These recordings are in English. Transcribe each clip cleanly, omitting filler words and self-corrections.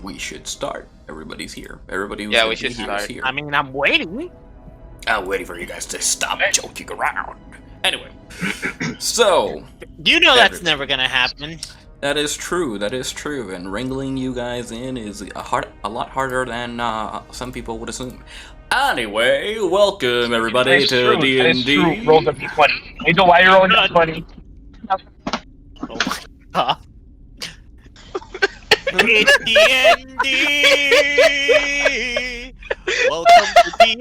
We should start. Everybody's here. Everybody who's Yeah, we should start. here. I mean, I'm waiting. I'm waiting for you guys to stop joking around. Anyway, so You know that's never gonna happen. that is true. That is true. And wrangling you guys in is a lot harder than some people would assume. Anyway, welcome everybody to D&D. Rolled a d20. Angel, why are you rolling a d20? Oh my god. It's D&D. Welcome to D&D.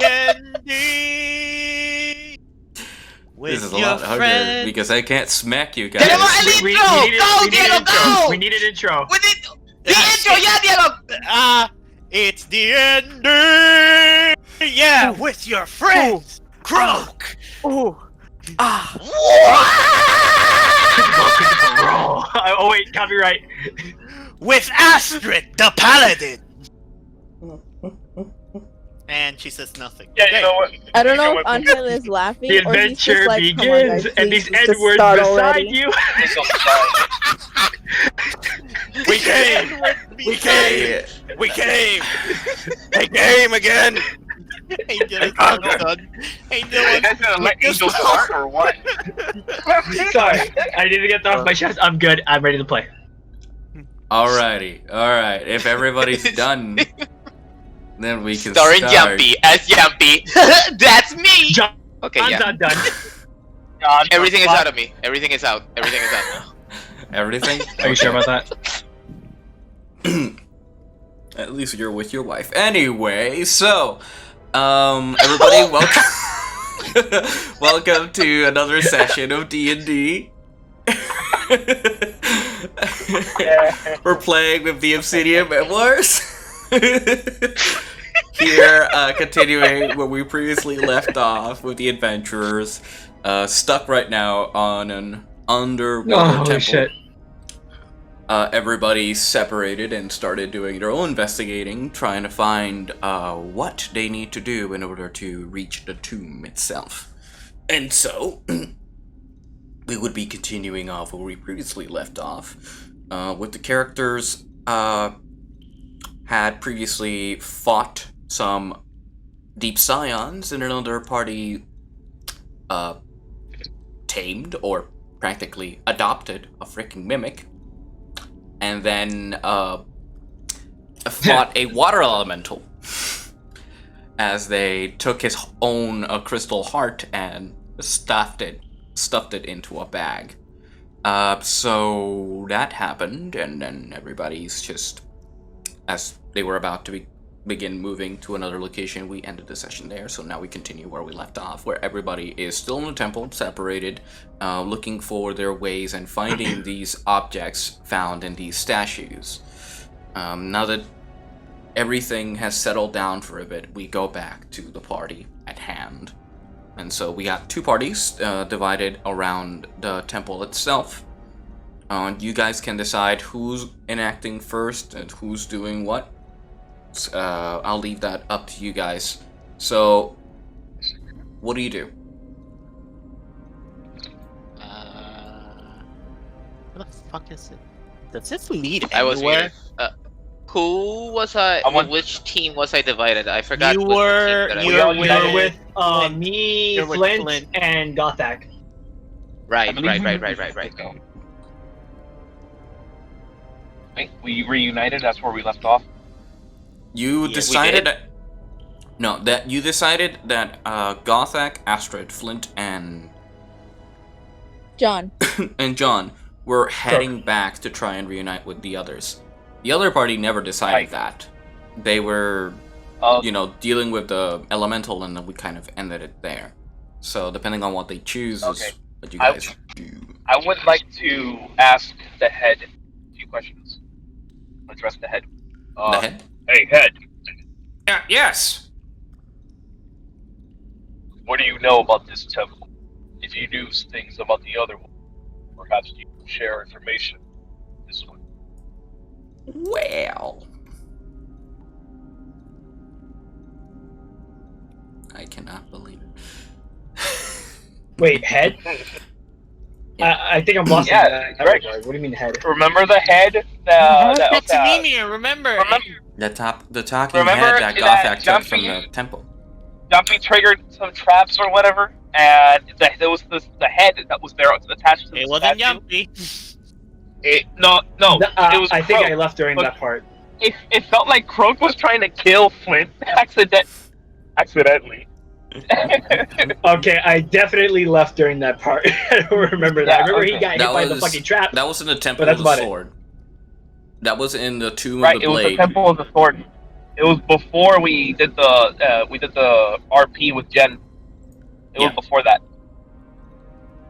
This is a lot harder because I can't smack you guys. Get him on an intro! Go, Diego, go! We need an intro. We need the intro, yeah, Diego! It's D&D. Yeah, with your friends. Croak. Ooh. Ah. Roll. Oh wait, copyright. With Astrid, the paladin. And she says nothing. Yeah, you know what? I don't know if Untitled is laughing The or he's just adventure like, begins, come on, guys, and these please, just N-words start beside already. you. We came! We came! We came! They came again! Hey Dylan, son. Hey Dylan. You guys gonna let Angel start or what? Sorry, I need to get that off my chest. I'm good. I'm ready to play. Alrighty, alright. If everybody's done, then we can Starring start. Jumpy as Jumpy. That's me! John, Okay, I'm yeah. not done. John, Everything is out of me. Everything is out. Everything is out. Everything? Are you sure about that? At least you're with your wife. Anyway, so, everybody, welcome. Welcome to another session of D&D. We're playing with the Obsidian Memoirs. Here, continuing where we previously left off with the adventurers, stuck right now on an underwater temple. Shit. Everybody separated and started doing their own investigating, trying to find what they need to do in order to reach the tomb itself. And so, we would be continuing off where we previously left off, with the characters had previously fought some deep scions, and another party tamed or practically adopted a freaking mimic, and then fought a water elemental as they took his own crystal heart and stuffed it into a bag. So that happened, and then everybody's just, as they were about to begin moving to another location, we ended the session there. So now we continue where we left off, where everybody is still in the temple, separated, looking for their ways and finding these objects found in these statues. Now that everything has settled down for a bit, we go back to the party at hand. And so we got two parties divided around the temple itself. You guys can decide who's enacting first and who's doing what. I'll leave that up to you guys. So, what do you do? What the fuck is it? Does this lead I was anywhere? here. Who was I? I'm Which team was I divided? I forgot. You which team were- that I you was. were You're with- with me, You're with Flint, Flint. and Gothak. Right. I think we reunited. That's where we left off. You Yeah, we decided did. that you decided that Gothak, Astrid, Flint, and John. John were heading back to try and reunite with the others. The other party never decided Right. that. They were, dealing with the elemental, and then we kind of ended it there. So depending on what they choose Okay. is what you guys do. I would like to ask the head a few questions. Address the head. The head? Hey, head. Yes. What do you know about this temple? If you knew things about the other one, perhaps you could share information. This one. Well, I cannot believe it. Wait, head? I think I'm lost. Yeah, in that right. regard. What do you mean head? Remember the head? That's Mimir, remember? The talking Remember head that that Gothak took from jumpy- the temple. Jumpy triggered some traps or whatever, and there was the head that was there attached to the It wasn't statue. Yumpy. No, it was I think Croak. I left during But- that part. It felt like Croak was trying to kill Flint accidentally. Okay, I definitely left during that part. I don't remember that. I remember he got hit That by the was- fucking trap. That was in the Temple that's of the about it. Sword. That was in the Tomb Right, of the it was the Blade. Temple of the Sword. It was before we did the RP with Jen. It was before that.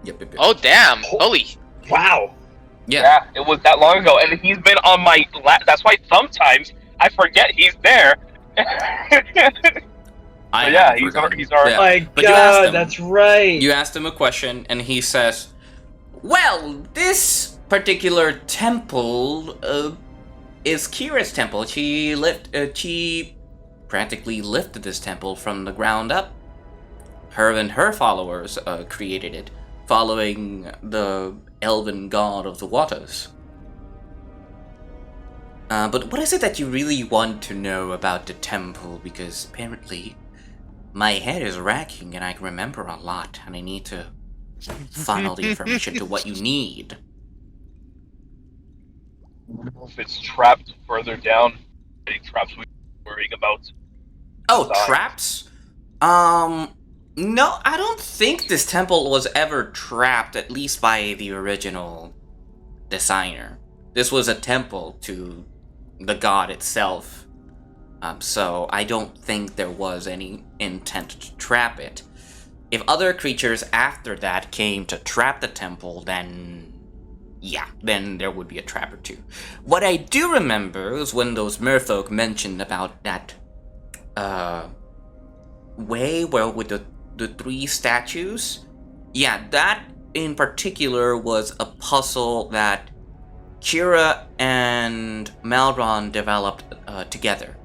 Yep. Oh damn! Holy. Wow. Yeah. It was that long ago, and he's been on my. That's why sometimes I forget he's there. I yeah, have he's forgotten. our. Yeah. My But you asked God, him. that's right. You asked him a question, and he says, "Well, this particular temple is Kira's temple. She practically lifted this temple from the ground up. Her and her followers created it, following the elven god of the waters." But what is it that you really want to know about the temple? Because apparently my head is racking and I can remember a lot, and I need to funnel the information to what you need. If it's trapped further down, any traps we're worrying about. Oh, Sorry. traps? No, I don't think this temple was ever trapped, at least by the original designer. This was a temple to the god itself. So I don't think there was any intent to trap it. If other creatures after that came to trap the temple, then there would be a trap or two. What I do remember is when those merfolk mentioned about that way where with the 3 statues. Yeah, that in particular was a puzzle that Kira and Malron developed together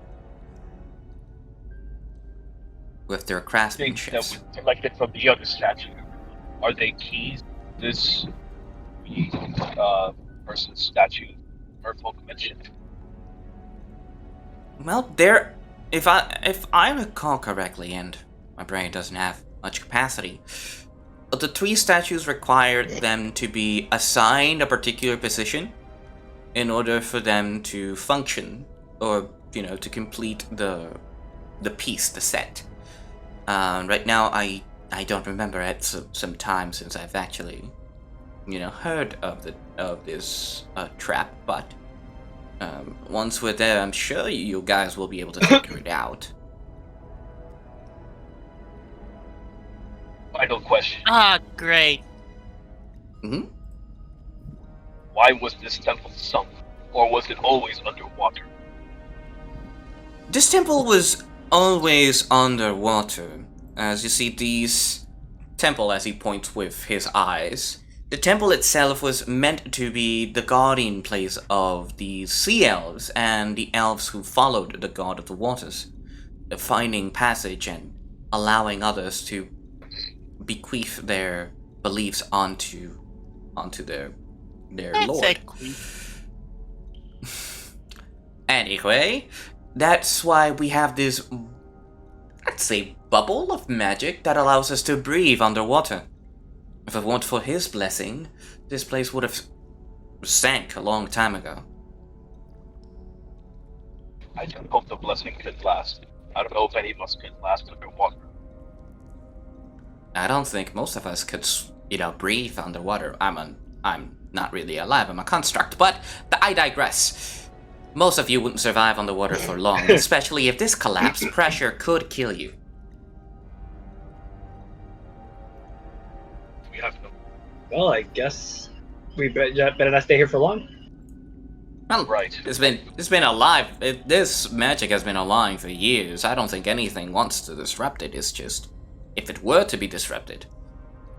with their Things that craftsmanship. we collected from the other statue. Are they keys? This person's statue, Merfolk mentioned. Well, there, if I recall correctly, and my brain doesn't have much capacity, but the 3 statues required them to be assigned a particular position in order for them to function, or to complete the piece, the set. Right now, I don't remember. It's some time since I've actually, heard of this trap, but once we're there, I'm sure you guys will be able to figure it out. Final question. Ah, great. Hmm? Why was this temple sunk? Or was it always underwater? This temple was always underwater. As you see, these temple, as he points with his eyes, the temple itself was meant to be the guardian place of the sea elves and the elves who followed the god of the waters, finding passage and allowing others to bequeath their beliefs onto their That's lord. a queen. Anyway, that's why we have this, let's say, bubble of magic that allows us to breathe underwater. If it weren't for his blessing, this place would have sank a long time ago. I just hope the blessing could last. I don't know if any of us could last underwater. I don't think most of us could, breathe underwater. I'm not really alive, I'm a construct, but I digress. Most of you wouldn't survive underwater for long, especially if this collapse pressure could kill you. We have no. Well, I guess we better not stay here for long. Well, Right. it's been alive. This magic has been alive for years. I don't think anything wants to disrupt it. It's just, if it were to be disrupted,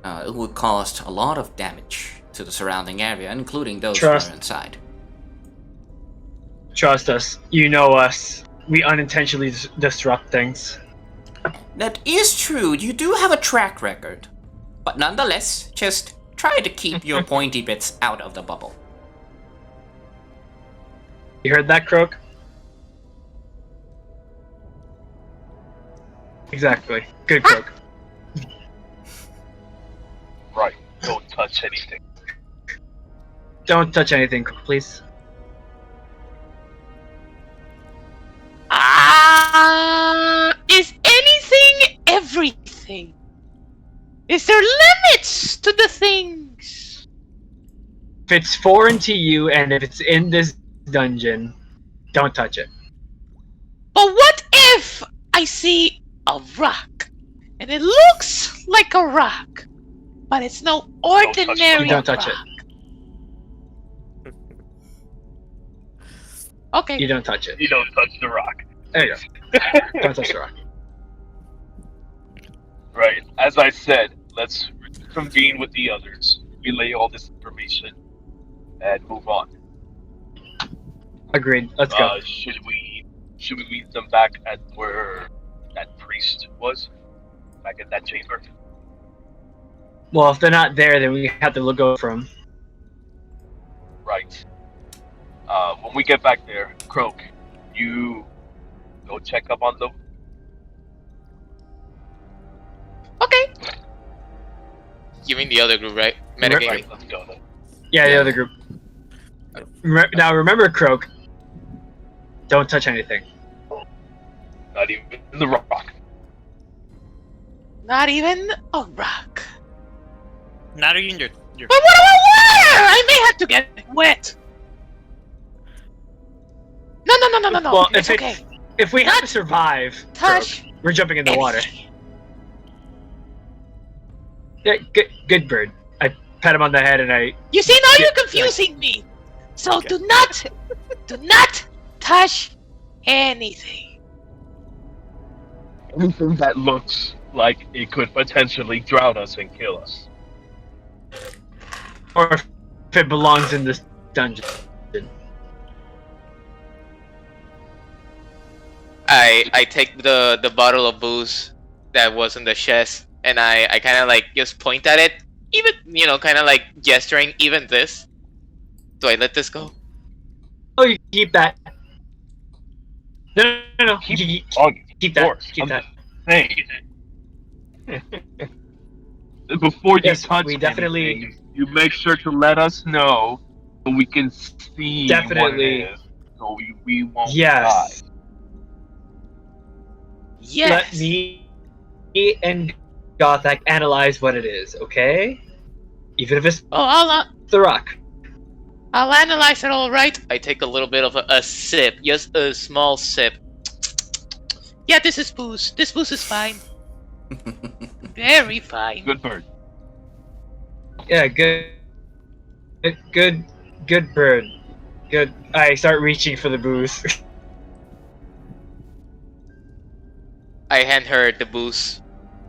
it would cause a lot of damage to the surrounding area, including those who Trust. are inside. Trust us. You know us. We unintentionally disrupt things. That is true. You do have a track record, but nonetheless, just try to keep your pointy bits out of the bubble. You heard that, Croak? Exactly. Good, Croak. Right. Don't touch anything. Don't touch anything, please. Is anything everything? Is there limits to the things? If it's foreign to you and if it's in this dungeon, don't touch it. But what if I see a rock and it looks like a rock, but it's no ordinary Don't touch rock? Okay. You don't touch it. You don't touch the rock. There you go. Don't touch the rock. Right. As I said, let's convene with the others, relay all this information, and move on. Agreed. Let's go. Should we meet them back at where that priest was? Back at that chamber? Well, if they're not there, then we have to look over from. Right. When we get back there, Croak, you go check up on them. Okay. You mean the other group, right? Metagame. Right, let's go then. Yeah, the other group. Now remember, Croak. Don't touch anything. Not even the rock. Not even a rock. Not even your. But what about water? I may have to get wet. No. Well, It's if okay. If we have Not to survive, touch Croak, we're jumping in the water. anything. Yeah, good bird. I pat him on the head and I. You see, now Yeah, you're confusing me. So do not touch anything. Anything that looks like it could potentially drown us and kill us. Or if it belongs in this dungeon. I take the bottle of booze that was in the chest and I kind of like just point at it, even kind of like gesturing. Even this. Do I let this go? Oh, you keep that. No. Keep Keep that. Keep that. Hey. Before you Yes, touch we definitely- anything, you make sure to let us know so we can see Definitely. what it is, so we won't Yes. die. Yes. Let me and Gothak analyze what it is, okay? Even if it's Oh, the rock. I'll analyze it all right. I take a little bit of a sip, just a small sip. Yeah, this is booze. This booze is fine. Very fine. Good bird. Yeah, good bird. Good. I start reaching for the booze. I hand her the booze.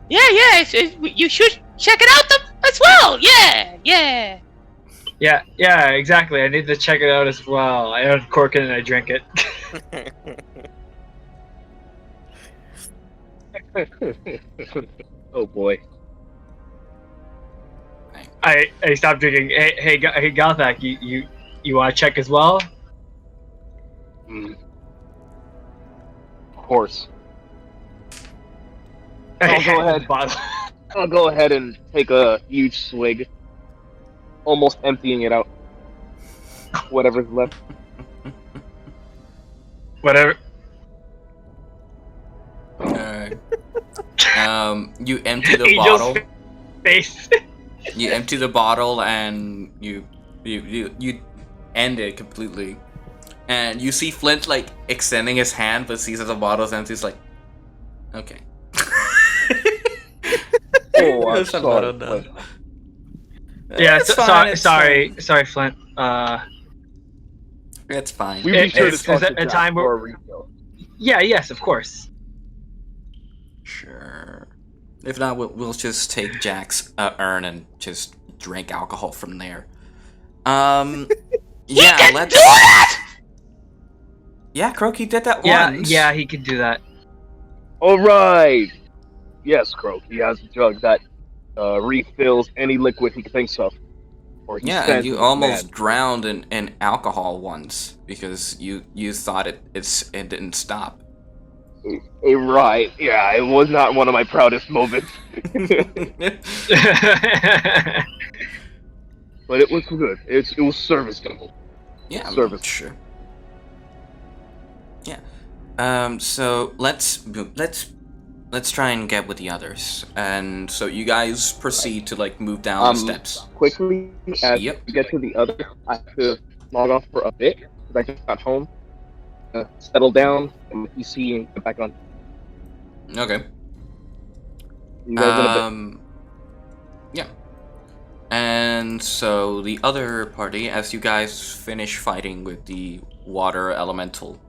Yeah, you should check it out as well. Yeah. Yeah, exactly. I need to check it out as well. I uncork it and I drink it. Oh boy. I stop drinking. Hey, Gothak, you want to check as well? Of course. I'll go ahead. I'll go ahead and take a huge swig, almost emptying it out. Whatever's left. Whatever. You empty the Angel's bottle. Face. You empty the bottle and you end it completely. And you see Flint like extending his hand, but sees that the bottle's empty. He's like, okay. Oh, I'm That's a lot of sorry. Yeah, It's fine, it's sorry, Flint. It's fine. We'd be sure to Is talk that to a Jack time for where- a refill. Yeah, yes, of course. Sure. If not, we'll just take Jack's urn and just drink alcohol from there. Yeah, let's. Do that! Yeah, Croaky did that Yeah, once. yeah, he could do that. Alright! Yes, Croak, he has a jug that refills any liquid he thinks of. Or he Yeah, says and you he's almost mad. drowned in alcohol once because you thought it didn't stop. Right, yeah, it was not one of my proudest moments. But it was good. It was serviceable. Yeah, Service. sure. Yeah. So let's try and get with the others. And so you guys proceed to like move down the steps. Quickly, as Yep. we get to the other, I have to log off for a bit because I just got home, settle down, and PC and get back on. Okay. You guys in a bit. Yeah. And so the other party, as you guys finish fighting with the water elemental,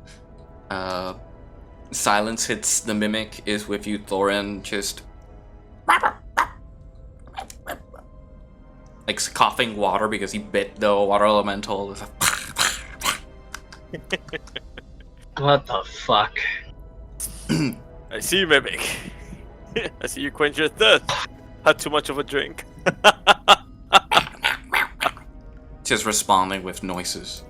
silence hits the mimic is with you, Thorin, just like coughing water because he bit the water elemental. What the fuck? I see you, Mimic. I see you quench your thirst. Had too much of a drink. Just responding with noises.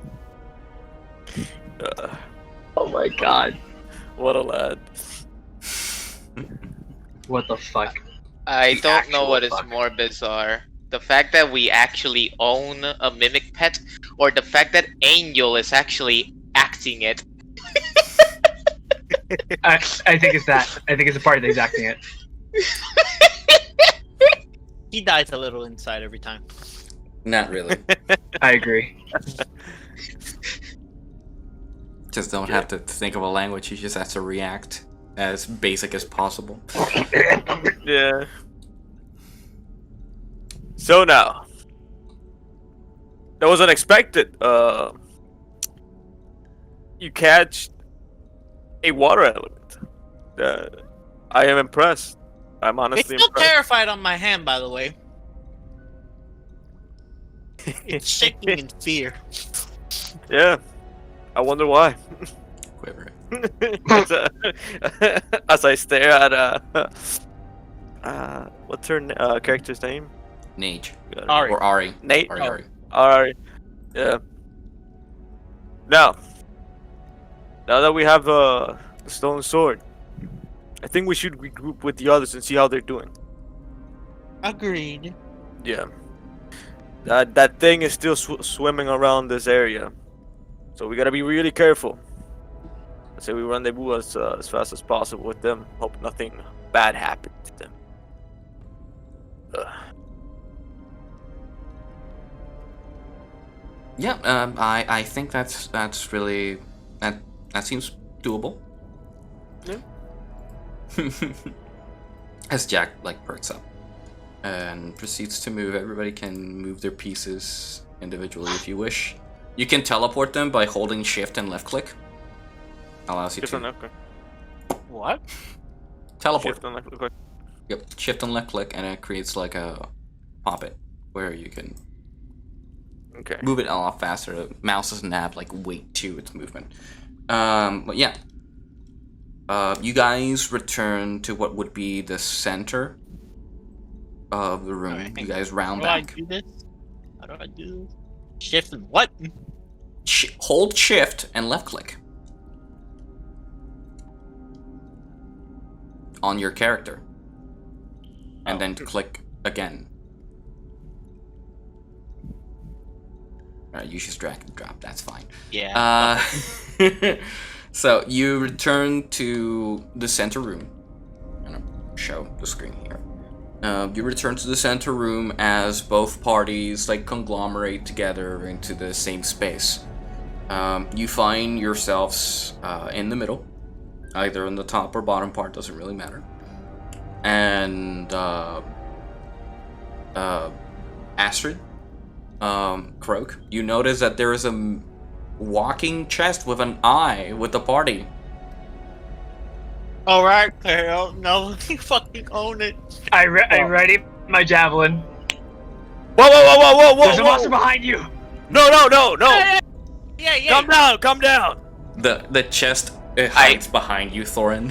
Oh my god. What a lad. What the fuck? I The don't know actual what is fuck. more bizarre. The fact that we actually own a mimic pet, or the fact that Angel is actually acting it. I think it's that. I think it's a part of the exacting it. He dies a little inside every time. Not really. I agree. Just don't have to think of a language, you just have to react as basic as possible. Yeah. So now, that was unexpected. You catch a water element. I am impressed. I'm It's honestly still impressed. terrified on my hand, by the way. It's shaking in fear. Yeah. I wonder why. Quiver. As I stare at what's her character's name? Nage. Ari. Or Ari. Nate. Ari. Alright. Yeah. Now that we have the stone sword, I think we should regroup with the others and see how they're doing. Agreed. Yeah. That thing is still swimming around this area, so we gotta be really careful. I say we rendezvous as fast as possible with them. Hope nothing bad happens to them. Yeah, I think that's really that seems doable. Yeah. As Jack like perks up and proceeds to move. Everybody can move their pieces individually if you wish. You can teleport them by holding shift and left click. Allows you Shift and to left click. What? teleport. Shift and left click. Yep, shift and left click, and it creates like a pop-it where you can Okay. move it a lot faster. The mouse doesn't have like weight to its movement. But yeah. You guys return to what would be the center of the room. Alright. You guys round How do I back. do this? How do I do this? Shift and what? Hold shift and left click on your character. And then click again. Alright, you just drag and drop, that's fine. Yeah. So you return to the center room. I'm gonna show the screen here. You return to the center room as both parties like conglomerate together into the same space. You find yourselves in the middle, either in the top or bottom part, doesn't really matter. And Astrid, Croak, you notice that there is a walking chest with an eye with the party. Alright, Carol. No, you fucking own it. I ready my javelin. Whoa! There's a monster behind you. No! Yeah. Calm down. The chest hides behind you, Thorin.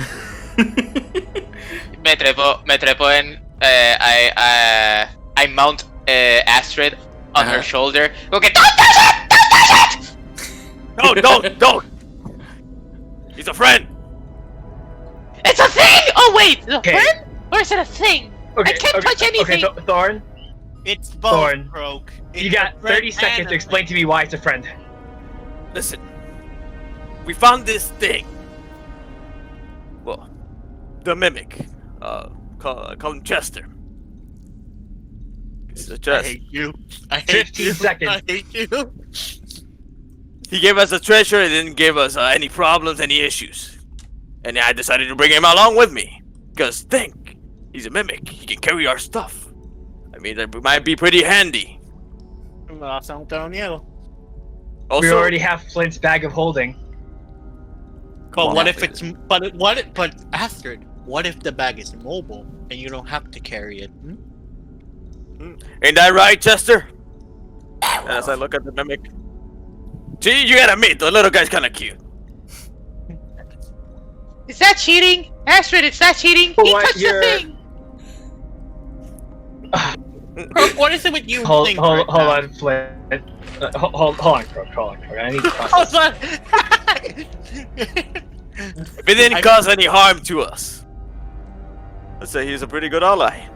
Me trepo en. I mount Astrid on her shoulder. Okay, don't touch it! Don't touch it! No, don't! He's a friend! It's a thing! Oh wait, a Okay. friend? Or is it a thing? I can't touch anything. Okay, Thorn, It's both, Thorn, Croak. you It's got a friend 30 seconds and to a explain to thing. me why it's a friend. Listen. We found this thing. Well, the mimic. Call him Chester. This is a I chest. hate you. I hate 15 you. seconds. I hate you. He gave us a treasure and didn't give us any problems, any issues. And I decided to bring him along with me. Because think, he's a mimic. He can carry our stuff. I mean, that might be pretty handy. Well, I'm telling you. Also, We already have Flint's bag of holding. But Well, what not if it's but Astrid, what if the bag is mobile and you don't have to carry it? ain't that right, Chester? And as I look at the mimic, gee, you gotta admit, the little guy's kind of cute. Is that cheating? Astrid, it's not cheating. He What, touched the you're- thing. Croak, what is it with you? Hold things right now? on, Flint. Hold on, Croak. I need to process. Hold on. If it didn't cause any harm to us, let's say he's a pretty good ally.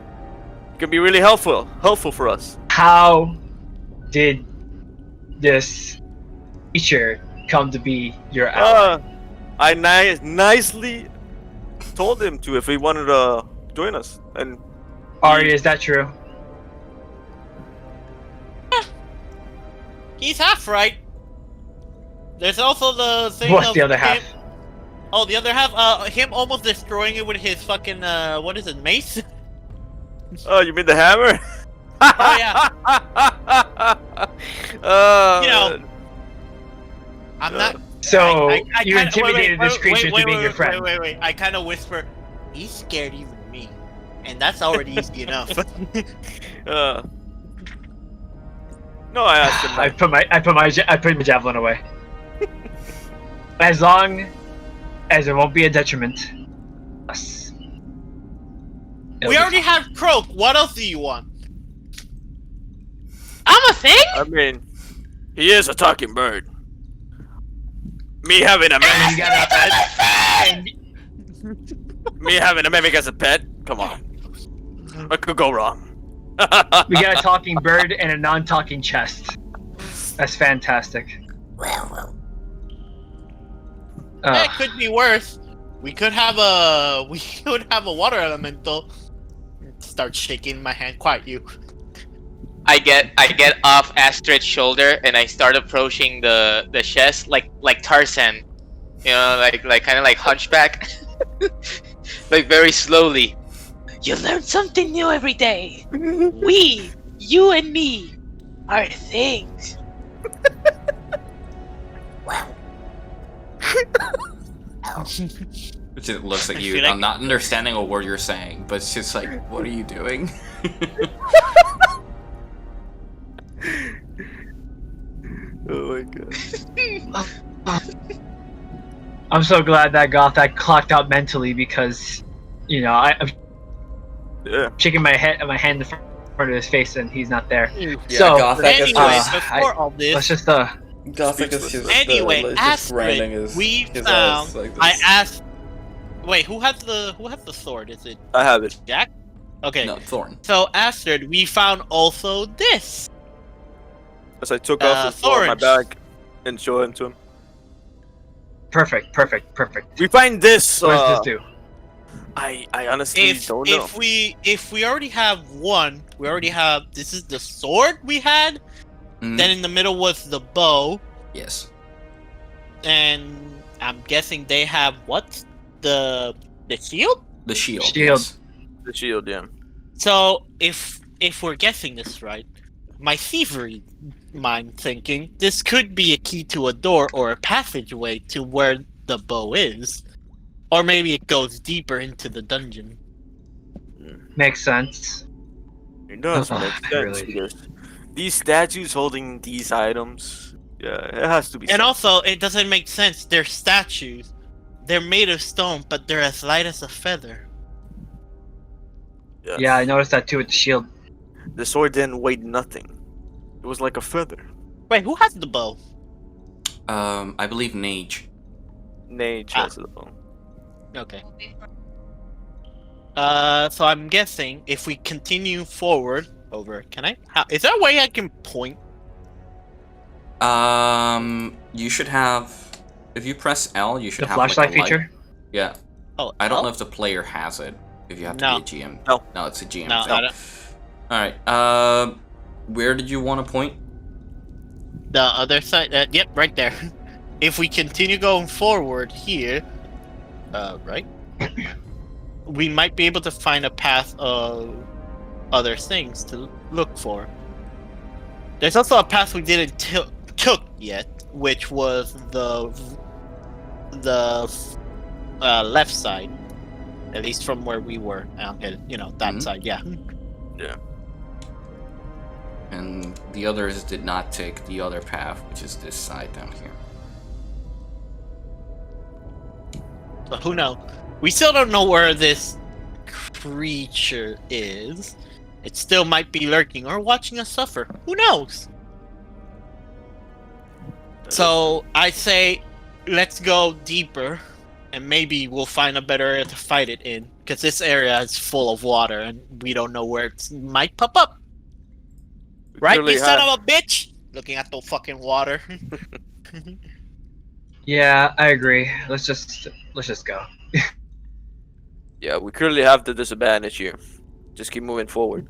He can be really helpful for us. How did this creature come to be your ally? I nicely told him to if he wanted to join us, and Ari, is that true? He's half right. There's also the thing. What's of the other him- half? Oh, the other half. Him almost destroying it with his fucking what is it, mace? oh, you mean the hammer? Oh yeah. You know, I'm not. So I you kinda- intimidated this creature to being your friend. Wait. I kind of whisper, he's scared even me, and that's already easy enough. No, I asked him. I put my javelin away. As long as it won't be a detriment. Us. It'll We be already have Croak. What else do you want? I'm a thing? I mean, he is a talking bird. Me having a fine. You mimic, got a and me having a mimic as a pet. Come on, what could go wrong? we got a talking bird and a non-talking chest. That's fantastic. It could be worse. We could have a water elemental. Start shaking my hand. Quiet you. I get off Astrid's shoulder and I start approaching the chest like Tarzan, you know, like kind of like hunchback, like very slowly. You learn something new every day. We, you and me, are things. It just looks at I you. feel like- I'm not understanding a word you're saying, but it's just like, what are you doing? Oh my god. I'm so glad that Gothak clocked out mentally because, you know, I'm Yeah. shaking my hand in front of his face and he's not there. Yeah, So, Gothic is Anyway, just, before all Let's this, just Gothic is just anyway, just grinding Astrid, his, we his found. eyes like this. I asked. Wait, who has the sword? Is it I have it. Jack? Okay. No, Thorn. So Astrid, we found also this. As I took off his sword, my Thorns. bag and show him to him. perfect. We find this. What does this do? I honestly don't know. If we already have one, we already have. This is the sword we had. Mhm. Then in the middle was the bow, Yes. and I'm guessing they have what? The shield. The shield. Shield. Yes. The shield, yeah. So if we're guessing this right, my thievery mind thinking this could be a key to a door or a passageway to where the bow is, or maybe it goes deeper into the dungeon. Makes sense. It does Oh, make sense really? because these statues holding these items, yeah, it has to be. And something. also, it doesn't make sense. They're statues. They're made of stone, but they're as light as a feather. Yes. Yeah, I noticed that too with the shield. The sword didn't weigh nothing. It It was like a feather. Wait, who has the bow? I believe Nage. Nage has the bow. Okay. So I'm guessing if we continue forward over, can I? Is there a way I can point? You should have. If you press L, you should The have flashlight like a light. feature. Yeah. Oh, I don't oh? know if the player has it. If you have to No. be a GM. No. No, it's a GM. No, thing. I don't. All right. Where did you want to point? The other side. Yep, right there. If we continue going forward here, right, we might be able to find a path of other things to look for. There's also a path we didn't took yet, which was the left side, at least from where we were. That side. Yeah. And the others did not take the other path, which is this side down here. But who knows? We still don't know where this creature is. It still might be lurking or watching us suffer. Who knows? So I say, let's go deeper, and maybe we'll find a better area to fight it in. Because this area is full of water, and we don't know where it might pop up. Right, clearly you son of a bitch! Looking at the fucking water. Yeah, I agree. Let's just go. Yeah, we clearly have the disadvantage here. Just keep moving forward.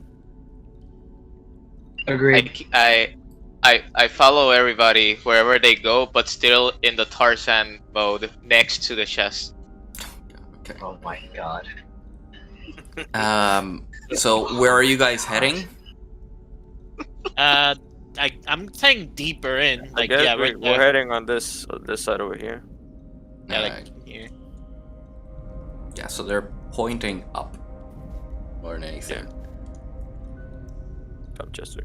Agreed. I follow everybody wherever they go, but still in the Tarzan mode next to the chest. Okay. Oh my god. So where are you guys heading? I'm saying deeper in. I Like, guess yeah, right we're there. heading on this side over here. Yeah, like Alright. here. Yeah, so they're pointing up more than anything. Come, Chester.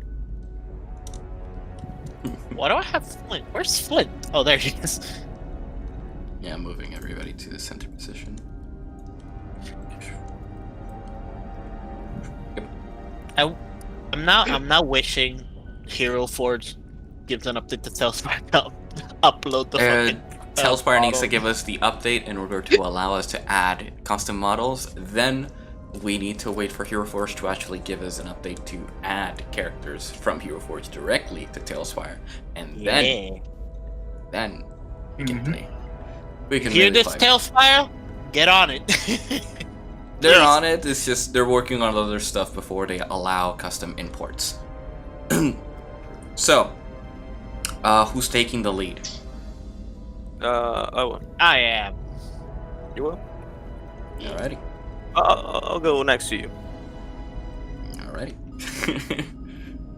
Why do I have Flint? Where's Flint? Oh, there he is. Yeah, moving everybody to the center position. I'm now wishing Hero Forge gives an update to TaleSpire to upload the fucking. TaleSpire needs to model. give us the update in order to allow us to add custom models. Then we need to wait for Hero Forge to actually give us an update to add characters from Hero Forge directly to TaleSpire, and then we can play. We can Hear really this, play. TaleSpire? Get on it. They're Please. on it. It's just they're working on other stuff before they allow custom imports. So, who's taking the lead? I will. I am. You will? Alrighty. I'll go next to you. Alrighty.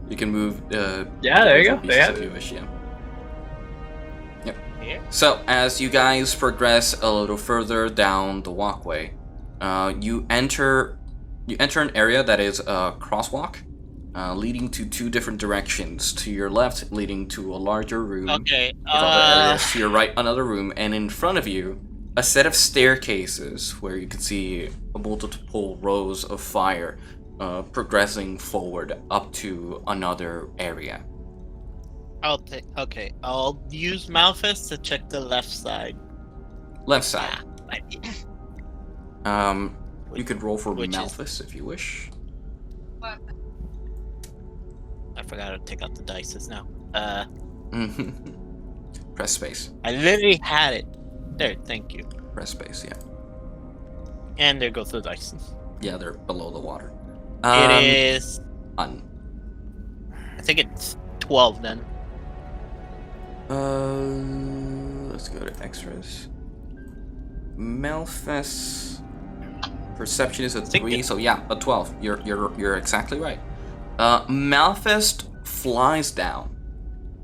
You can move. Yeah, there you go. pieces There if you wish, yeah. Yep. Here. So as you guys progress a little further down the walkway, you enter an area that is a crosswalk, leading to two different directions. To your left, leading to a larger room. Okay. With other areas. To your right, another room, and in front of you, a set of staircases where you can see multiple rows of fire progressing forward up to another area. Okay. I'll use Malphus to check the left side. Left side. Ah, You could roll for Which is- Malphus if you wish. I forgot to take out the dices now. Press space. I literally had it. There, thank you. Press space, yeah. And there goes the dice. Yeah, they're below the water. It is. I think it's 12 then. Let's go to extras. Malphus. Perception is a 3, so yeah, a 12. You're exactly right. Malphus flies down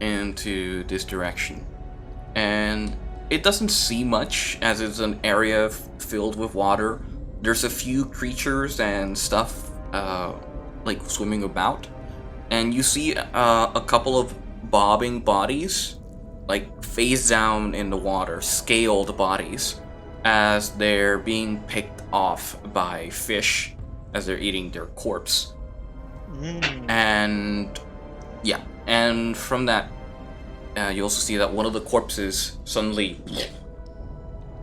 into this direction, and it doesn't see much as it's an area filled with water. There's a few creatures and stuff like swimming about, and you see a couple of bobbing bodies like face down in the water, scaled bodies, as they're being picked off by fish as they're eating their corpse. And yeah, And from that, you also see that one of the corpses suddenly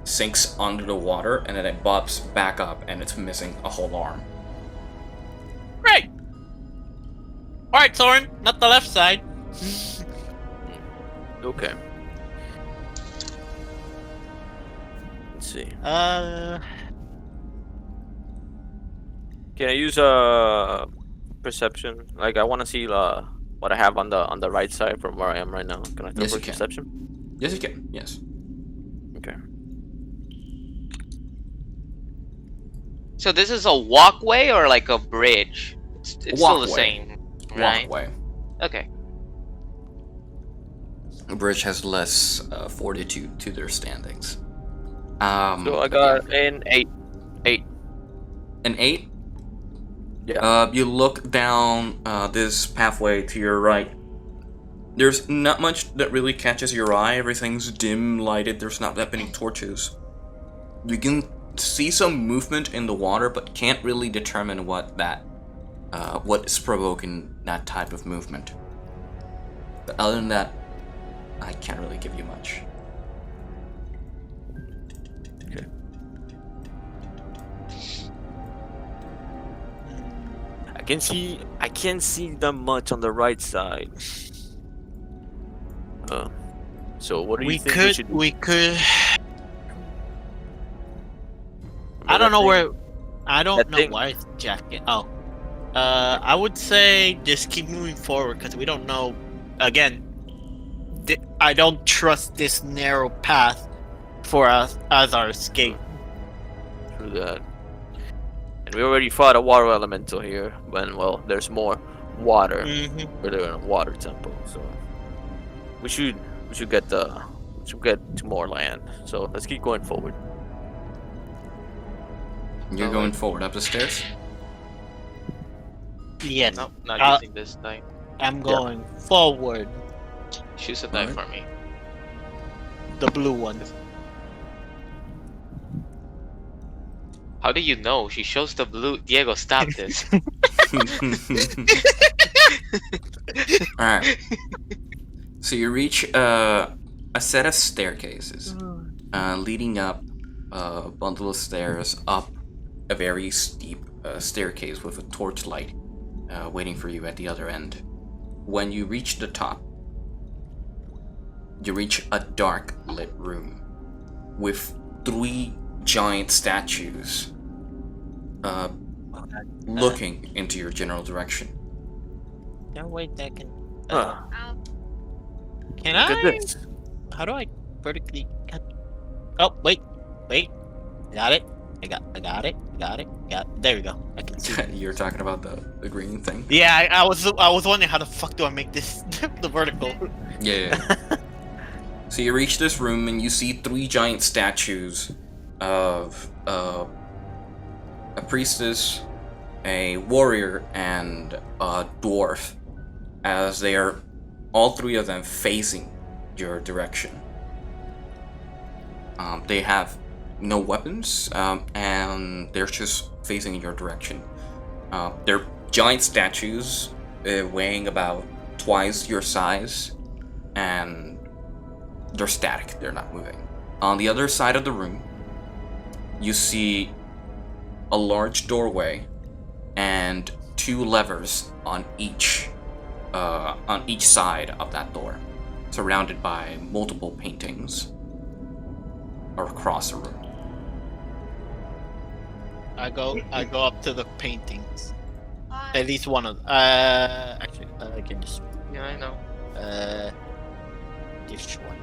sinks under the water, and then it bobs back up, and it's missing a whole arm. Great. All right, Soren, not the left side. Okay. Let's see. Can I use perception? Like I want to see what I have on the right side from where I am right now. Can I throw Yes, you for can. perception? Yes, you can. Yes. Okay. So this is a walkway or like a bridge? It's still the Walkway. same, right? Walkway. Okay. The bridge has less fortitude to their standings. So I got an 8. An 8? Yeah. You look down this pathway to your right. There's not much that really catches your eye. Everything's dim lighted. There's not that many torches. You can see some movement in the water, but can't really determine what is provoking that type of movement. But other than that, I can't really give you much. I can't see them much on the right side. So what do you think we should do? We could. I don't know where. I don't know why it's jacket. Oh. I would say just keep moving forward because we don't know. Again, I don't trust this narrow path for us as our escape. True that. And we already fought a water elemental here. Well, there's more water. We're in a water temple, so we should get to more land. So let's keep going forward. You're going forward up the stairs? Yeah, No, not using this die. I'm going forward. Choose a die Alright. for me. The blue one. How do you know? She shows the blue. Diego, stop this. Alright. So you reach a set of staircases leading up a bundle of stairs up a very steep staircase with a torchlight waiting for you at the other end. When you reach the top, you reach a dark lit room with 3 giant statues looking into your general direction. No, wait, that can. Huh. Can Look at I? this. How do I vertically cut? Oh, wait. Got it. I got it. There we go. I can see. You're talking about the green thing? Yeah, I was wondering how the fuck do I make this the vertical? Yeah. So you reach this room and you see 3 giant statues of a priestess, a warrior, and a dwarf, as they are all 3 of them facing your direction. They have no weapons, and they're just facing in your direction. They're giant statues, weighing about twice your size, and they're static, they're not moving. On the other side of the room, you see a large doorway and 2 levers on each side of that door, surrounded by multiple paintings across the room. I go up to the paintings. At least one of. Actually, I can just. Yeah, I know. This one.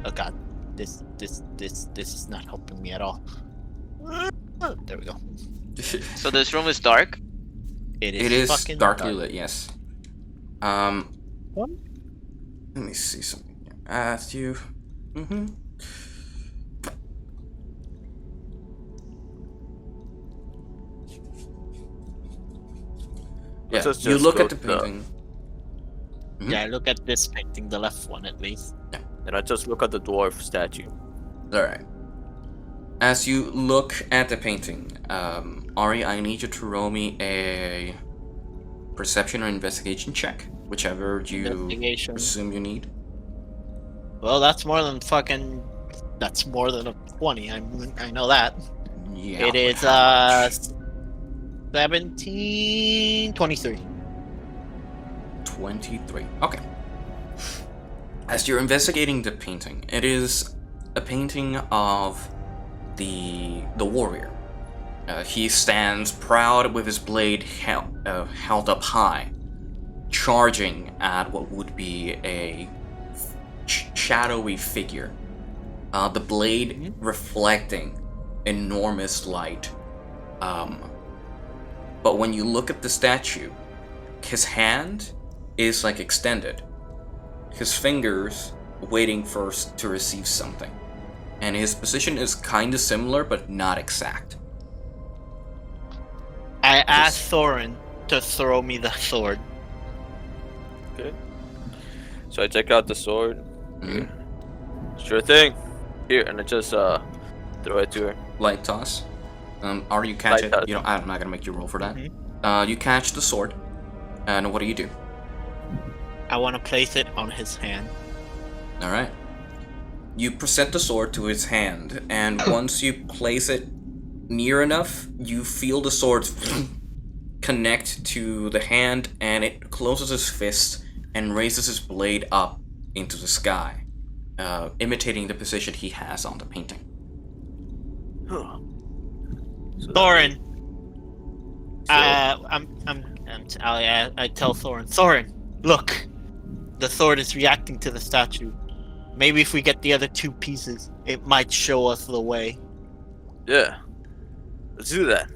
Oh god, this is not helping me at all. There we go. So this room is dark? It It is fucking darkly dark. lit, yes. What? Let me see something. Asked you. Mm-hmm. Yeah, Let's you just look go at the to the- painting. Yeah, look at this painting, the left one at least. And I just look at the dwarf statue. Alright. As you look at the painting, Ari, I need you to roll me a perception or investigation check, whichever you Investigation. assume you need. Well, that's more than a 20. I know that. Yeah. It is how much? 17, 23. 23. Okay. As you're investigating the painting, it is a painting of the warrior. He stands proud with his blade held up high, charging at what would be a shadowy figure. The blade reflecting enormous light. But when you look at the statue, his hand is like extended. His fingers waiting first to receive something. And his position is kind of similar, but not exact. I asked Thorin to throw me the sword. Okay. So I check out the sword. Mhm. Sure thing. Here, and I just throw it to her. Light toss. Or you catch Light it. toss. You know, I'm not gonna make you roll for that. You catch the sword, and what do? I want to place it on his hand. All right. You present the sword to his hand, and once you place it near enough, you feel the sword connect to the hand, and it closes his fist and raises his blade up into the sky, imitating the position he has on the painting. Huh. So Thorin, So- I tell Thorin, look, the sword is reacting to the statue. Maybe if we get the other 2 pieces, it might show us the way. Yeah. Let's do that.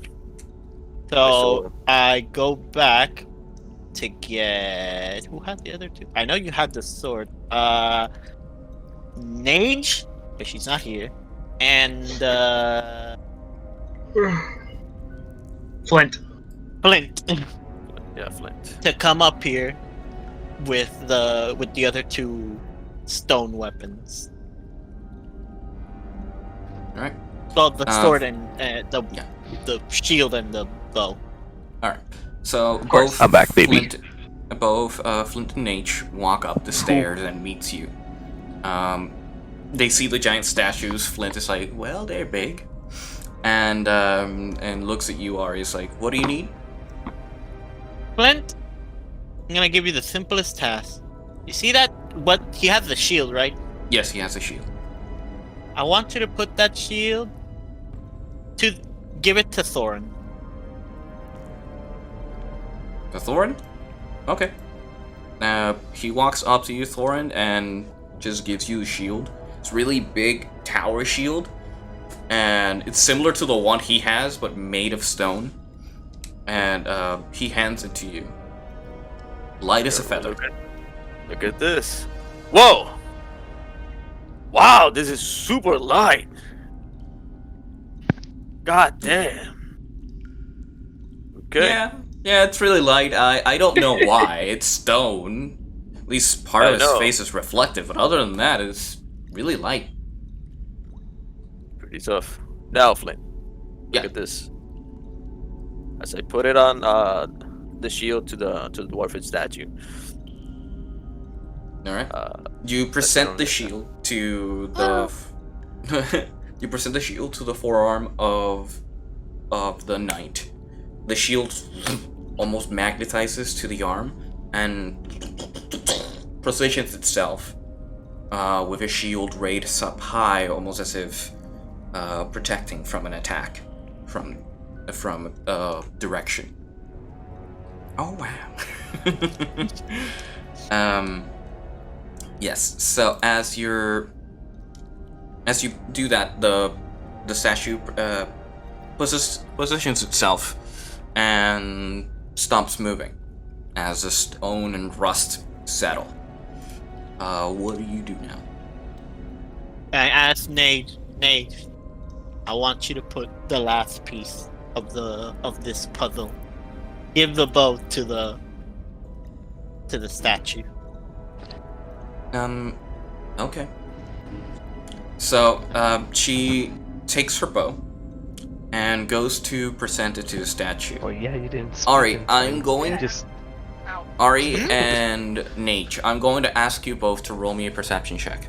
So I go back to get who had the other 2? I know you had the sword. Nage, but she's not here, and Flint. Flint Yeah, Flint. to come up here with the other 2 stone weapons. All right. So the sword and yeah. the shield and the bow. All right. So course. both I'm back, baby. Flint and Nate walk up the stairs and meets you. They see the giant statues. Flint is like, "Well, they're big," and looks at you. Ari is like, "What do you need?" Flint, I'm gonna give you the simplest task. You see that? What he has the shield, right? Yes, he has a shield. I want you to put that shield to give it to Thorin. The Thorin? Okay. He walks up to you, Thorin, and just gives you a shield. It's a really big tower shield, and it's similar to the one he has, but made of stone. And he hands it to you. Light as a feather. Look at this. Whoa! Wow, this is super light. God damn. Okay. Yeah, it's really light. I don't know why. It's stone. At least part of his face is reflective, but other than that, it's really light. Pretty tough. Now, Flint. Look Yeah. at this. As I put it on the shield to the dwarf statue. All right. You present the shield to the. You present the shield to the forearm of the knight. The shield almost magnetizes to the arm and positions itself with a shield raised up high, almost as if protecting from an attack from direction. Oh wow. Yes. So as you do that, the statue positions itself and stops moving as the stone and rust settle. What do you do now? I asked Nate, I want you to put the last piece of this puzzle. Give the bow to the statue. Okay. So, she takes her bow and goes to present it to the statue. Oh yeah, you didn't. Ari, I'm going. Ari and Nate, I'm going to ask you both to roll me a perception check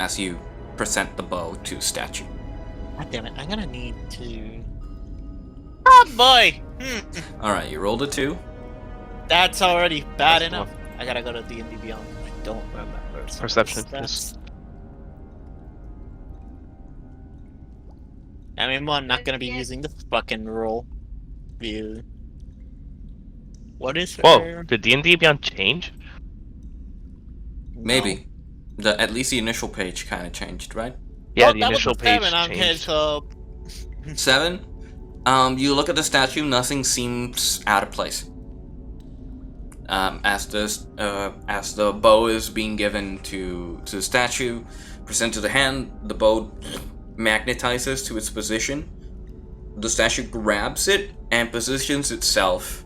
as you present the bow to statue. God damn it! I'm gonna need to. Oh boy! Alright, you rolled a 2. That's already bad That's enough. I gotta go to D&D Beyond. I don't remember. some Perception, stats. I mean, I'm not gonna be using this fucking roll. View. What is Whoa, her? did D&D Beyond change? Maybe. At least the initial page kind of changed, right? Yeah, Oh, the that was initial a page 7 on his, changed. 7. You look at the statue. Nothing seems out of place. As the bow is being given to the statue, presented to the hand, the bow magnetizes to its position. The statue grabs it and positions itself,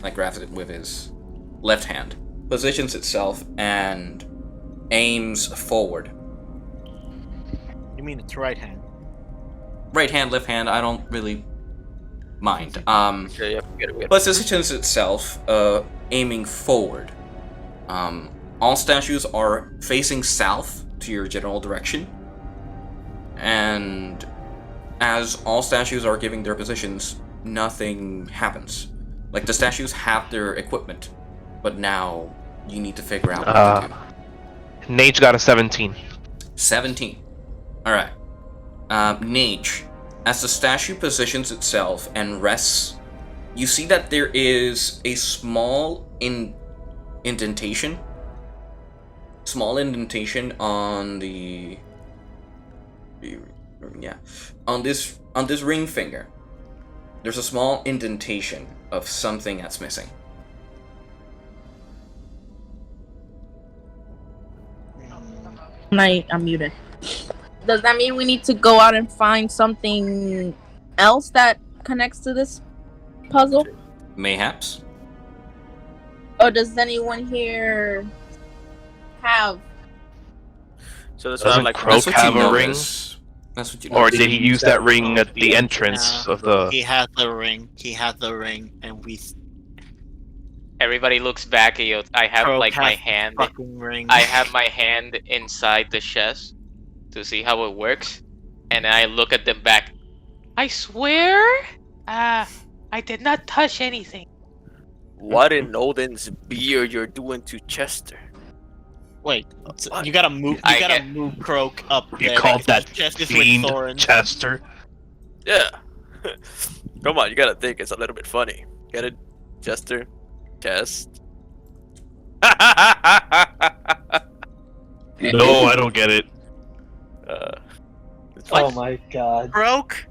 like grabs it with his left hand, positions itself and aims forward. You mean it's right hand? Right hand, left hand, I don't really mind. Yeah, get it. Positions itself, aiming forward. All statues are facing south to your general direction. And as all statues are giving their positions, nothing happens. Like, the statues have their equipment, but now you need to figure out what to do. Nage got a 17. 17. Alright. Nage, as the statue positions itself and rests, you see that there is a small indentation. Small indentation on the... Yeah. On this ring finger. There's a small indentation of something that's missing. I'm muted. Does that mean we need to go out and find something else that connects to this puzzle? Mayhaps. Or does anyone here have? So this Doesn't sounds like Croak have a ring? That's what you Or notice. did he use that ring at the entrance of the... He had the ring. He had the ring, and we Everybody looks back at you. I have Croak like my has hand. fucking ring. I have my hand inside the chest to see how it works, and I look at them back. I swear, I did not touch anything. what in Odin's beard you're doing to Chester? Wait, so you gotta move. I You gotta get- move Croak up You there. called because that his chest is with fiend thorns. Chester? Yeah. Come on, you gotta think it's a little bit funny. Get it, Chester? Chest. No, I don't get it. It's Oh fine. my god. Croak.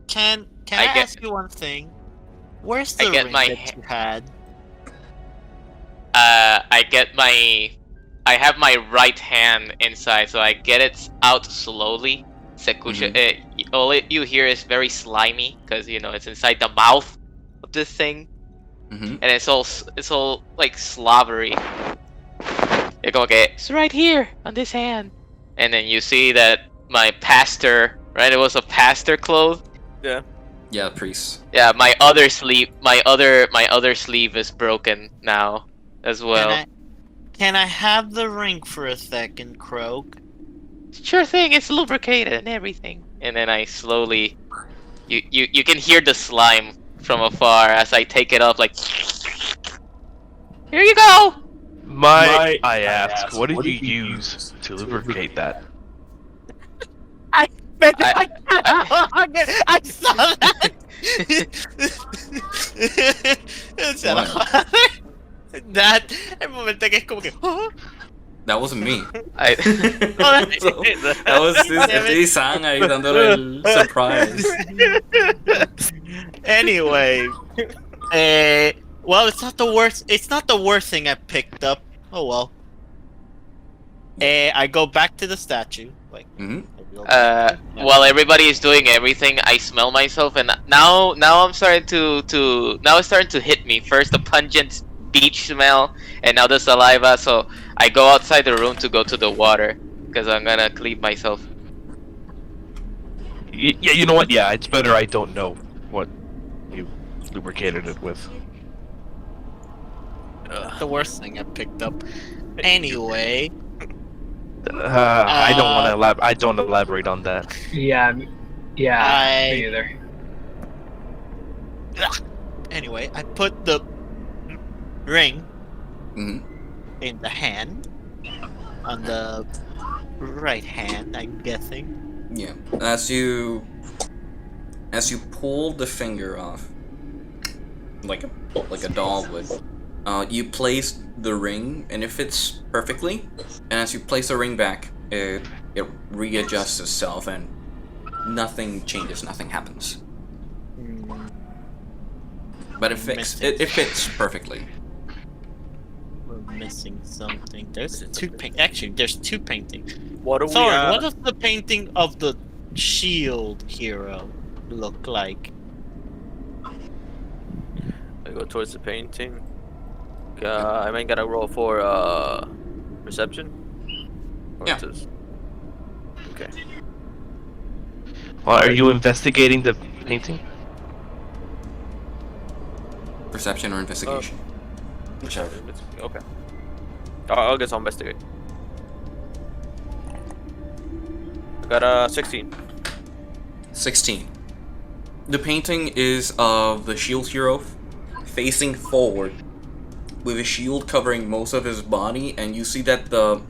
Can I I get- ask you one thing? Where's I the get ring my that ha- you had? I have my right hand inside, so I get it out slowly. Sekusha, all you hear is very slimy, because you know it's inside the mouth of this thing, Mm-hmm. and it's all like slobbery. You go, okay, it's right here on this hand, and then you see that my pastor, right? It was a pastor cloth. Yeah, priest. Yeah, my other sleeve is broken now as well. Can I have the ring for a second, Croak? Sure thing, it's lubricated and everything. And then I slowly, you can hear the slime from afar as I take it off, like, here you go. I ask, what did you use to lubricate that? I saw that. That el momento que es como que That wasn't me. I, That was Steve-san ahí dándole el surprise. Anyway, well, it's not the worst. It's not the worst thing I picked up. Oh well. I go back to the statue. Like, Mm-hmm. while everybody is doing everything, I smell myself, and now I'm starting to now it's starting to hit me. First the pungent beach smell, and now the saliva. So I go outside the room to go to the water because I'm gonna clean myself. Yeah, you know what? Yeah, it's better I don't know what you lubricated it with. the worst thing I picked up. Anyway, I don't want to elaborate. I don't elaborate on that. Yeah, me either. Anyway, I put the ring Mhm. in the hand, on the right hand, I'm guessing. Yeah. As you pull the finger off, like a doll would, you place the ring, and it fits perfectly. And as you place the ring back, it readjusts itself, and nothing changes. Nothing happens. But it fits perfectly. We're missing something. There's two paintings. What do we Sorry, have? what does the painting of the shield hero look like? I go towards the painting. I might gotta roll for perception. Or Yeah. just- Okay. Well, are you investigating the painting? Perception or investigation. Whichever. Okay. I'll guess I'll investigate. I got a 16. 16. The painting is of the shield hero facing forward with a shield covering most of his body, and you see that the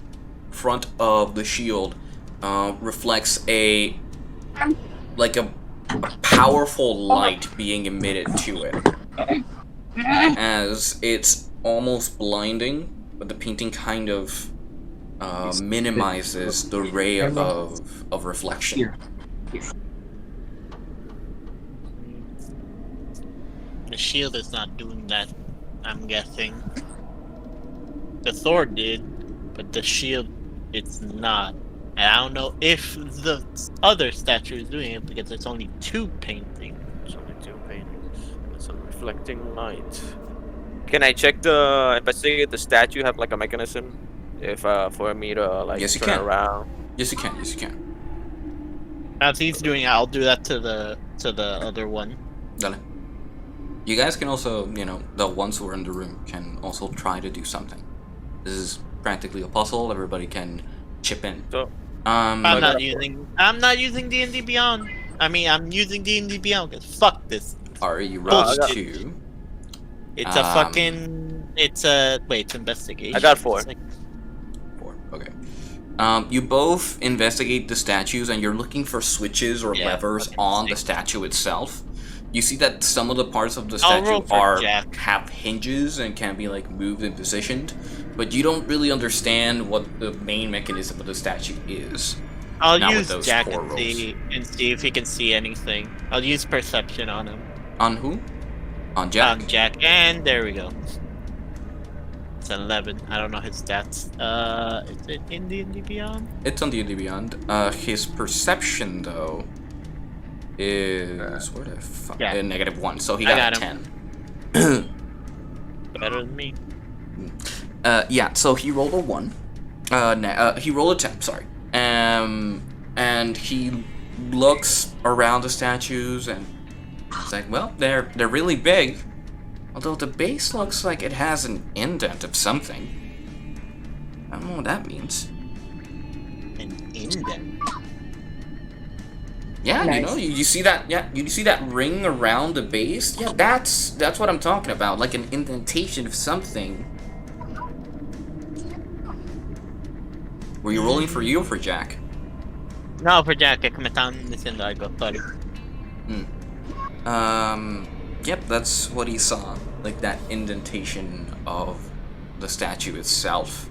front of the shield reflects a powerful light being emitted to it, as it's almost blinding, but the painting kind of minimizes the ray of reflection. The shield is not doing that, I'm guessing. The sword did, but the shield, it's not. And I don't know if the other statue is doing it because there's only two paintings. There's only 2 paintings. It's a reflecting light. Can I check investigate the statue? Have like a mechanism, if for me to like Yes, you turn can. around. Yes, you can. Yes, you can. As he's doing it, I'll do that to the other one. Dale. You guys can also, the ones who are in the room can also try to do something. This is practically a puzzle. Everybody can chip in. So I'm not using D&D Beyond. I mean, I'm using D&D Beyond because fuck this. Ari, you rolled I got- 2. It's a fucking. It's a. Wait, it's investigation. I got 4. It's like- 4. Okay. You both investigate the statues, and you're looking for switches or Yeah, levers fucking on the sick. statue itself. You see that some of the parts of the I'll roll statue for Jack. have hinges and can be moved and positioned, but you don't really understand what the main mechanism of the statue is. I'll Not with use those Jack 4 and see if he can see anything. I'll use perception on him. On who? On Jack. On Jack, and there we go. It's an 11. I don't know his stats. Is it in D&D Beyond? It's on D&D Beyond. His perception though is where the fuck? Yeah. -1. So he I got a got him. 10. Better than me. Yeah. So he rolled a 1. He rolled a 10. Sorry. And he looks around the statues and it's like, well, they're really big. Although the base looks like it has an indent of something. I don't know what that means. An indent. Yeah, Nice. you see that? Yeah, you see that ring around the base? Yeah, that's what I'm talking about, like an indentation of something. Were you rolling for you or for Jack? No, for Jack, que me están diciendo algo, sorry. Yep, that's what he saw, like that indentation of the statue itself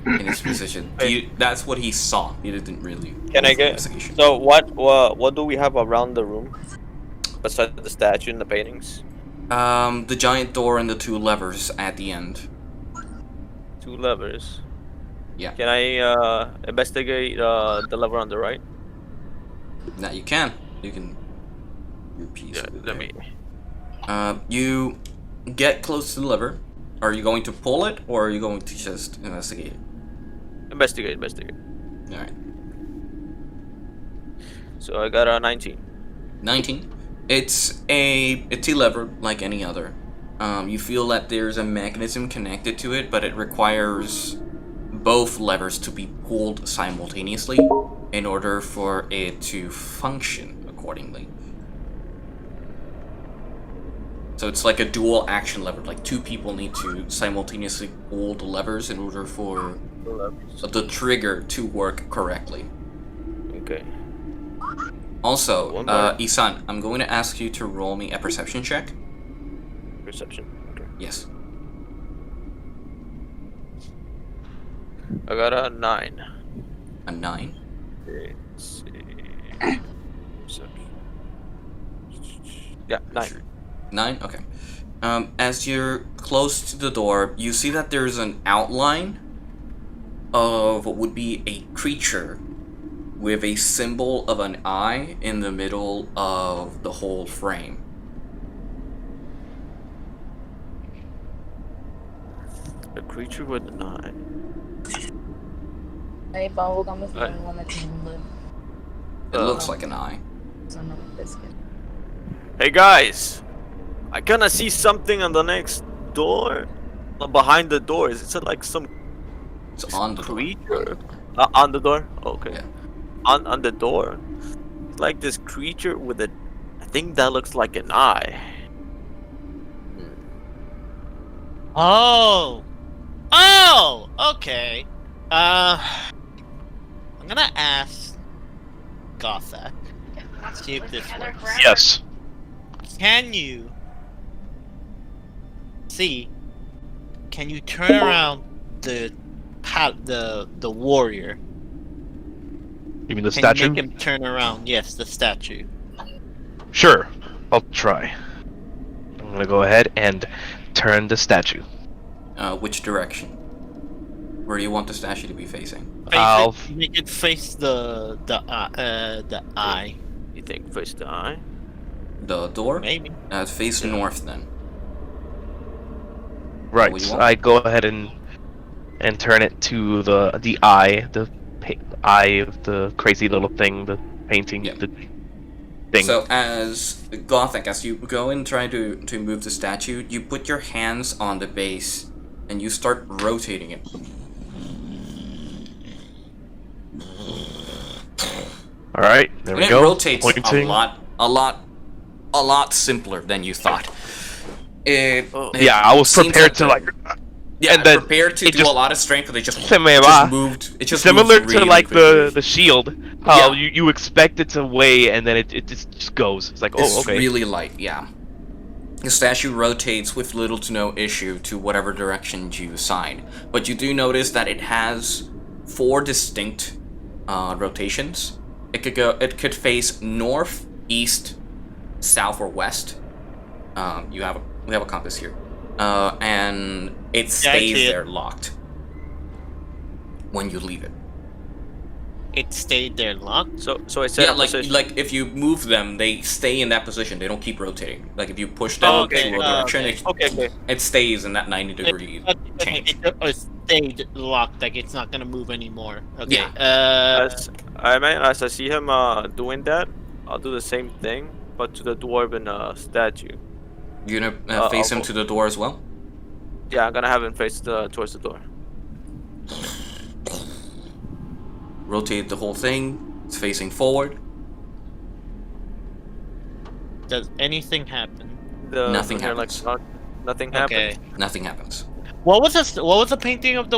in its position. That's what he saw. He didn't really. Can I roll for get? investigation. So what do we have around the room besides the statue and the paintings? The giant door and the 2 levers at the end. 2 levers. Yeah. Can I investigate the lever on the right? Now you can. You can. Your piece. Yeah, let me. You get close to the lever. Are you going to pull it, or are you going to just investigate it? Investigate. Alright. So I got a 19. 19. It's a T lever like any other. You feel that there's a mechanism connected to it, but it requires both levers to be pulled simultaneously in order for it to function accordingly. So it's like a dual action lever, like two people need to simultaneously pull the levers in order for the trigger to work correctly. Okay. Also, Isan, I'm going to ask you to roll me a perception check. Perception. Okay. Yes. I got a 9. A 9? Let's see. Perception. Yeah, 9. 9? Okay. As you're close to the door, you see that there's an outline of what would be a creature with a symbol of an eye in the middle of the whole frame. A creature with an eye. Hey, bubblegum is the only one that can live. It looks like an eye. So no biscuit. Hey guys! I kinda see something on the next door. Behind the door. Is it like some It's on the door. creature? On the door? Okay. Yeah. On the door. It's like this creature with a... I think that looks like an eye. Oh! Oh! Okay. I'm gonna ask Gothak. See if this works. Yes. Can you see? Can you turn around the warrior? You mean the Can statue? you make him turn around? Yes, the statue. Sure. I'll try. I'm gonna go ahead and turn the statue. Which direction? Where do you want the statue to be facing? Make it face the eye. You think face the eye? The door? Maybe. Face north then. Right. What do you want? I go ahead and turn it to the eye, the eye of the crazy little thing, the painting, Yeah. the thing. So as Gothic, as you go and try to move the statue, you put your hands on the base and you start rotating it. All right, there And we it go. rotates Pointing. a lot simpler than you thought. Yeah, I was seems prepared to like. Yeah, and then prepared to it do just- a lot of strength, but it just Se me va. just moved. It just Similar moved to really like quickly. the shield, how Yeah. you expect it to weigh and then it just goes. It's like, oh, It's okay. really light, yeah. The statue rotates with little to no issue to whatever direction you assign, but you do notice that it has 4 distinct rotations. It could face north, east, south, or west. We have a compass here, and it stays see it. there locked when you leave it. It stayed there locked. So I said Yeah, like if you move them, they stay in that position. They don't keep rotating. Like if you push them Okay, to a direction, Okay. it stays in that 90-degree change. It stayed locked. Like it's not gonna move anymore. Okay. Yeah. As I see him doing that, I'll do the same thing, but to the dwarven statue. You gonna face him I'll- to the door as well? Yeah, I'm gonna have him face towards the door. Rotate the whole thing. It's facing forward. Does anything happen? Nothing when they're, happens. Nothing Okay. happens. Nothing happens. What was this? What was the painting of the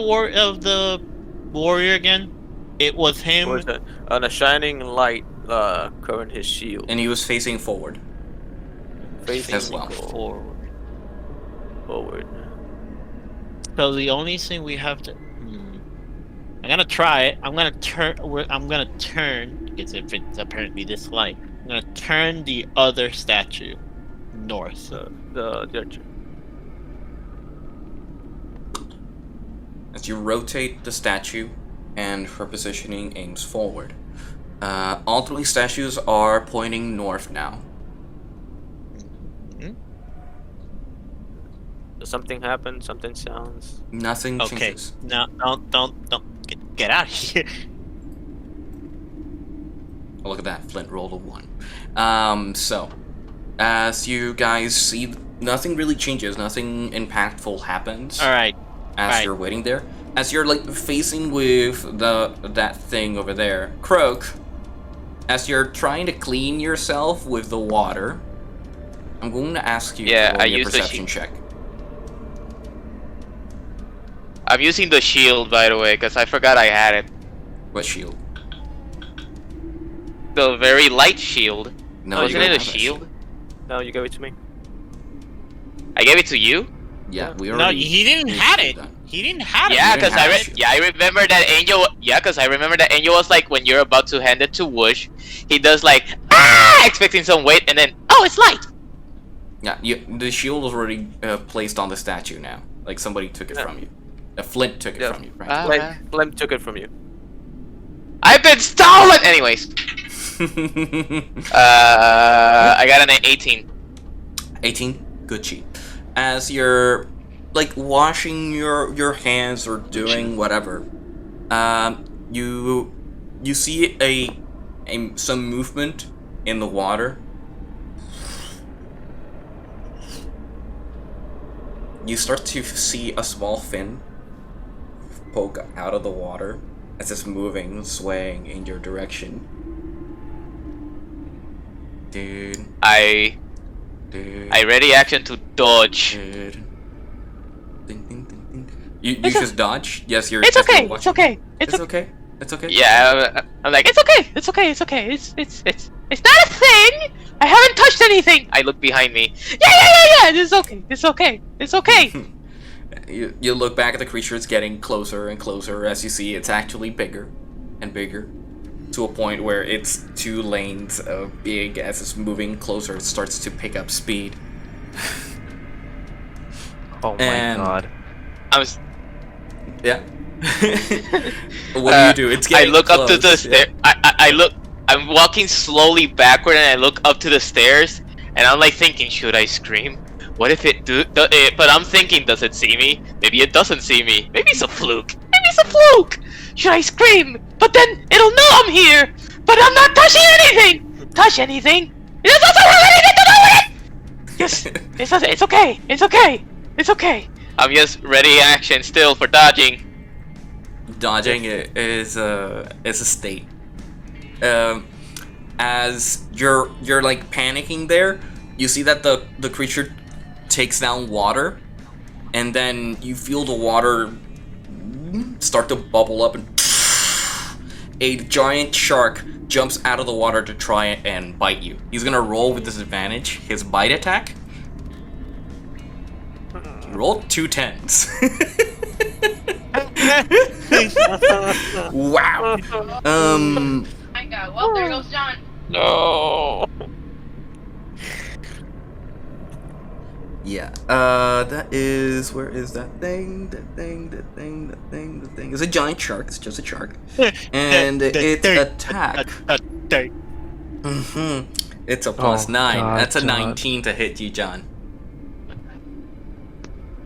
warrior again? It was him. Towards a shining light covering his shield. And he was facing forward. Facing as well. Forward. So the only thing we have to. I'm gonna try it. I'm gonna turn because if it's apparently this light, I'm gonna turn the other statue north. The archer. As you rotate the statue, and her positioning aims forward. All 3 statues are pointing north now. Does something happen? Something sounds. Nothing Okay. changes. No, don't get out of here. Oh, look at that. Flint rolled a 1. So, as you guys see nothing really changes. Nothing impactful happens. All right. As you're waiting there, as you're like facing with that thing over there, Croak. As you're trying to clean yourself with the water, I'm going to ask you to roll your perception check. I'm using the shield, by the way, because I forgot I had it. What shield? The very light shield. No, Isn't it a shield? No, you gave it to me. I gave it to you. Yeah, we No, already. he didn't have it. He didn't have it. Yeah, didn't because have it. I remember that Angel. Yeah, because I remember that Angel was like, when you're about to hand it to Whoosh, he does like expecting some weight, and then it's light. Yeah, the shield was already placed on the statue now. Like somebody took it from you. Flint took it from you, right? Flint took it from you. I've been stolen. Anyways, I got an 18. 18, good cheat. As you're like washing your hands or doing whatever, you see some movement in the water. You start to see a small fin poke out of the water as it's moving, swaying in your direction. Dude. I ready action to dodge. Dude. Ding, ding, ding, ding. You just dodge? Yes, you're. It's yes, okay. you're It's okay. It's okay. It's okay. Yeah, I'm like, it's okay. It's okay. It's okay. It's not a thing. I haven't touched anything. I look behind me. Yeah. It's okay. It's okay. It's okay. You look back at the creature. It's getting closer and closer as you see it's actually bigger and bigger, to a point where its 2 lanes of big. As it's moving closer, it starts to pick up speed. Oh my god. Yeah. What do? It's getting I look close. up to the stair. I look. I'm walking slowly backward, and I look up to the stairs, and I'm like thinking, should I scream? What if it do? But I'm thinking, does it see me? Maybe it doesn't see me. Maybe it's a fluke. Should I scream? But then it'll know I'm here. But I'm not touching anything. Touch anything? It doesn't have anything to do with it. Yes, it's okay. It's okay. It's okay. I'm just ready action still for dodging. Dodging is a state. As you're like panicking there, you see that the creature takes down water, and then you feel the water start to bubble up, and a giant shark jumps out of the water to try and bite you. He's gonna roll with disadvantage his bite attack. Roll 2 10s. Wow. My God. Well, there goes John. No. Yeah. That is. Where is that thing? That thing. It's a giant shark. It's just a shark. And its attack. It's a plus 9. God, That's a John. 19 to hit you, John.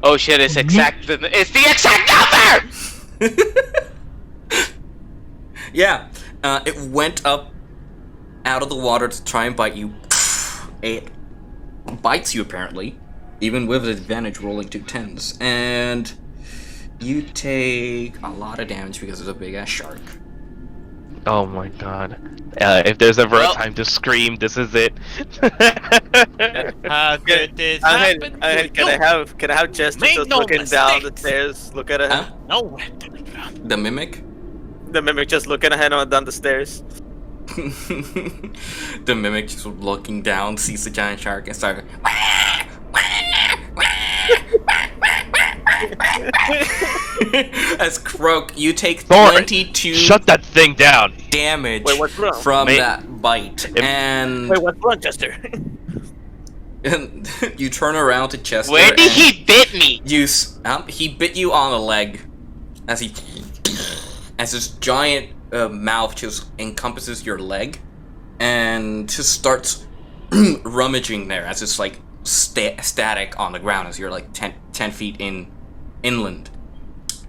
Oh shit! It's the exact number. Yeah. It went up out of the water to try and bite you. It bites you apparently, even with advantage rolling 2 10s, and you take a lot of damage because it's a big ass shark. Oh my god. If there's ever Well- a time to scream, this is it. How could this happen? Can I have Chester Make just no looking down the mistakes. stairs, look at her? Huh? No. The mimic? The mimic just looking ahead on down the stairs. The mimic just looking down, sees the giant shark, and starts. As Croak, you take Thor, 22 Shut that thing down. damage Wait, what's wrong? from Mate. that bite, and Wait, what's wrong, Chester? you turn around to Chester. Where did and he bit me? he bit you on the leg, as his giant mouth just encompasses your leg, and just starts rummaging there as it's like static on the ground as you're like 10 feet inland.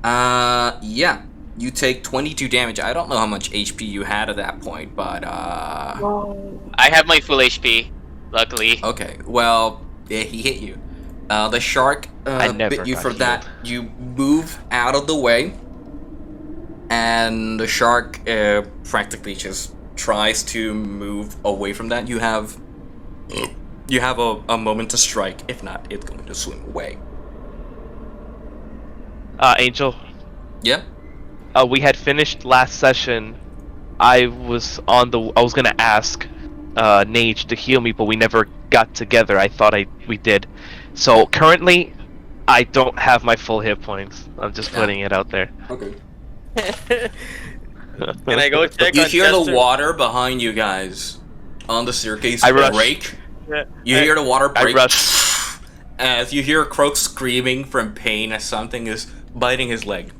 Yeah, you take 22 damage. I don't know how much HP you had at that point, but I have my full HP, luckily. okay, well, yeah, he hit you. The shark I never bit you got for that. healed. You move out of the way, and the shark practically just tries to move away from that. You have a moment to strike. If not, it's going to swim away. Angel, Yeah. we had finished last session. I was gonna ask Nage to heal me, but we never got together. I thought we did. So currently, I don't have my full hit points. I'm just putting it out there. Okay. Can I go check You on hear Chester? the water behind you guys on the staircase I rush. break. Yeah. You hear the water I break. rush. As you hear Croak screaming from pain as something is biting his leg.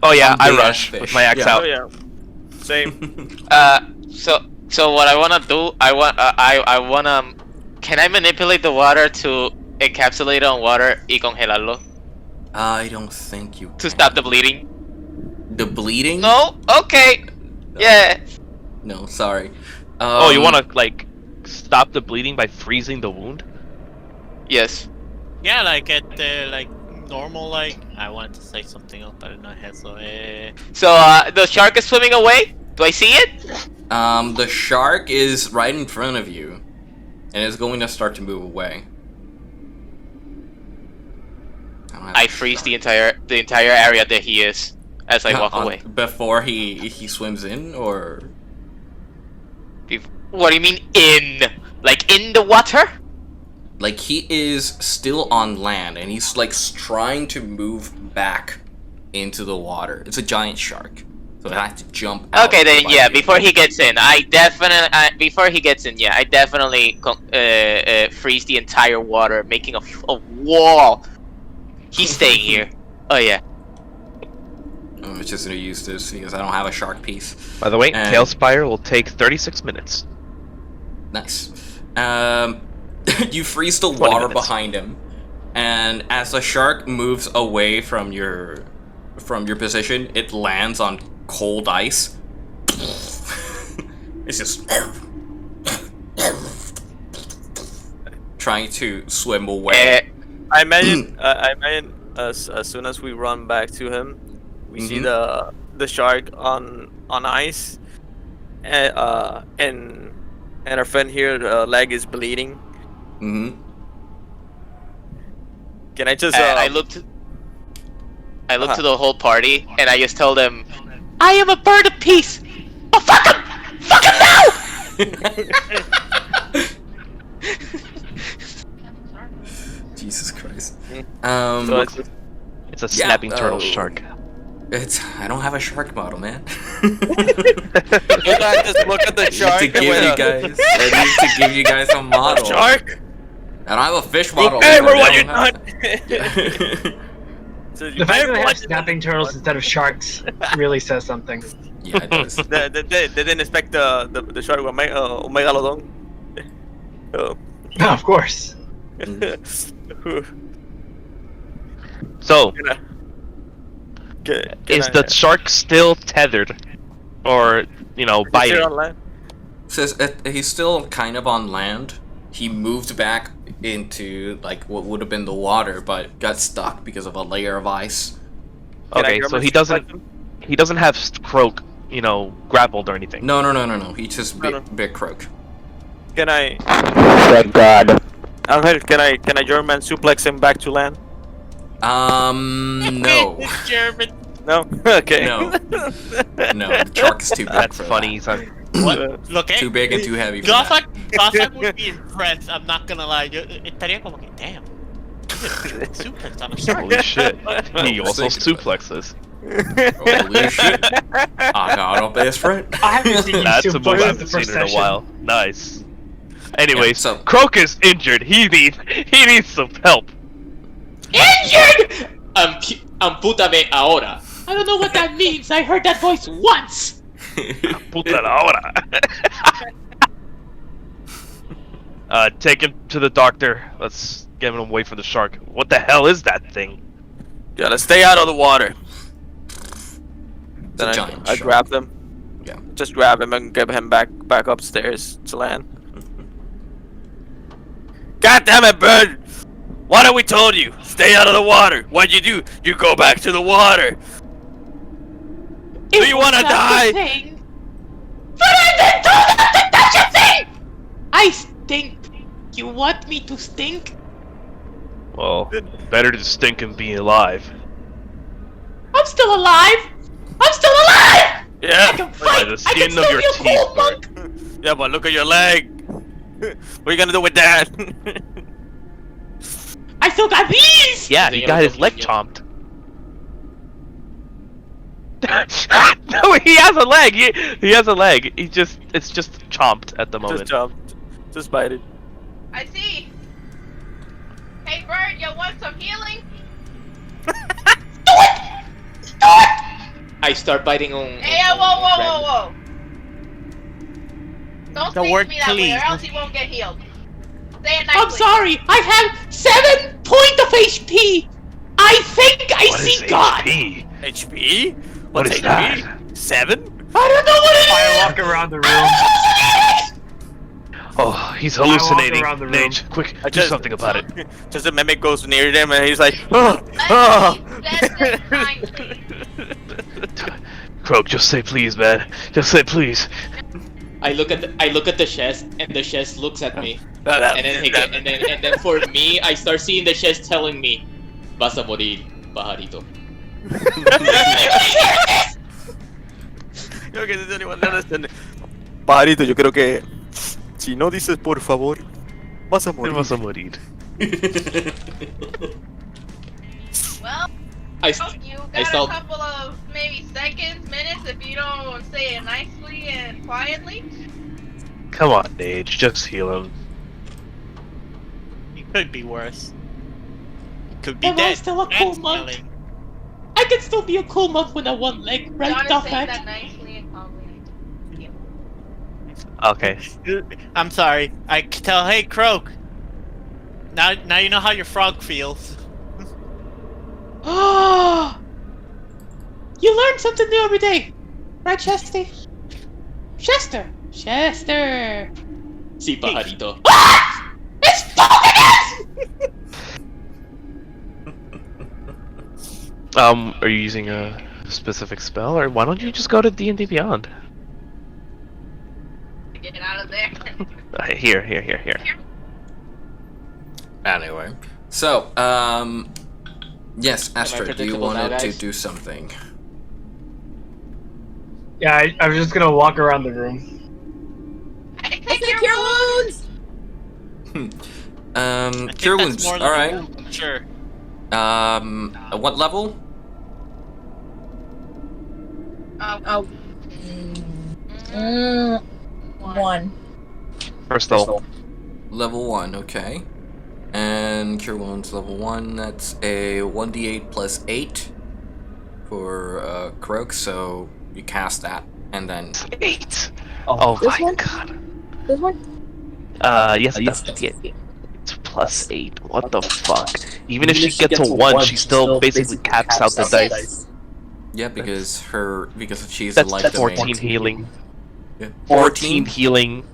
Oh yeah, I Big-ass rush fish. with my axe Yeah. Oh out. yeah. Same. So what I wanna do, I wanna. Can I manipulate the water to encapsulate it on water y congelarlo I don't think you to can. stop the bleeding? The bleeding? No. Okay. Yeah. No, sorry. Oh, you wanna like stop the bleeding by freezing the wound? Yes. Yeah, like at like normal, like I wanted to say something else, but I didn't know I had so. So the shark is swimming away. Do I see it? The shark is right in front of you, and is going to start to move away. don't have I a freeze shark. the entire area that he is as I walk On- away. Before he swims in, or What do you mean in? Like in the water? like he is still on land and he's like trying to move back into the water. It's a giant shark, so it has to jump out. Okay, then to yeah. bite you. Before he gets in, I definitely freeze the entire water, making a wall. He's staying here. Oh yeah. I'm just gonna use this because I don't have a shark piece. By the way, And- TaleSpire will take 36 minutes. Nice. You freeze the 20 water minutes. behind him, and as the shark moves away from your position, it lands on cold ice. It's just trying to swim away. I imagine. As soon as we run back to him, we see Mhm. the shark on ice, and our friend here leg is bleeding. Mm-hmm. Can I just? I look to the whole party and I just tell them, I am a bird of peace. Oh fuck him! Fuck him now! Jesus Christ. So it's It's a Yeah, snapping turtle oh. shark. I don't have a shark model, man. Could I just look at the I shark? need to give you guys. I need to give you guys a model. Shark. I don't have a fish model. Hey, either. we're I what you don't have- done. So you The fact that might they have watch snapping turtles instead of sharks really says something. Yeah, it does. They didn't expect the shark with Megalodon. Oh. Of course. So, Can is the shark still tethered? Or, biting? on land? Says he's still kind of on land. He moved back into like what would have been the water, but got stuck because of a layer of ice. Can I Okay, grab so my he doesn't have Croak, grappled or anything. No. He just No, no. big croak. Can I? Thank God. Angel, can I German suplex him back to land? No, German. No. Okay. no, the shark is too big. That's for funny. that. Son. What? Look, Too big and too heavy for that. Gothak would be impressed. I'm not gonna lie. Estaría como que, damn. Suplex on a shark. Holy shit. He I was also thinking about suplexes. Holy shit! I got a best friend. I haven't seen you That's a move I suplex the haven't first seen in a session. while. Nice. Anyways, Yeah, so- Croak is injured. He needs some help. Injured! Ampútame ahora. I don't know what that means. I heard that voice once. Puta la hora. Take him to the doctor. Let's get him away from the shark. What the hell is that thing? Gotta stay out of the water. It's Then a giant I shark. grab them. Yeah. Just grab him and get him back upstairs to land. God damn it, bird! What have we told you? Stay out of the water. What'd you do? You go back to the water. Do you want to die? But I didn't told not to touch a thing! I stink. You want me to stink? Well, better to stink and be alive. I'm still alive! I'm still alive! Yeah. I can fight! By the I skin can of still your be a teeth, cool monk! Yeah, but look at your leg. What are you gonna do with that? I still got these! Yeah, he got his leg chomped. No, he has a leg. He has a leg. It's just chomped at the moment. Just jump. Just bite it. I see. Hey, Bird, you want some healing? I start biting on. Hey, whoa. Don't The speak word to me that way, please. or else he won't get healed. Say it nicely. I'm sorry, I have 7 points of HP! I think I What is see God! HP? HP? What What's is HP? that? 7? I don't know what it I is! walk around the room. Oh, he's walk hallucinating. around the room. Nate, quick, I do just- something about it. Just a mimic goes near them and he's like, Let me said this kindly. Croak, just say please, man. Just say please. I look at the chest, and the chest looks at me. And then for me, I start seeing the chest telling me, "Vas a morir, pajarito." Creo que es anyone understand. Pajarito, yo creo que si no dices por favor, vas a morir. Vas a morir. Well, I you I got saw- a couple of maybe seconds, minutes if you don't say it nicely and quietly. Come on, Nate, just heal him. He could be worse. He could be Am I dead. still a cool and monk? smelling. I can still be a cool monk with a one leg, right, Gotta say Dofak? that nicely and calmly. Okay. I'm sorry. I can tell. Hey, Croak. Now you know how your frog feels. Oh, you learn something new every day, right, Chester? Chester. Sí, pajarito. Ah! It's Pokédex! Are you using a specific spell, or why don't you just go to D&D Beyond? Get out of there. Here. Anyway, so yes, Astrid, you predictable now, wanted to guys? do something. Yeah, I was just gonna walk around the room. I take your wounds. I think Cure that's wounds. more than All a right. wound, Sure. At what level? One. First level. Level 1. Okay. And cure wounds level 1. That's a 1d8 plus 8 for Croak. So you cast that, and then 8. Oh This my one? god. This one? Yes, that's it. It's plus 8. What the fuck? Even if she gets a 1, she still basically caps out the dice. yeah, because she's That's a life 14 domain. healing. Yeah. 14 healing.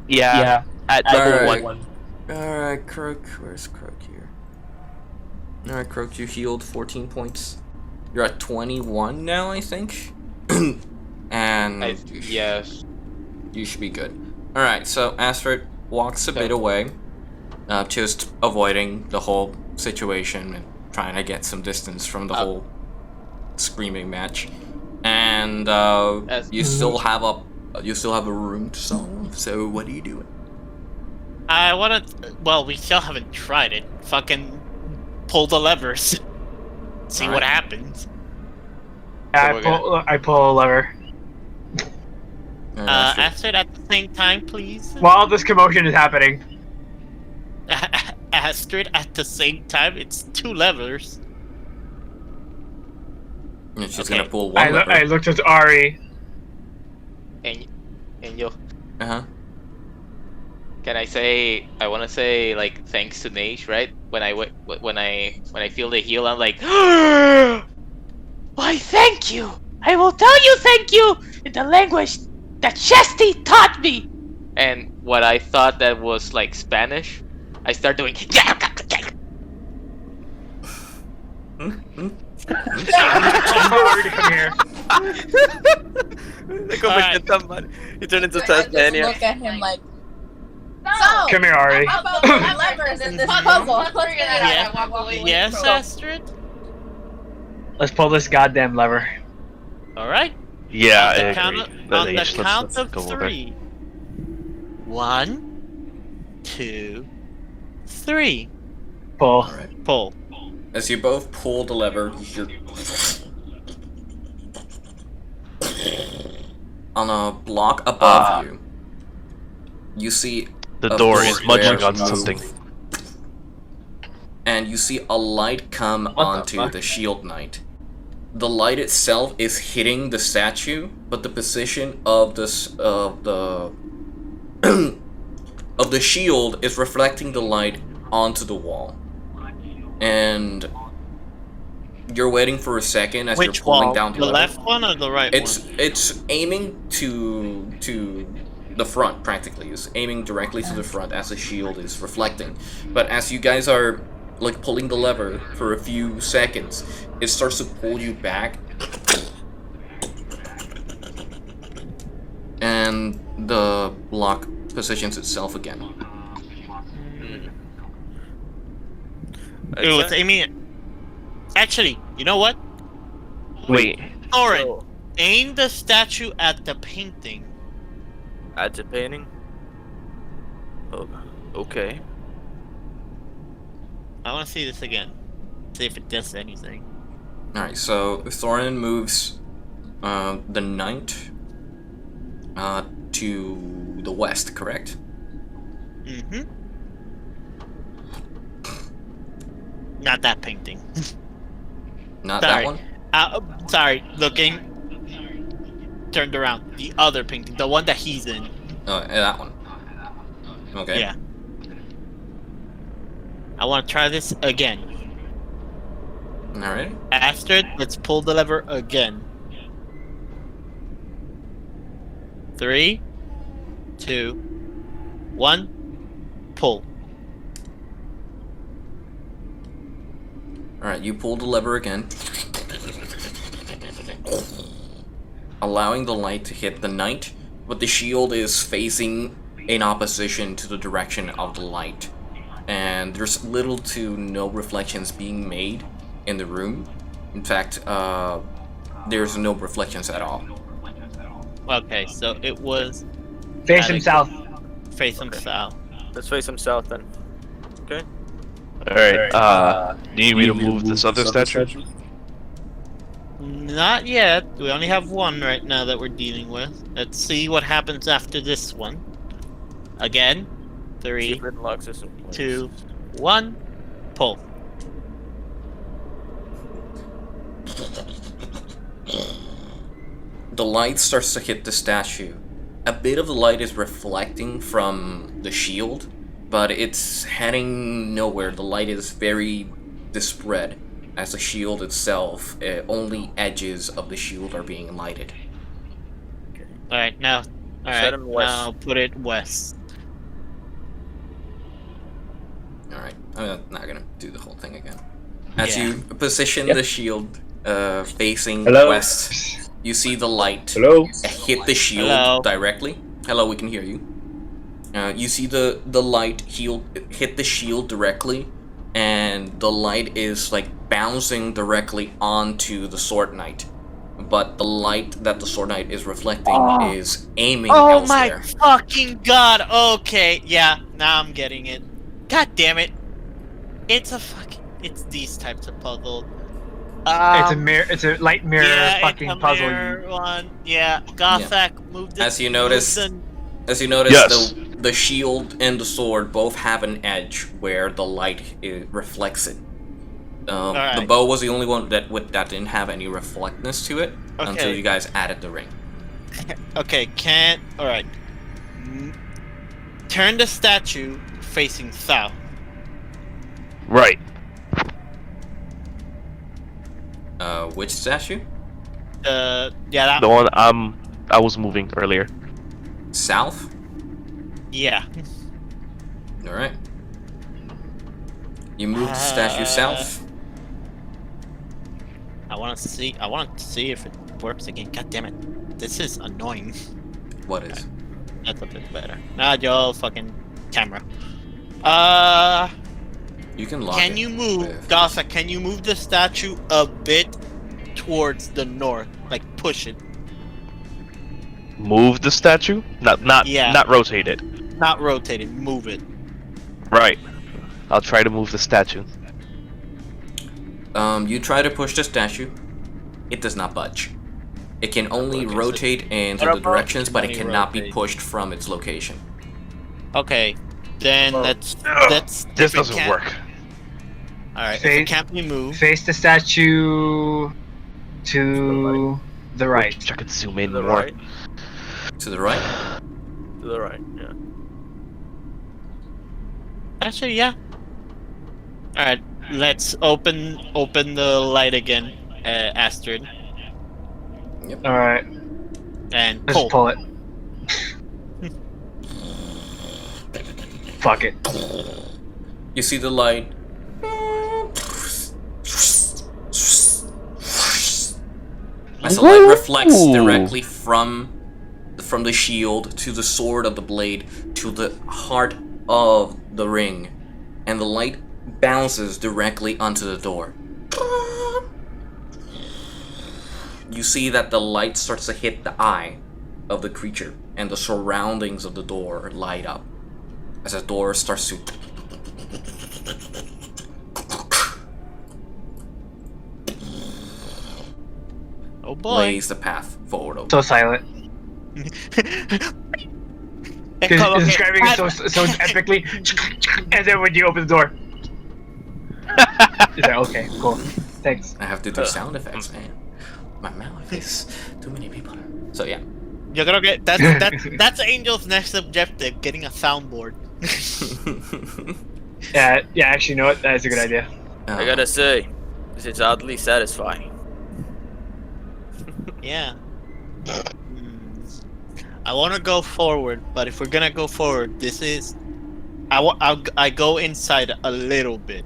Yeah. At level Alright. 1. Alright, Croak. Where's Croak here? Alright, Croak, you healed 14 points. You're at 21 now, I think. And Yes. you should be good. Alright, so Astrid walks a bit away, just avoiding the whole situation and trying to get some distance from the whole screaming match. And you still have a room to solve. So what are you doing? I wanna. Well, we still haven't tried it. Fucking pull the levers. See what Alright. happens. Yeah, I pull a lever. Alright, Astrid. Astrid, at the same time, please. While this commotion is happening, Astrid, at the same time, it's 2 levers. And she's okay. gonna pull one lever. I looked at Ari. And yo, Uh-huh. can I say? I want to say like thanks to Nage, right? When I feel the heal, I'm like, why thank you. I will tell you thank you in the language that Chesty taught me. And what I thought that was like Spanish, I start doing Already come here. They go back to somebody. You turn into I just Tasmania. look at him like, Come here, Ari. how about the levers in this puzzle? Let's figure that out. Yes, Astrid? Let's pull this goddamn lever. Alright. Yeah, on the I count agree. of, Let on the H- let's- count let's of go over. 3. 1, 2, 3. Pull. Alright. Pull. As you both pull the lever, you're on a block above you. You see The a door is door munching where on you move, something. and you see a light come the onto fuck? the shield knight. The light itself is hitting the statue, but the position of the of the shield is reflecting the light onto the wall. And you're waiting for a second as Which you're pulling wall? down the The lever. left one or the right one? It's aiming to the front practically. It's aiming directly to the front as the shield is reflecting. But as you guys are like pulling the lever for a few seconds, it starts to pull you back, and the block positions itself again. Ooh, it's aiming. Actually, you know what? Wait, Thorin, So, aim the statue at the painting. add to painting. Oh, okay. I want to see this again. See if it does anything. Alright, so Thorin moves the knight to the west, correct? Mm-hmm. Not that painting. Not Sorry. that one? Sorry, looking. Turned around. The other painting. The one that he's in. That one. Okay. Yeah. I want to try this again. Alright. Astrid, let's pull the lever again. 3, 2, 1, pull. Alright, you pull the lever again, allowing the light to hit the knight, but the shield is facing in opposition to the direction of the light. And there's little to no reflections being made in the room. In fact, there's no reflections at all. Okay, so it was Face him south. face him south. Let's face him south then. Okay. alright, do you need me to move this other statue? Not yet. We only have one right now that we're dealing with. Let's see what happens after this one. Again. See 3, if it locks us in place. 2, 1, pull. The light starts to hit the statue. A bit of the light is reflecting from the shield, but it's heading nowhere. The light is very disparate, as the shield itself, only edges of the shield are being lighted. Alright, now. Set Alright, him west. now put it west. Alright, I'm not gonna do the whole thing again. As Yeah. you position the shield facing Hello? west, you see the light Hello? hit the shield Hello? directly. Hello, we can hear you. You see the light hit the shield directly, and the light is like bouncing directly onto the sword knight. But the light that the sword knight is reflecting is aiming Oh my elsewhere. fucking god! Okay, yeah, now I'm getting it. God damn it! It's these types of puzzles. It's a mirror. It's a light mirror yeah, fucking it's a puzzle. mirror one. Yeah, Gothak moved it. As you notice, moved As you notice, Yes. the shield and the sword both have an edge where the light reflects it. The Alright. bow was the only one that didn't have any reflectness to it until Okay. you guys added the ring. Okay, alright. Turn the statue facing south. Right. Which statue? Yeah, that The one I was moving earlier. South? yeah. Alright. You move the statue south. I want to see if it works again. God damn it. This is annoying. What is? That's a bit better. Nah, yo, fucking camera. You can lock Can it you move, with- Gasa? Can you move the statue a bit towards the north? Like push it, Move the statue? Yeah. Not rotate it. not rotate it. Move it. Right. I'll try to move the statue. You try to push the statue. It does not budge. It can only Okay, so- rotate into What the about- directions, but it Only cannot be rotate. pushed from its location. Okay, then Oh. let's. This doesn't work. All right, if it Face- can't be moved. Face the statue to the right. Wish I could zoom in To the more. right. To the right? To the right. Yeah. Actually, yeah. All right, let's open the light again, Astrid, All right, and let's pull. pull it. Fuck it. You see the light. As the light reflects Ooh. directly from the shield to the sword of the blade to the heart of the ring, and the light bounces directly onto the door. You see that the light starts to hit the eye of the creature, and the surroundings of the door light up as the door starts to Oh boy. blaze the path forward. So silent. He's Come, okay. describing it so epically, and then when you open the door, is that okay? Cool. Thanks. I have to do sound effects, man. My mouth is too many people. So yeah. You're gonna get that's Angel's next objective: getting a soundboard. Yeah. Actually, you know what? That is a good idea. I gotta say, this is oddly satisfying. Yeah. I want to go forward, but if we're gonna go forward, this is. I go inside a little bit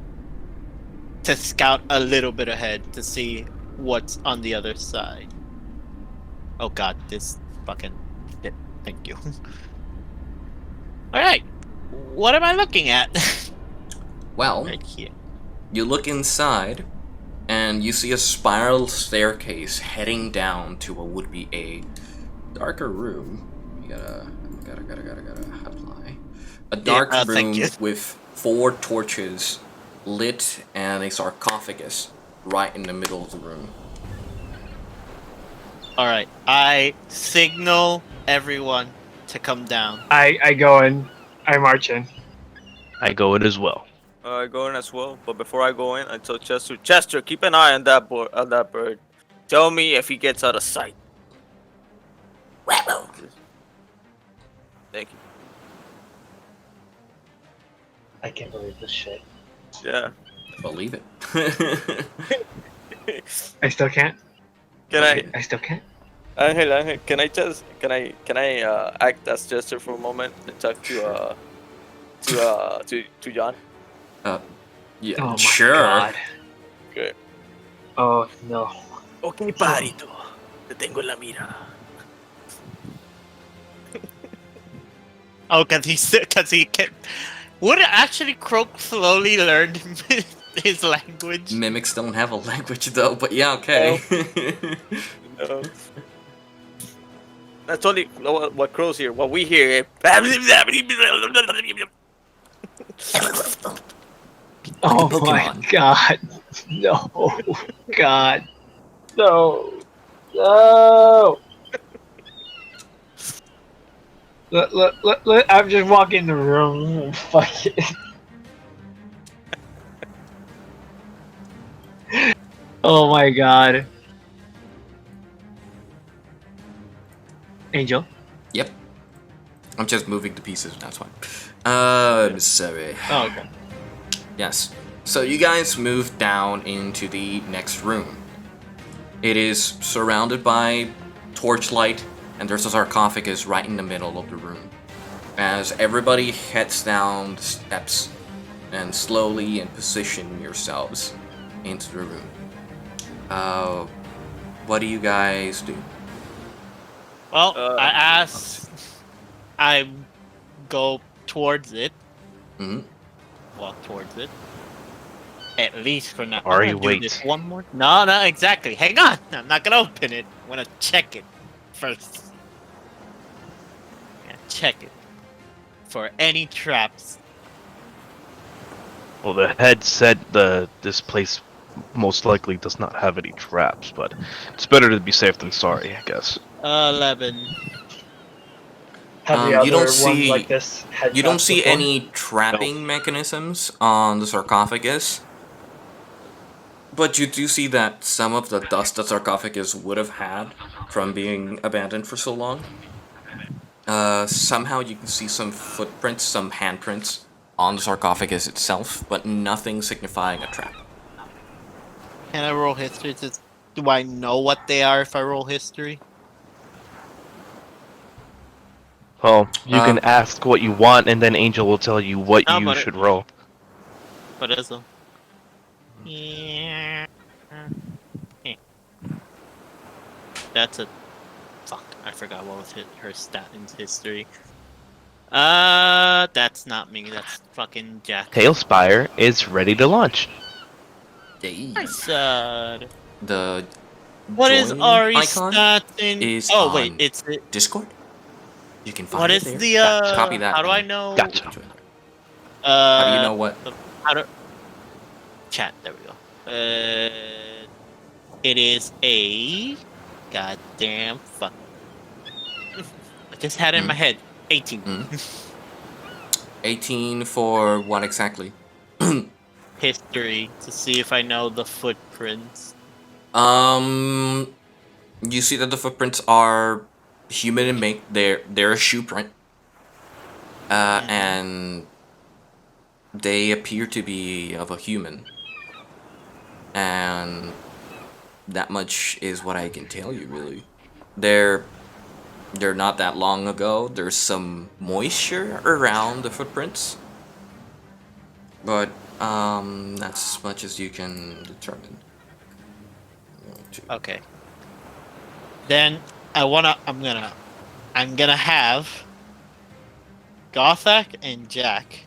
to scout a little bit ahead to see what's on the other side. Oh god, this fucking. Thank you. All right, what am I looking at? Well, Right here. you look inside, and you see a spiral staircase heading down to what would be a darker room. You gotta apply a dark thank room you. with 4 torches lit and a sarcophagus right in the middle of the room. All right, I signal everyone to come down. I go in. I march in. I go in as well. I go in as well, but before I go in, I tell Chester, keep an eye on that bird. Tell me if he gets out of sight. Thank you. I can't believe this shit. Yeah. Believe it. I still can't. Can I still can't. Angel, can I act as Chester for a moment and talk to John? Yeah, Oh my sure. god. Okay. Oh no. Okay, parito. Te tengo en la mira. Oh, cause he can. Would actually Croak slowly learn his language? Mimics don't have a language though, but yeah, okay. No. That's only what crows hear. What we hear. Oh Pokemon. my god. No. God. No. No. Look, I'm just walking the room. Fuck it. Oh my god. Angel? Yep. I'm just moving the pieces, that's fine. I'm sorry. Oh, okay. Yes. So you guys move down into the next room. It is surrounded by torchlight, and there's a sarcophagus right in the middle of the room. As everybody heads down the steps and slowly and position yourselves into the room. What do you guys do? Well, I let's asked. I go towards it. Mhm. Walk towards it. At least for now. Ari, I'm gonna do wait. this one more. No, exactly. Hang on. I'm not gonna open it. I'm gonna check it first. I'm gonna check it for any traps. Well, the head said this place most likely does not have any traps, but it's better to be safe than sorry, I guess. 11. Have the You other don't ones see- like this had You don't traps see before? any trapping mechanisms on the sarcophagus, but you do see that some of the dust the sarcophagus would have had from being abandoned for so long. Somehow you can see some footprints, some handprints on the sarcophagus itself, but nothing signifying a trap. Can I roll history? Do I know what they are if I roll history? Well, you can ask what you want, and then Angel will tell you what No, you but should roll. What is it? Yeah. That's a. Fuck, I forgot what was her stat in history. That's not me. That's fucking Jack. TaleSpire is ready to launch. I said. The What is join Ari's icon stat in? is Oh wait, on it's the. Discord. You can find What it is there. the Copy that. How do I and know? Gotcha. join it. How do you know what? How do? Chat. There we go. It is a. Goddamn fuck. I just had it in my head. 18. 18 for what exactly? History to see if I know the footprints. You see that the footprints are human in make. They're a shoe print. And they appear to be of a human. And that much is what I can tell you, really. They're not that long ago. There's some moisture around the footprints. But that's as much as you can determine. Okay. Then I'm gonna have Gothak and Jack.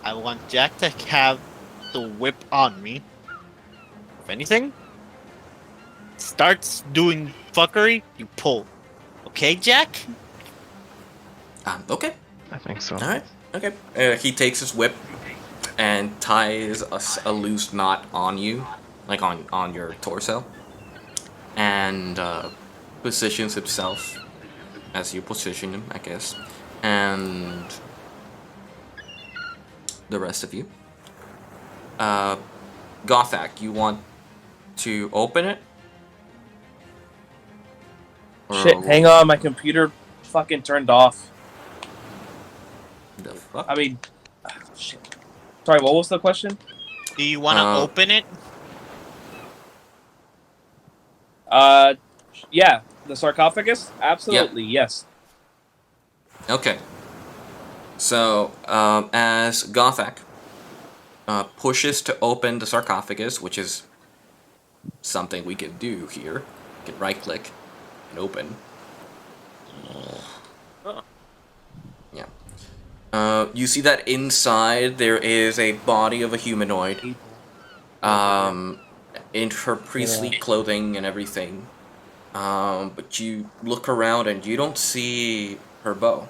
I want Jack to have the whip on me. If anything starts doing fuckery, you pull. Okay, Jack? Okay. I think so. Alright. Okay. He takes his whip and ties a loose knot on you, like on your torso, and positions himself as you position him, I guess, and the rest of you. Gothak, you want to open it? Shit, hang on, my computer fucking turned off. The fuck? I mean, shit. Sorry, what was the question? Do you want to open it? Yeah, the sarcophagus? Absolutely, yes. Okay. So, as Gothak pushes to open the sarcophagus, which is something we can do here, we can right-click and open. Yeah. You see that inside there is a body of a humanoid, in her priestly clothing and everything. But you look around and you don't see her bow.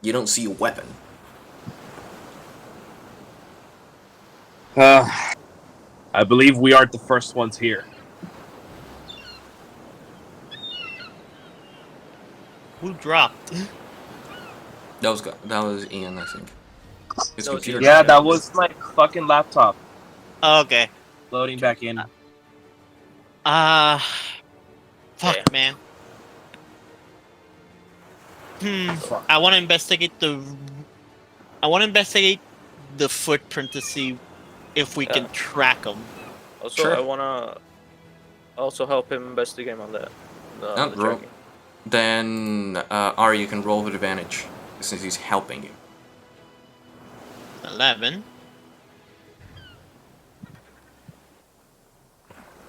You don't see a weapon. I believe we aren't the first ones here. Who dropped? That was Ian, I think. His computer. Yeah, that was my fucking laptop. Okay. Loading back in. Fuck, man. I want to investigate the footprint to see if we can track them. Also, Sure. I wanna also help him investigate on that. The roll. tracking. Then, Ari, you can roll with advantage, since he's helping you. 11.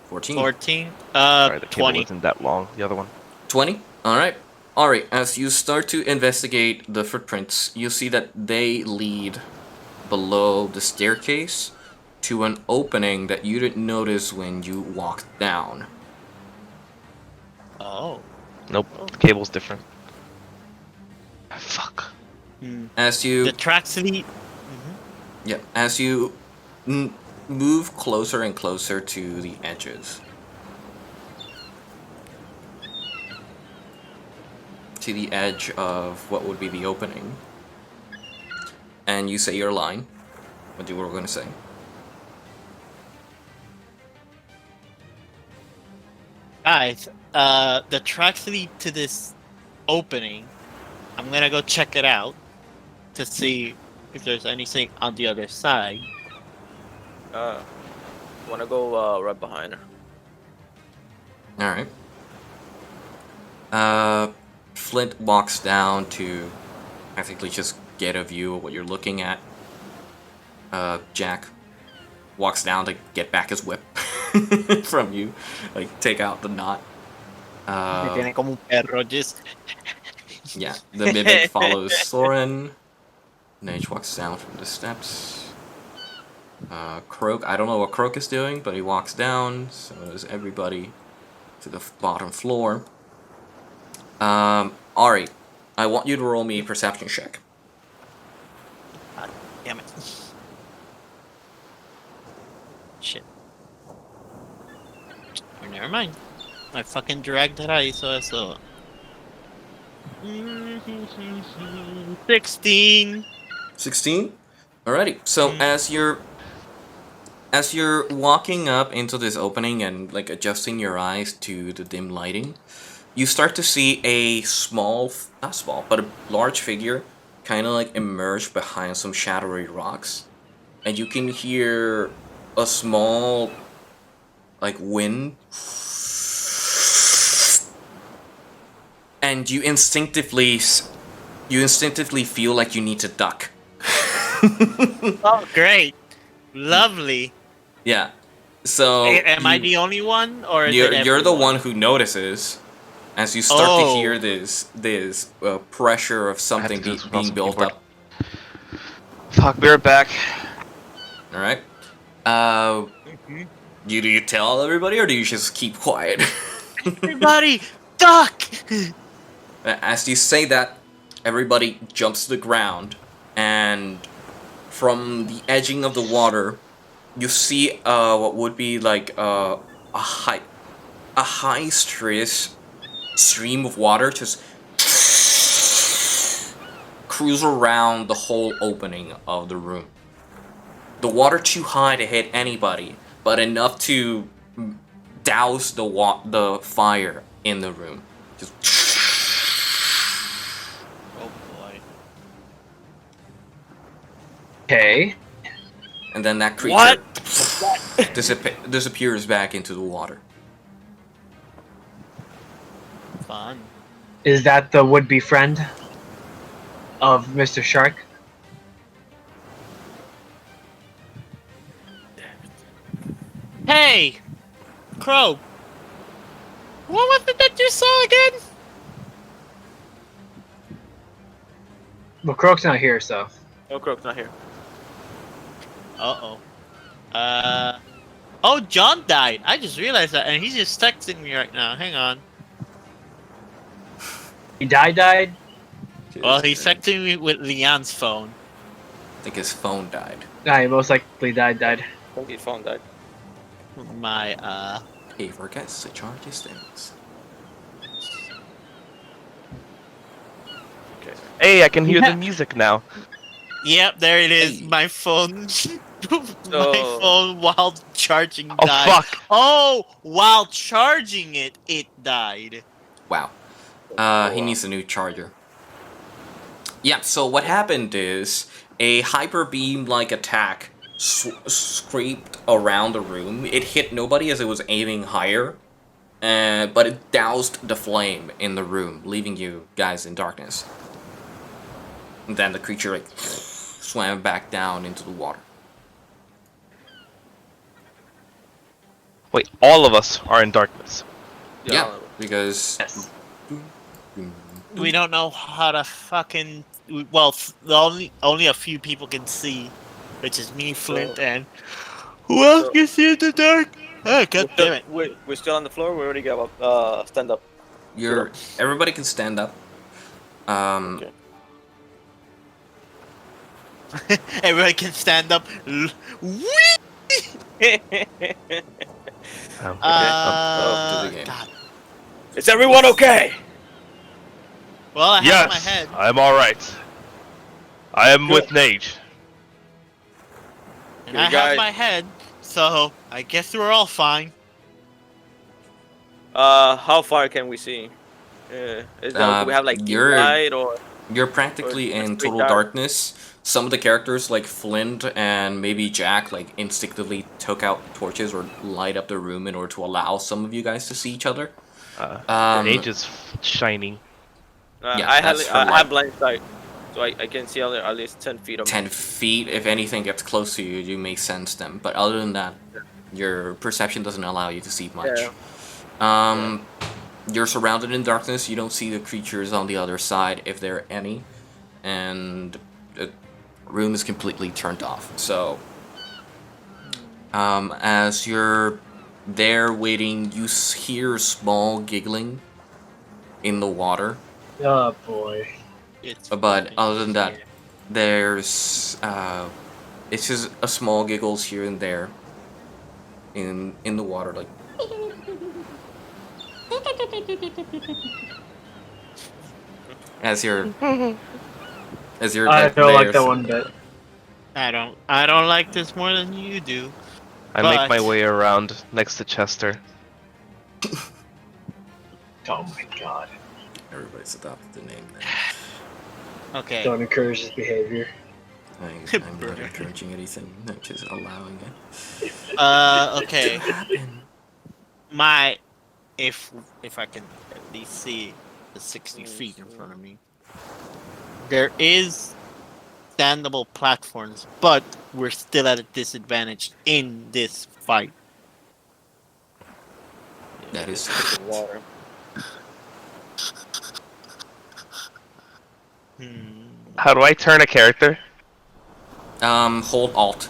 14. 14. Sorry, the cable 20. isn't that long. The other one. 20? Alright. Alright, as you start to investigate the footprints, you see that they lead below the staircase to an opening that you didn't notice when you walked down. Oh. Nope. The cable's different. Fuck. As you... The tracks lead. Yeah, as you move closer and closer to the edges. To the edge of what would be the opening. And you say your line. What you were going to say. Guys, the tracks lead to this opening. I'm gonna go check it out to see if there's anything on the other side. Wanna go right behind her? Alright. Flint walks down to practically just get a view of what you're looking at. Jack walks down to get back his whip from you. Like, take out the knot. Tiene como un perro, just... Yeah, the mimic follows Soren. Nage walks down from the steps. Croak, I don't know what Croak is doing, but he walks down. So does everybody to the bottom floor. Ari, I want you to roll me a perception check. God damn it. Shit. Or never mind. I fucking dragged that out, so. 16. 16? Alrighty. So as you're walking up into this opening and like adjusting your eyes to the dim lighting, you start to see a not small, but a large figure kind of like emerge behind some shadowy rocks. And you can hear a small like wind. And you instinctively feel like you need to duck. Oh, great. Lovely. Yeah. So Am I the only one, or is you're it the everyone? one who notices as you start to hear this pressure of something being built up. Fuck, be right back. All right. Do you tell everybody, or do you just keep quiet? Everybody, duck! As you say that, everybody jumps to the ground, and from the edging of the water, you see what would be like a high stress stream of water just cruise around the whole opening of the room. The water too high to hit anybody, but enough to douse the fire in the room. Just. Oh boy. Okay. And then that creature What? disappears back into the water. Fun. Is that the would-be friend of Mr. Shark? Hey! Crow! What was it that you saw again? Well, Croak's not here, so. No, Croak's not here. Uh-oh. Oh, John died. I just realized that, and he's just texting me right now. Hang on. He died? Well, he's texting me with Leon's phone. I think his phone died. Nah, he most likely died. I think his phone died. My, He forgets to charge his things. Okay. Hey, I can hear the music now. Yep, there it is. Hey. My phone. My phone while charging Oh, died. fuck. Oh, while charging it died. Wow. He needs a new charger. Yeah, so what happened is a hyper beam-like attack scraped around the room. It hit nobody as it was aiming higher, but it doused the flame in the room, leaving you guys in darkness. And then the creature like swam back down into the water. Wait, all of us are in darkness. Yeah, because Yes. We don't know how to fucking. Well, the only a few people can see, which is me, Flint, and who else can see in the dark? Oh, god damn it! We're still on the floor. We already got up. Stand up. everybody can stand up. Okay. Everyone can stand up. to the game. God. Is everyone okay? Well, I have my Yes, head. I'm all right. I am with Nage. And You I guys- have my head, so I guess we're all fine. How far can we see? Is that, do we have like you're- light or? You're practically Or in straight total dark. darkness. Some of the characters, like Flint and maybe Jack, like instinctively took out torches or light up the room in order to allow some of you guys to see each other. Nage is shining. Yeah, I that's for I light. have blind sight, so I can see at least 10 feet of me. 10 feet, if anything gets close to you, you may sense them. But other than that, your perception doesn't allow you to see much. Yeah. You're surrounded in darkness. You don't see the creatures on the other side, if there are any. And the room is completely turned off. So, as you're there waiting, you hear small giggling in the water. Oh boy. It's But other than that, there's it's just a small giggles here and there in the water, like. As you're I like, don't like there, that one bit. I don't like this more than you do. I make my But- way around next to Chester. Oh my god. Everybody's adopted the name then. Okay. Don't encourage this behavior. I'm not encouraging anything, I'm just allowing it. Okay. If I can at least see the 60 feet in front of me, there is standable platforms, but we're still at a disadvantage in this fight. That is Water. How do I turn a character? hold Alt.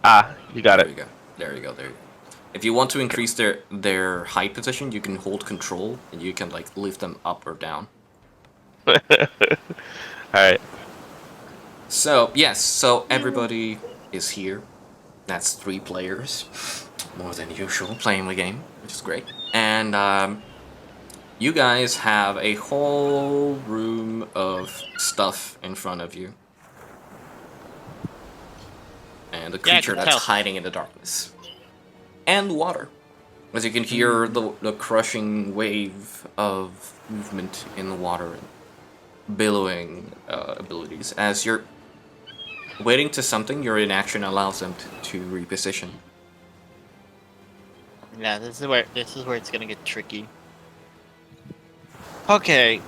Ah, you got There it. you go. There you go. There you go. If you want to increase their height position, you can hold Control and you can like lift them up or down. Alright. So yes, so everybody is here. That's 3 players, more than usual, playing the game, which is great. And you guys have a whole room of stuff in front of you, and the Yeah, I creature can that's tell. hiding in the darkness, and water. As you can hear the crushing wave of movement in the water, and billowing abilities. As you're waiting to something, your inaction allows them to reposition. Yeah, this is where it's gonna get tricky. Okay,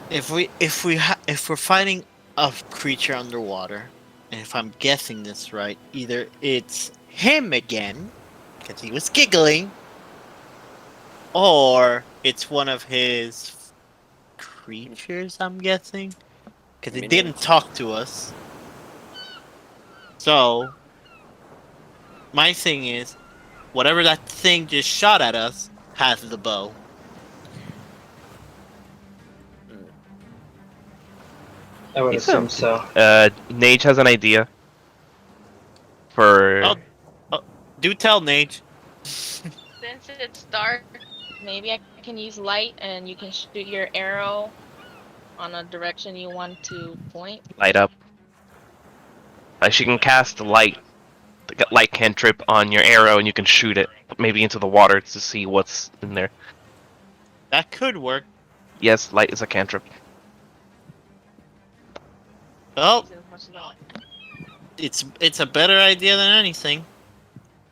if we're fighting a creature underwater, and if I'm guessing this right, either it's him again, because he was giggling, or it's one of his creatures. I'm guessing, because he didn't talk to us. So, my thing is, whatever that thing just shot at us has the bow. I would assume so. Nage has an idea. For... Do tell, Nate. Since it's dark, maybe I can use light and you can shoot your arrow on a direction you want to point. Light up. Like she can cast light cantrip on your arrow and you can shoot it maybe into the water to see what's in there. That could work. Yes, light is a cantrip. Well, Use it as much as I want. it's a better idea than anything.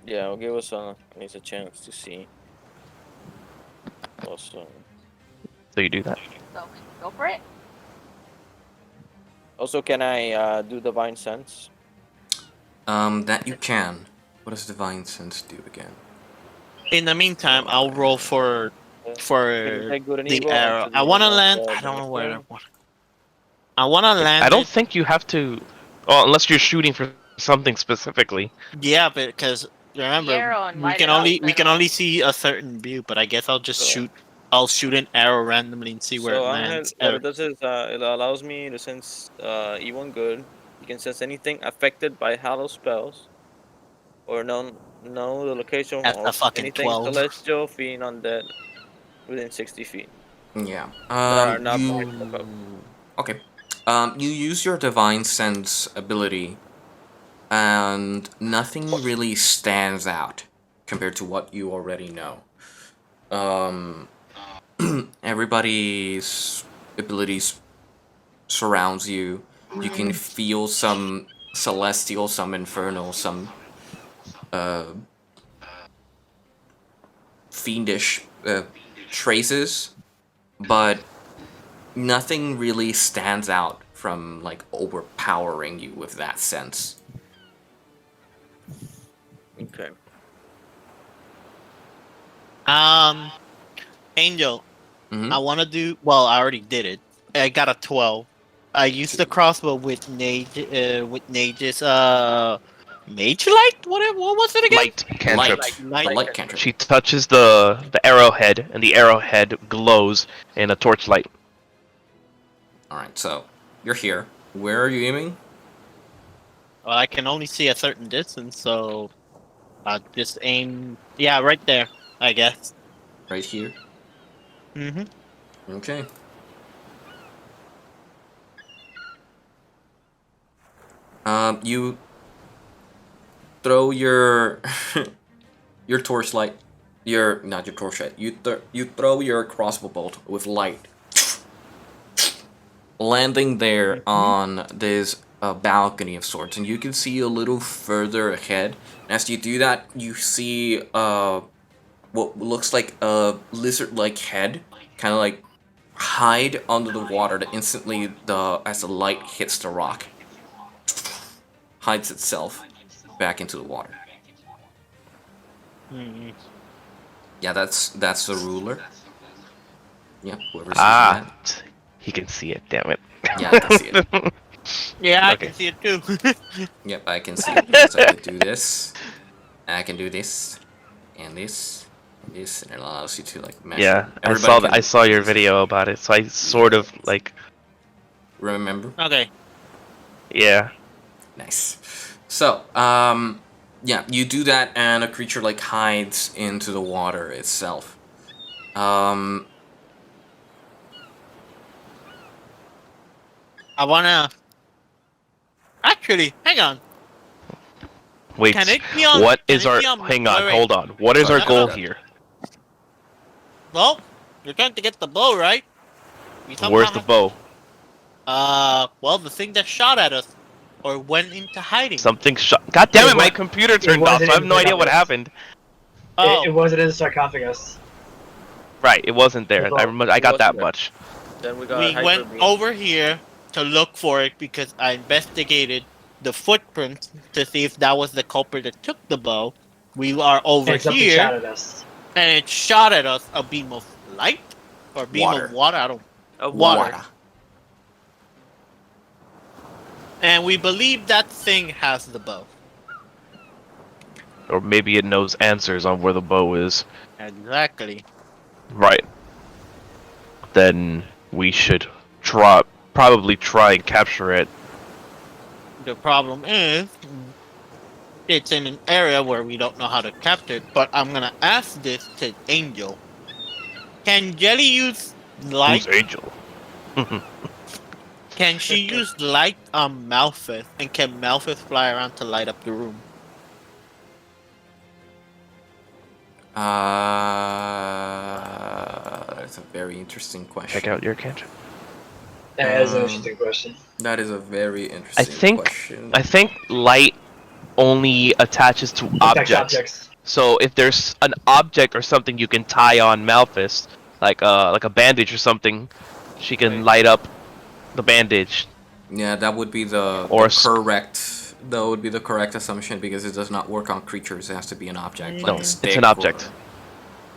Yeah, it'll give us at least a chance to see. Also, So you do that. So go for it. can I do divine sense? That you can. What does Divine Sense do again? In the meantime, I'll roll for take good and the evil arrow. onto I the want to end of land. the I don't know where. thing. I want to land. I don't it. think you have to. Oh, unless you're shooting for something specifically. Yeah, because remember, arrow and we light can it up, only that'll- only see a certain view. But I guess I'll just shoot. I'll shoot an arrow randomly and see where So it Angel, lands. what it does is it allows me to sense evil and good. You can sense anything affected by hollow spells, or know the location That's a of fucking anything 12. celestial, fiend, undead within 60 feet. Yeah. That are not You... part of the book. Okay. You use your Divine Sense ability, and nothing really stands out compared to what you already know. Everybody's abilities surrounds you. You can feel some celestial, some infernal, some fiendish traces, but nothing really stands out from like overpowering you with that sense. Okay. Angel, Mhm. I want to do. Well, I already did it. I got a 12. I used the crossbow with Nage's mage light. What was it again? Light cantrip. Light. The light cantrip. She touches the arrowhead, and the arrowhead glows in a torchlight. Alright, so you're here. Where are you aiming? Well, I can only see a certain distance, so I just aim. Yeah, right there. I guess. Right here. Mhm. Okay. You throw your your torchlight, not your torchlight. You throw your crossbow bolt with light, landing there on this balcony of sorts, and you can see a little further ahead. As you do that, you see what looks like a lizard-like head, kind of like hide under the water. That instantly, as the light hits the rock, hides itself back into the water. Yeah, that's the ruler. Yeah, whoever sees that. He can see it. Damn it. Yeah, I can see it. Yeah, I Okay. can see it too. Yep, I can see it because I can do this. I can do this, and this, and this, and it allows you to like measure. Yeah, Everybody I saw your video about it, so I sort of like. Remember? Okay. Yeah. Nice. So, yeah, you do that, and a creature like hides into the water itself. I wanna. Actually, hang on. Wait. Can it be on? What can is it our? be on- Hang on. wait, wait. Hold on. What is our No, goal no. here? Well, you're trying to get the bow, right? We Where's somehow the bow? well, the thing that shot at us, or went into hiding. Something shot. God damn it! It My wa- computer turned off. wasn't So I have in no the idea what sarcophagus. happened. Oh, It wasn't in the sarcophagus. Right. It wasn't there. Well, I got wasn't that there. much. Then we got we Hyper went Beam. over here to look for it because I investigated the footprints to see if that was the culprit that took the bow. We are over And something here, shot at us. and it shot at us a beam of light or beam Water. of water. I don't. Water. And we believe that thing has the bow. Or maybe it knows answers on where the bow is. Exactly. Right. Then we should probably try and capture it. The problem is, it's in an area where we don't know how to capture it. But I'm gonna ask this to Angel. Can Jelly use light? Who's Angel? Can she use light on Malphith? And can Malphith fly around to light up the room? That's a very interesting question. Check out your cantrip. That is an interesting question. That is a very interesting question. I think light only attaches to Affects objects. So if there's an object or something you can tie on Malphus, like a bandage or something, she can light up the bandage. Yeah, that would be the Or That would be the correct assumption because it does not work on creatures. It has to be an object, No, like a it's stick. an object.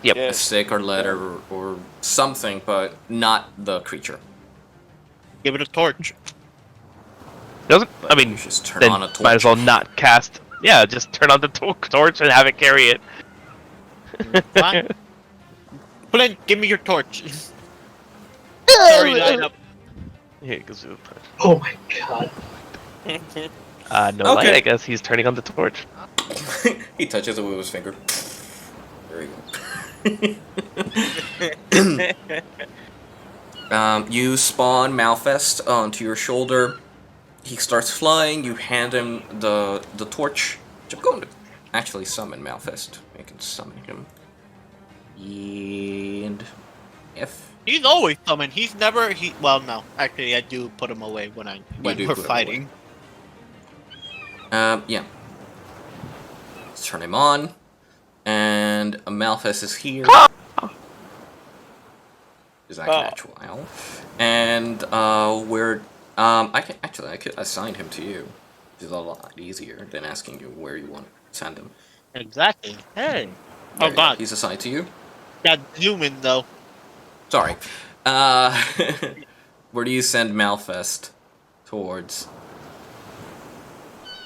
Yep. A stick or letter or something, but not the creature. Give it a torch. Doesn't. I mean, You just turn then on a torch. might as well not cast. Yeah, just turn on the torch and have it carry it. Fine. Flint, give me your torch. Sorry, light up. Here goes the torch. Oh my god. No light. Okay. I guess he's turning on the torch. He touches it with his finger. There you go. You spawn Malfest onto your shoulder. He starts flying. You hand him the torch. I'm going to actually summon Malfest. I can summon him. And F. He's always summoned. He's never. Well, no. Actually, I do put him away when do we're put him fighting. Yeah. Let's turn him on. And Malfest is here. Is that actual owl? And I could assign him to you. Which is a lot easier than asking you where you want to send him. Exactly. Hey. There Oh you go. god. He's assigned to you. Got zoom in though. Sorry. Where do you send Malfest towards?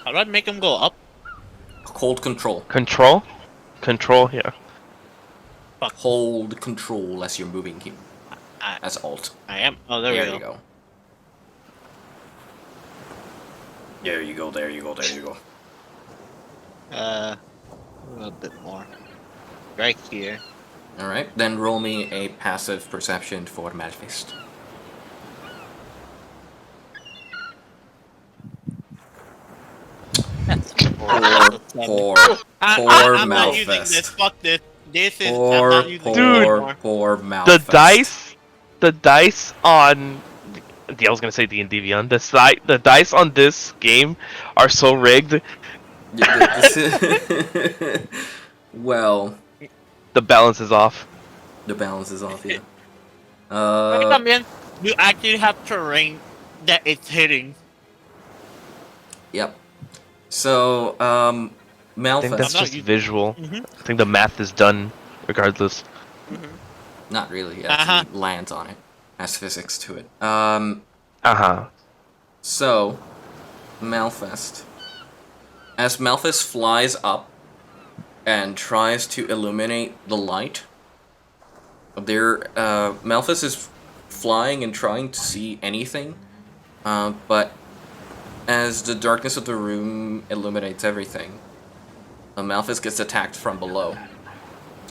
How do I make him go up? Hold control. Control. Control here. Hold control as you're moving him. As alt. I am. Oh, there There we you go. go. There you go. There you go. There you go. A little bit more. Right here. All right. Then roll me a passive perception for Malfest. Poor I'm not using this. Malfest. Fuck this. This is. I'm not using this anymore. Poor Malfest. The dice on. I was gonna say D&D Beyond. The dice on this game are so rigged. Well, The balance is off. the balance is off. Yeah. Come in. You actually have terrain that it's hitting. Yep. So, I think Malfest. that's not just using- visual. Mhm. I think the math is done regardless. Not really. He Uh-huh. actually lands on it. Has physics to it. So, Malfest. As Malfest flies up and tries to illuminate the light, Malfest is flying and trying to see anything, but as the darkness of the room illuminates everything, Malfest gets attacked from below.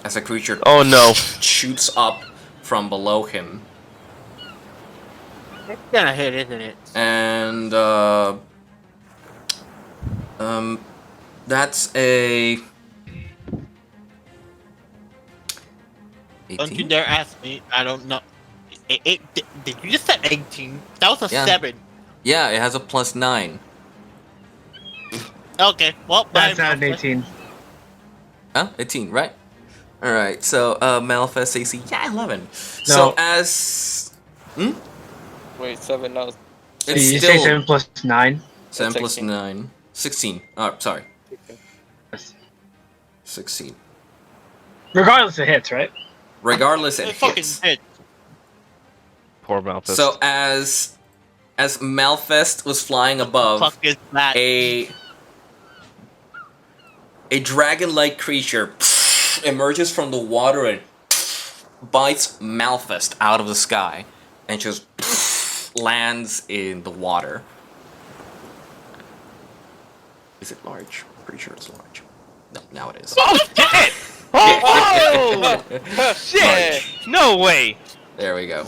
As a creature Oh no. shoots up from below him. It's gonna hit, isn't it? And that's a 18? Don't you dare ask me. I don't know. Did you just say 18? That was a Yeah. 7. Yeah, it has a +9. Okay, well, That's bye, not an Malphite. 18. Huh? 18, right? Alright, so Malfest AC, 11. No. So as Wait, 7 now. it's you still say 7 plus 9? 7 plus 16. 9. 16. Oh, sorry. Yes. 16. Regardless, it hits, right? Regardless, it It fucking hits. hit. Poor Malphite. So as Malfest was flying above, Fuck is that? a dragon-like creature emerges from the water and bites Malfest out of the sky and just lands in the water. Is it large? Pretty sure it's large. No, now it is. Oh shit! Oh shit! No way! There we go.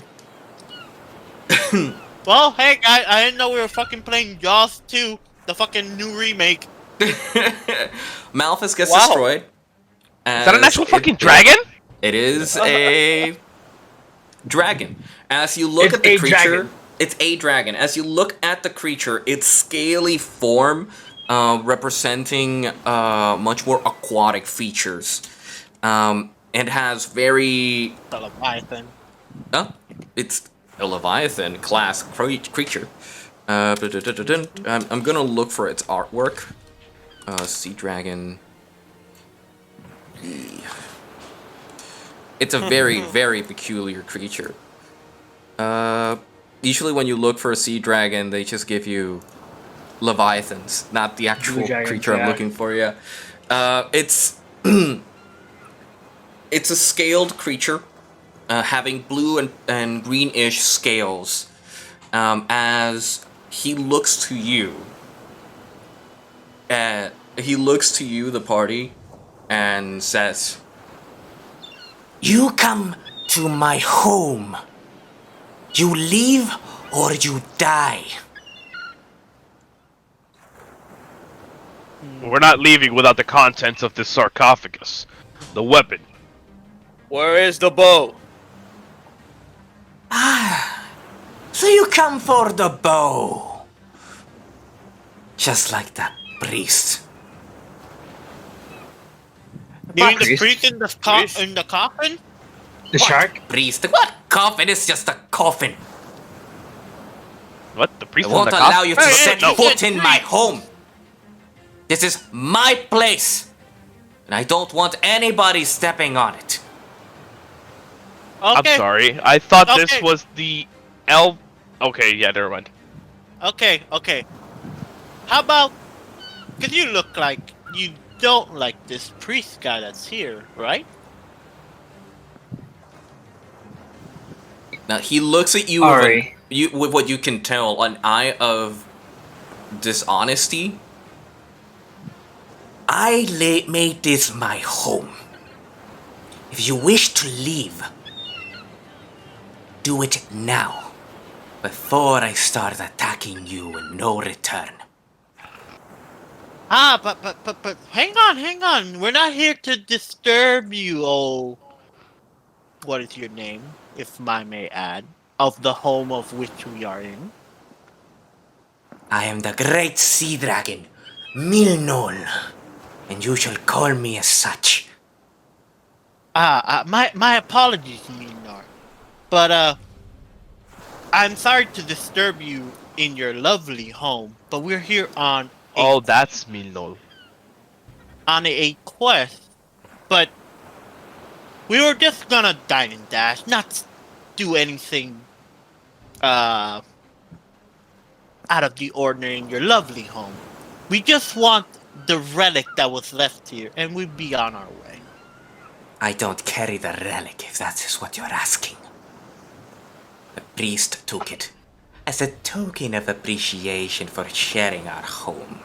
Well, hey guys, I didn't know we were fucking playing Jaws 2, the fucking new remake. Malfest gets Wow. destroyed. Is that an actual fucking dragon? It is a dragon. As you look It's at the a creature, dragon. it's a dragon. As you look at the creature, its scaly form, representing much more aquatic features, and has very The Leviathan. it's a Leviathan class creature. I'm gonna look for its artwork. Sea dragon. It's a very, very peculiar creature. Usually when you look for a sea dragon, they just give you leviathans, not the actual creature I'm looking for. Yeah, it's it's a scaled creature, having blue and greenish scales. As he looks to you, the party, and says, "You come to my home. You leave or you die." We're not leaving without the contents of this sarcophagus. The weapon. Where is the bow? So you come for the bow. Just like that priest. You mean the priest? priest in the coffin? The shark? Priest? What coffin? It's just a coffin. What? The priest I in won't the allow coffin? you to Hey, set no. foot in my home. This is my place. And I don't want anybody stepping on it. Okay. I'm sorry. I thought this Okay. was the elf. Okay, yeah, never mind. Okay. How about... Because you look like you don't like this priest guy that's here, right? Now he looks at you Ari. with what you can tell, an eye of dishonesty. I made this my home. If you wish to leave, do it now, before I start attacking you in no return. But hang on. We're not here to disturb you, oh... What is your name, if I may add, of the home of which we are in? I am the great sea dragon, Milnol, and you shall call me as such. My apologies, Minar. But, I'm sorry to disturb you in your lovely home, but we're here on Oh, that's Milnol. a quest. But we were just gonna dine and dash, not do anything out of the ordinary in your lovely home. We just want the relic that was left here, and we'd be on our way. I don't carry the relic, if that is what you're asking. The priest took it as a token of appreciation for sharing our home.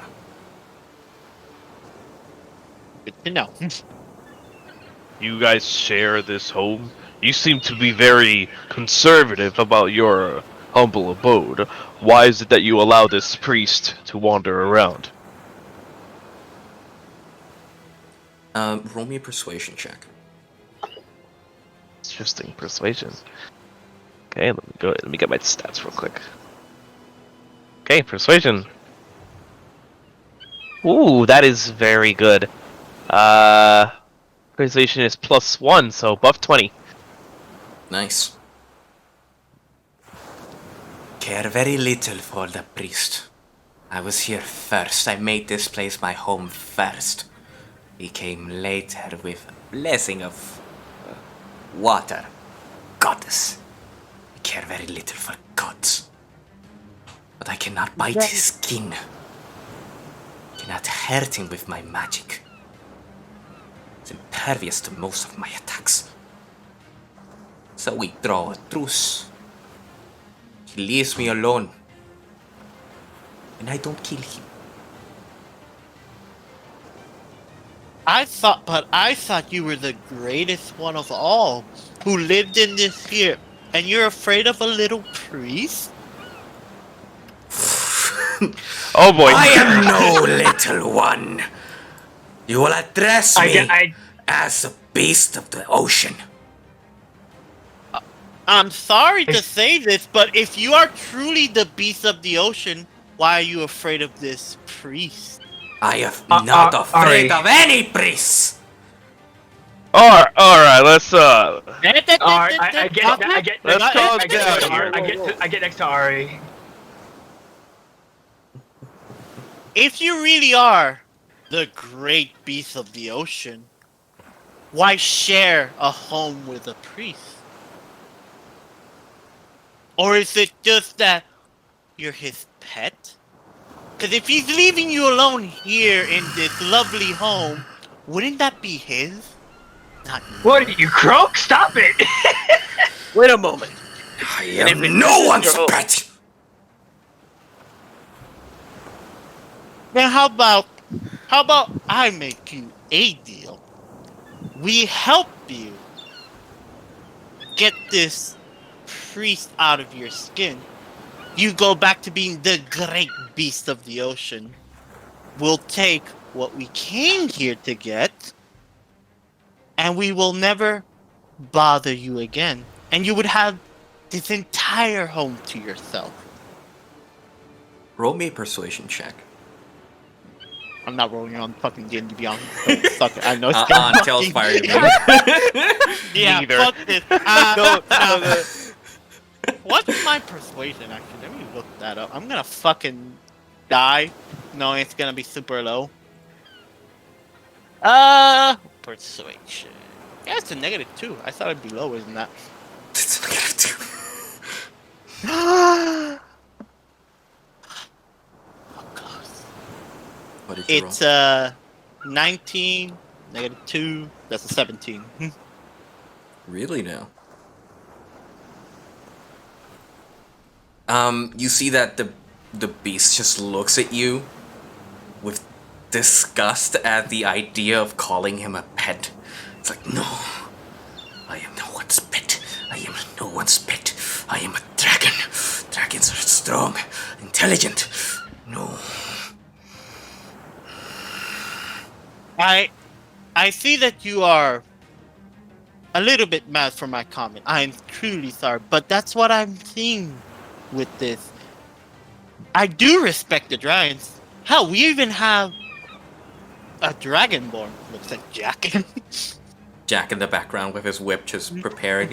Good to know. You guys share this home? You seem to be very conservative about your humble abode. Why is it that you allow this priest to wander around? Roll me a persuasion check. Interesting persuasion. Okay, let me get my stats real quick. Okay, persuasion. Ooh, that is very good. Persuasion is +1, so buff 20. Nice. Care very little for the priest. I was here first. I made this place my home first. He came later with a blessing of water. Goddess. I care very little for gods. But I cannot bite his skin. Cannot hurt him with my magic. It's impervious to most of my attacks. So we draw a truce. He leaves me alone. And I don't kill him. I thought you were the greatest one of all, who lived in this here, and you're afraid of a little priest? Oh boy. I am no little one. You will address me as a beast of the ocean. I'm sorry to say this, but if you are truly the beast of the ocean, why are you afraid of this priest? I am not afraid Ari. of any priest. Alright, let's I get Let's calm down I get next to Ari. if you really are the great beast of the ocean, why share a home with a priest? Or is it just that you're his pet? Because if he's leaving you alone here in this lovely home, wouldn't that be his? Not What are you, Croak? Stop it! Wait a moment. I And if am it no isn't one's your own- pet! Then how about I make you a deal? We help you get this priest out of your skin. You go back to being the great beast of the ocean. We'll take what we came here to get, and we will never bother you again. And you would have this entire home to yourself. Roll me a persuasion check. I'm not rolling on fucking D&D Beyond. Fuck it. I know it's On TaleSpire, you mean? Yeah, Neither. fuck this. No. What's my persuasion, actually? Let me look that up. I'm gonna fucking die knowing it's gonna be super low. Persuasion. Yeah, it's a -2. I thought it'd be lower than that. It's negative 2. Close. What did you roll? It's 19, -2. That's a 17. Really now? You see that the beast just looks at you with disgust at the idea of calling him a pet. It's like, no, I am no one's pet. I am no one's pet. I am a dragon. Dragons are strong, intelligent. No. I see that you are a little bit mad for my comment. I am truly sorry, but that's what I'm seeing with this. I do respect the dragons. Hell, we even have a dragonborn. Looks like Jack. Jack in the background with his whip just preparing.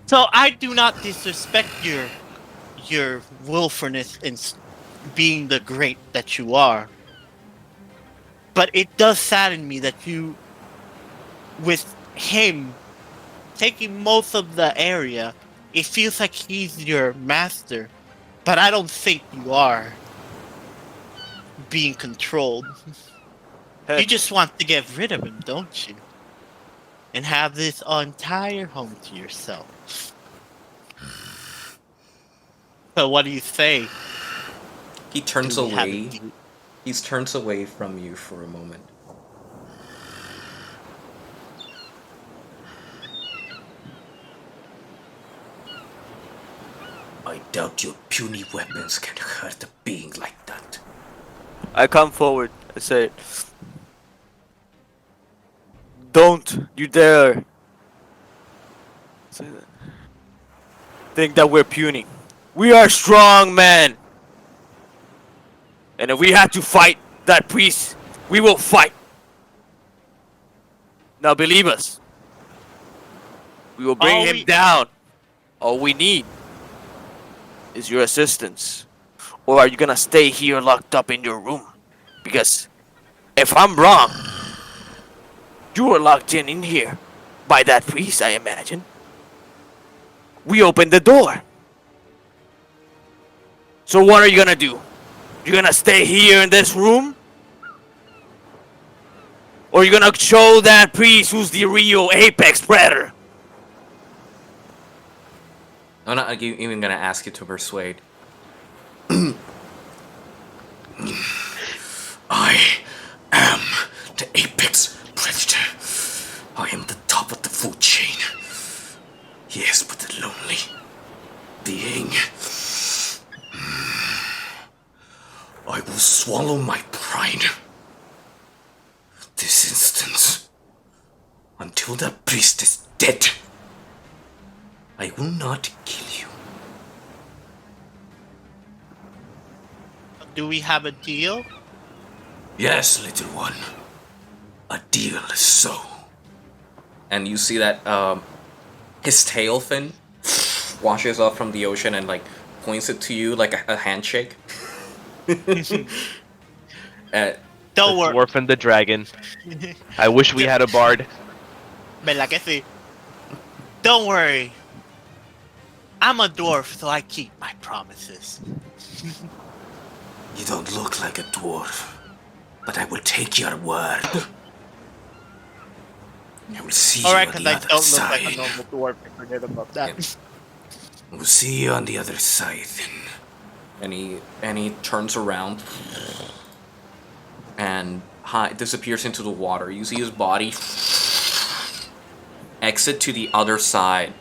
So I do not disrespect your willfulness in being the great that you are. But it does sadden me that you, with him taking most of the area, it feels like he's your master. But I don't think you are being controlled. You just want to get rid of him, don't you? And have this entire home to yourself. So what do you say? He turns Do we have away. a- He turns away from you for a moment. I doubt your puny weapons can hurt a being like that. I come forward. I say, don't you dare say that. Think that we're puny. We are strong men. And if we have to fight that priest, we will fight. Now believe us. We will bring him down. All we need is your assistance. Or are you gonna stay here locked up in your room? Because if I'm wrong, you were locked in here by that priest, I imagine. We opened the door. So what are you gonna do? You're gonna stay here in this room? Or you're gonna show that priest who's the real apex predator? I'm not even gonna ask you to persuade. I am the apex predator. I am the top of the food chain. Yes, but a lonely being. I will swallow my pride. This instance. Until that priest is dead. I will not kill you. Do we have a deal? Yes, little one. A deal is so. And you see that his tail fin washes up from the ocean and like points it to you like a handshake. Uh, Don't The worry. dwarf and the dragon. I wish we had a bard. Me la que sí. Don't worry. I'm a dwarf, so I keep my promises. you don't look like a dwarf, but I will take your word. I will see Alright, you on because the I other don't look side. like a normal dwarf. I forget about that. We'll see you on the other side then. And he turns around and disappears into the water. You see his body exit to the other side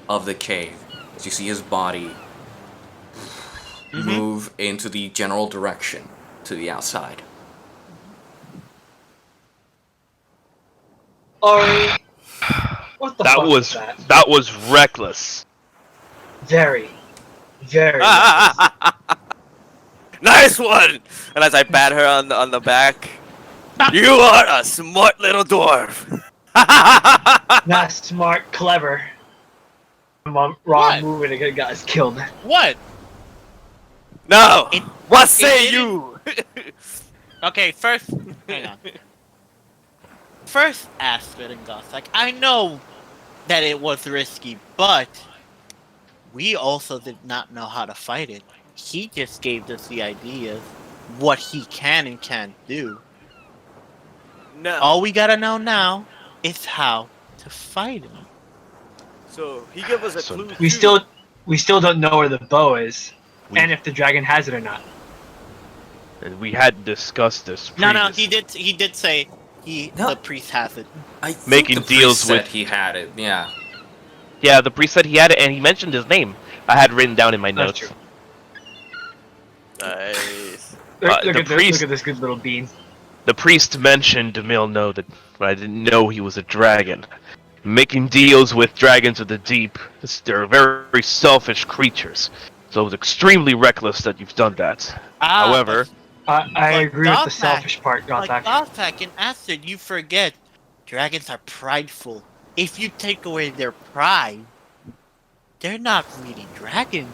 of the cave. As you see his body move into the general direction to the outside. Ori, what the That fuck was that? that was reckless. Very, very. Nice one! And as I pat her on the back, you are a smart little dwarf. Not smart, clever. Wrong What? move and it got us killed. What? No! It- What say didn't- you? Okay, first, hang on. First, Astrid and Goth, like, I know that it was risky, but we also did not know how to fight it. He just gave us the idea of what he can and can't do. No. All we gotta know now is how to fight him. So he gave us a So- clue. We too. still don't know where the bow is, We- and if the dragon has it or not. And we hadn't discussed this. No, previously. he did say No. the priest has it. I think Making the priest deals said with- he had it. Yeah. Yeah, the priest said he had it, and he mentioned his name. I had written down in my That's notes. true. Nice. Look, the at this, priest- look at this good little bean. The priest mentioned to Mill know that, but I didn't know he was a dragon. Making deals with dragons of the deep, they're very selfish creatures. So it was extremely reckless that you've done that. However, I But agree with the Gothak- selfish part, Like Gothak. Gothak and Astrid, you forget dragons are prideful. If you take away their pride, they're not really dragons.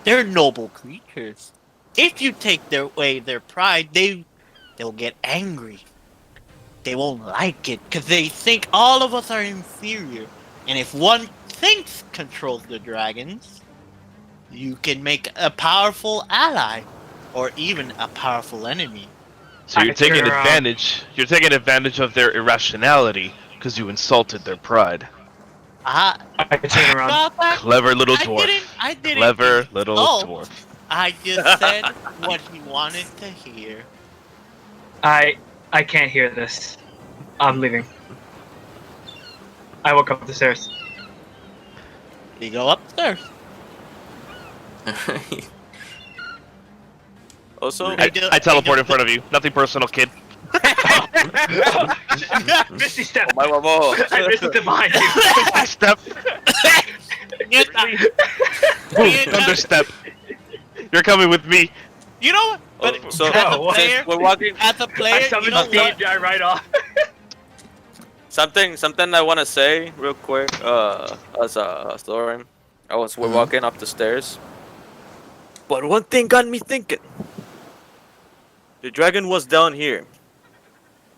They're noble creatures. If you take away their pride, they'll get angry. They won't like it because they think all of us are inferior. And if one thinks controls the dragons, you can make a powerful ally or even a powerful enemy. so you're I turn taking around. advantage. You're taking advantage of their irrationality because you insulted their pride. Ah, I turn around. Gothak, Clever little dwarf. I didn't Clever think little so. dwarf. I just said what he wanted to hear. I can't hear this. I'm leaving. I walk up the stairs. We go upstairs. Also, I teleport in front of you. Nothing personal, kid. Misty step. my mamo. I missed it behind you. Step. You Understep. You're coming with me. know what? But Oh, so as a what? player, we're walking. as a I player, you summoned know Steve, what? I ride off. Something I want to say real quick. As a story, we're walking up the stairs. But one thing got me thinking. The dragon was down here.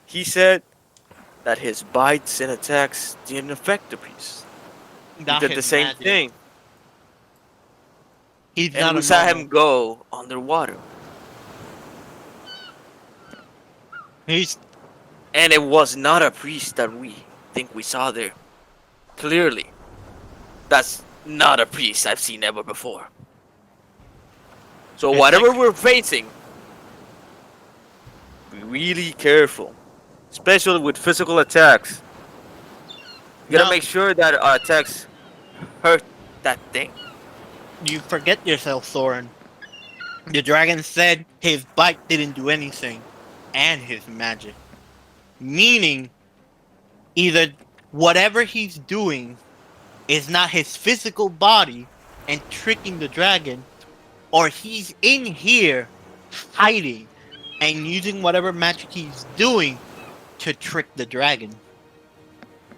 He said that his bites and attacks didn't affect the priest. He Not did the his same magic. thing, He's and not we a saw normal- him go underwater. He's And it was not a priest that we think we saw there. Clearly, that's not a priest I've seen ever before. So It's whatever like- we're facing, be really careful, especially with physical attacks. You gotta No. make sure that our attacks hurt that thing. You forget yourself, Thorin. The dragon said his bite didn't do anything, and his magic. Meaning, either whatever he's doing is not his physical body and tricking the dragon, or he's in here hiding and using whatever magic he's doing to trick the dragon.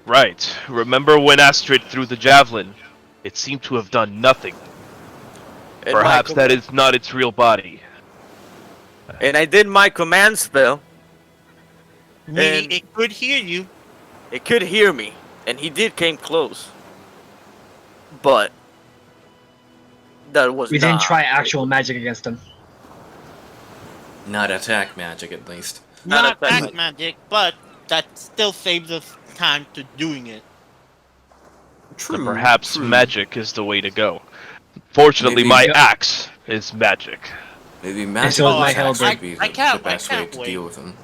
Right. Remember when Astrid threw the javelin? It seemed to have done nothing. And Perhaps Michael- that is not its real body. And I did my command spell. Meaning And- it could hear you. It could hear me, and he did came close. But that was We not. didn't try actual magic against him. Not attack magic, at least. Not Not attack attack magic, but that still saves us time to doing it. So perhaps true. magic is the way to go. Fortunately, Maybe- my axe is magic. Maybe magic so is my attacks halberd. would be I the can't- best I way can't to wait. deal with them.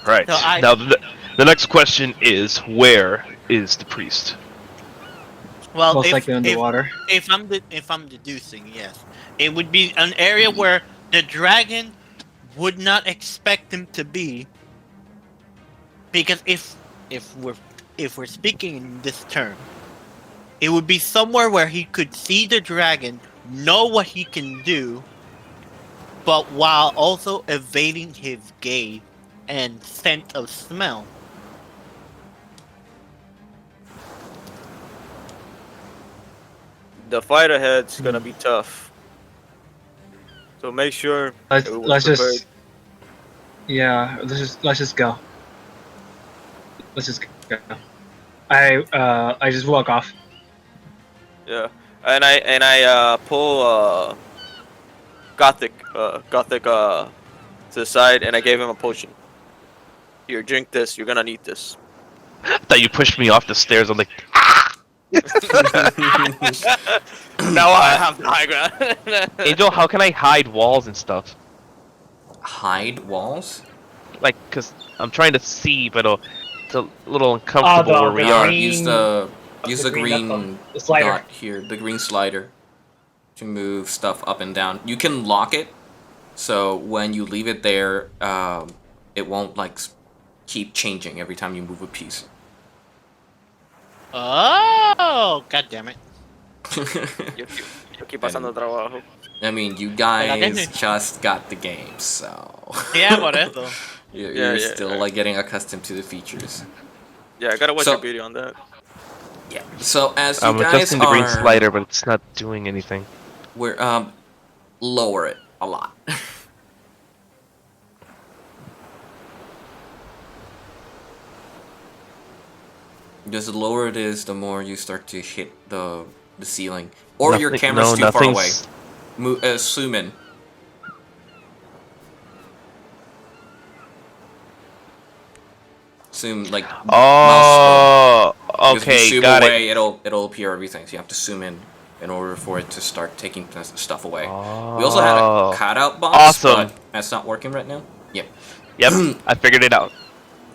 Right. So I- Now, the next question is, where is the priest? Well, Most if, likely underwater. if I'm deducing, yes, it would be an area where the dragon would not expect him to be. Because if we're speaking in this term, it would be somewhere where he could see the dragon, know what he can do, but while also evading his gaze and scent of smell. The fight ahead's gonna be tough. So make sure. Let's everyone's just. prepared. Yeah, let's just go. Let's just go. I just walk off. Yeah, and I pull Gothic to the side, and I gave him a potion. Here, drink this. You're gonna need this. I thought you pushed me off the stairs. I'm like, Now I have the high ground. Angel, how can I hide walls and stuff? Hide walls? Like, cause I'm trying to see, but it's a little uncomfortable the where we green- are. Use the green The slider. dot here, the green slider, to move stuff up and down. You can lock it, so when you leave it there, it won't like keep changing every time you move a piece. Oh, god damn it! Yo aquí pasando trabajo. I mean, you Like, guys just got the game, so Yeah, por eso. you're Yeah, still like getting accustomed to the features. Yeah, I gotta watch So- your video on that. Yeah. So as you I'm guys adjusting the green are, slider, but it's not doing anything. we're lower it a lot. Just the lower it is, the more you start to hit the ceiling, or your Nothing- camera's no, too far away. nothing's- Zoom in. Zoom like Oh, because if you okay, zoom got away, it. it'll appear everything. So you have to zoom in order for it to start taking stuff away. We also had Oh. a cutout box, Awesome. but that's not working right now. Yep. Yep, I figured it out.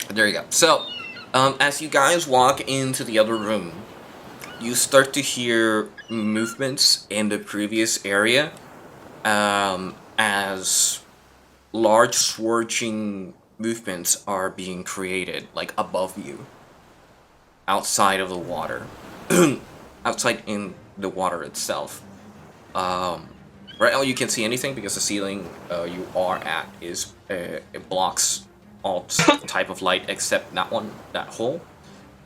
There you go. So, as you guys walk into the other room, you start to hear movements in the previous area, as large swirling movements are being created, like above you, outside of the water, outside in the water itself. Right now you can't see anything because the ceiling you are at is it blocks all type of light except that hole.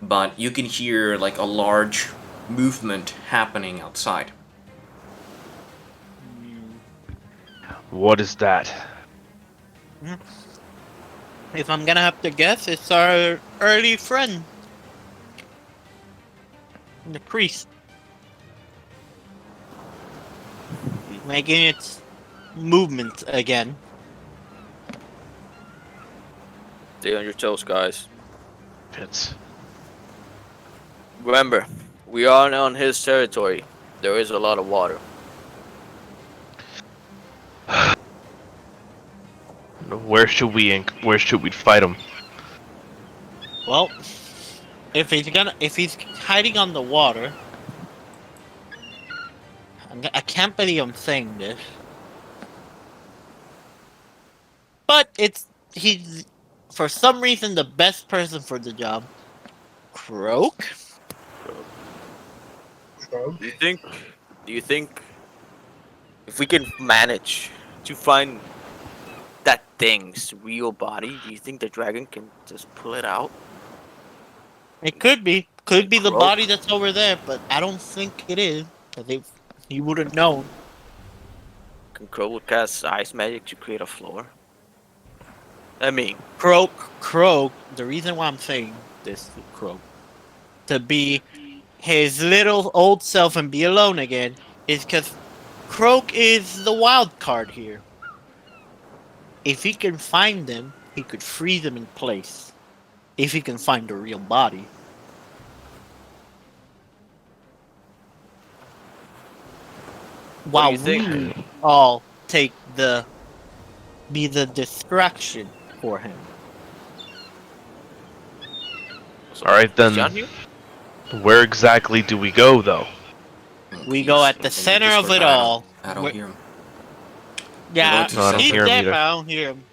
But you can hear like a large movement happening outside. What is that? If I'm gonna have to guess, it's our early friend, the priest, making its movement again. Stay on your toes, guys. It's Remember, we are on his territory. There is a lot of water. where should we fight him? Well, if he's hiding on the water, I can't believe I'm saying this, but he's for some reason the best person for the job. Croak? Do you think if we can manage to find that thing's real body, do you think the dragon can just pull it out? It could be the Croak? body that's over there, but I don't think it is, because he would have known. Can Crow cast ice magic to create a floor? I mean, Croak, the reason why I'm saying this to Croak, to be his little old self and be alone again, is because Croak is the wild card here. If he can find them, he could freeze them in place. If he can find the real body. While do you think? we all be the distraction for him. Alright then, John here? where exactly do we go though? We go at the center of it all. I don't hear him. Yeah, No, I don't he's hear him deaf, either. I don't hear him.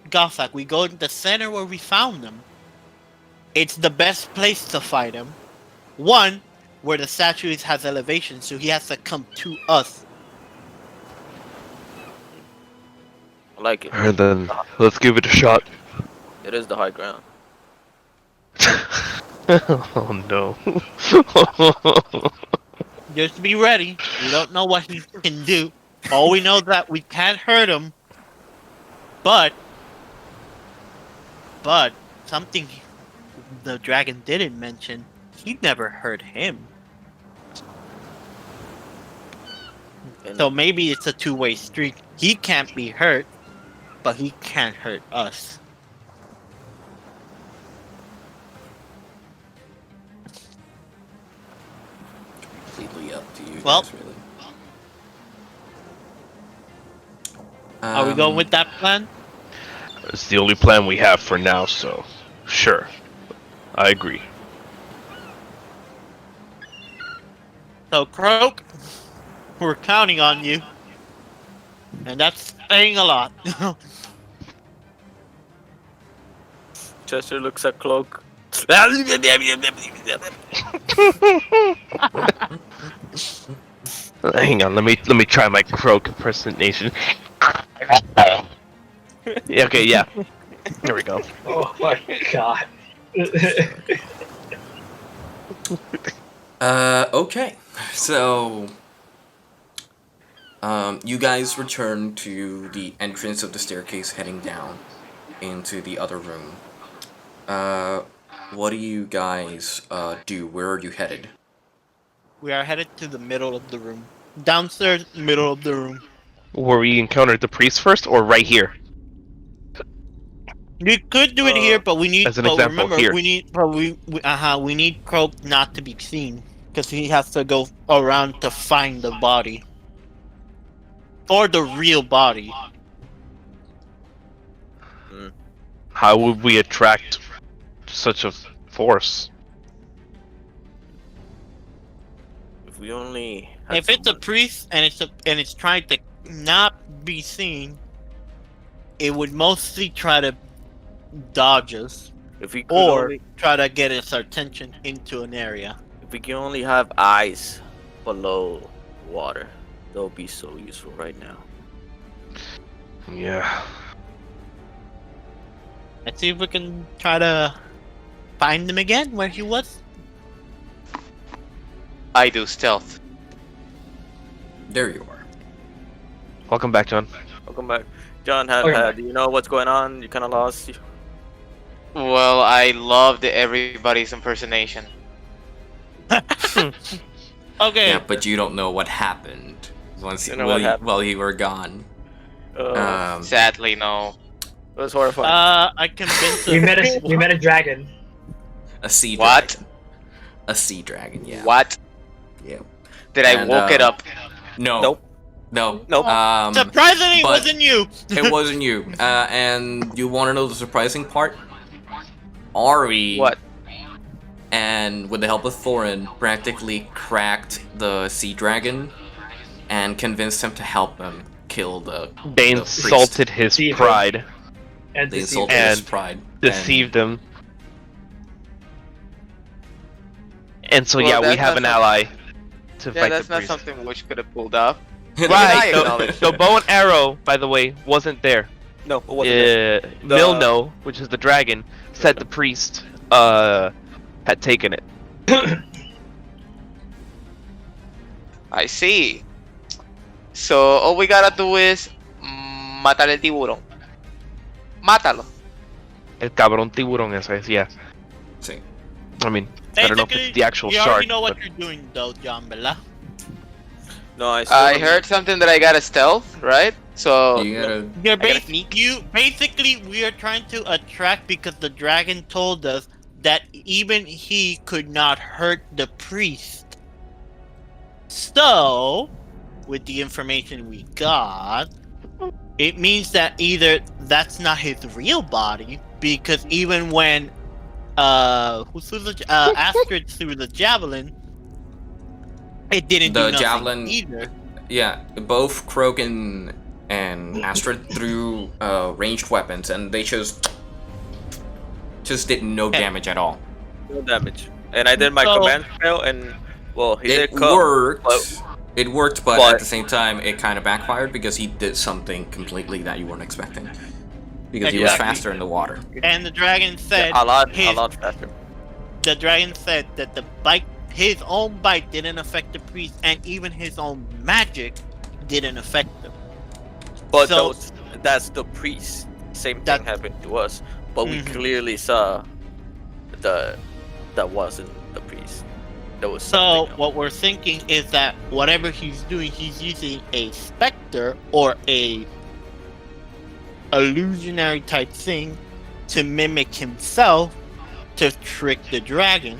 Gothak, we go to the center where we found them. It's the best place to fight him. One, where the statue has elevation, so he has to come to us. I like it. Alright then, let's give it a shot. It is the high ground. Oh no. Just be ready. We don't know what he can do. All we know is that we can't hurt him. But something the dragon didn't mention, he never hurt him. So maybe it's a two-way street. He can't be hurt, but he can't hurt us. Completely up to you Well, guys, really. Are we going with that plan? It's the only plan we have for now, so sure. I agree. So, Croak, we're counting on you. And that's saying a lot. Chester looks at Cloak. Hang on, let me try my croak impersonation. Yeah, okay, yeah. Here we go. Oh my god. Okay. So, you guys return to the entrance of the staircase heading down into the other room. What do you guys, do? Where are you headed? We are headed to the middle of the room. Downstairs, middle of the room. Where we encountered the priest first, or right here? We could do it here, but we need. As an but example, remember, here. we need. But we need Croak not to be seen because he has to go around to find the body or the real body. How would we attract such a force? If we only. had If it's a someone- priest and it's trying to not be seen, it would mostly try to dodge us if we could or only, try to get its attention into an area. if we can only have eyes below water, that would be so useful right now. Yeah. Let's see if we can try to find him again where he was. I do stealth. There you are. Welcome back, John. Welcome back, John. Okay. Do you know what's going on? You kind of lost. Well, I loved everybody's impersonation. Okay. Yeah, but you don't know what happened once You know what happened. while you were gone. Sadly, no. It was horrifying. I convinced him. we met a dragon. A sea What? dragon. A sea dragon, yeah. What? Yeah. Did I And, woke it up? No. Nope. No. Nope. Surprisingly, it but- wasn't you. It wasn't you. And you want to know the surprising part? Ari, What? and with the help of Thorin, practically cracked the sea dragon and convinced him to help him kill the They the priest. insulted his Deceive him. pride, And They deceived insulted us. his And pride. deceived him. And so, Well, yeah, we that's have an not ally to Yeah, fight that's the not priest. something Witch could have pulled off. And- Right, I acknowledge the it. bow and arrow, by the way, wasn't there. no, it wasn't. there. Milno, which is the dragon, said the priest had taken it. I see. So all we gotta do is matar el tiburón. Mátalo. El cabrón tiburón ese, yeah. Sí. I mean, I don't know if it's the actual you shark. already know what but- you're doing, though, John Bella. No, I heard something that I gotta stealth, right? So You gotta. You're gotta sneak. basically we are trying to attract because the dragon told us that even he could not hurt the priest. So, with the information we got, it means that either that's not his real body, because even when Astrid threw the javelin, it didn't do The nothing javelin- either. Yeah, both Croak and Astrid threw ranged weapons, and they just did no damage at all. No damage. And I did my So- command spell, and well, he It did come. worked. but- It worked, but but- at the same time, it kind of backfired because he did something completely that you weren't expecting. Because he was Exactly. faster in the water. And the dragon said a lot his- faster. the dragon said that the bite, his own bite, didn't affect the priest, and even his own magic didn't affect them. But So- that's the priest. Same thing That- happened to us, but we Mhm. clearly saw that wasn't the priest. That was So something else. what we're thinking is that whatever he's doing, he's using a specter or a illusionary type thing to mimic himself to trick the dragon.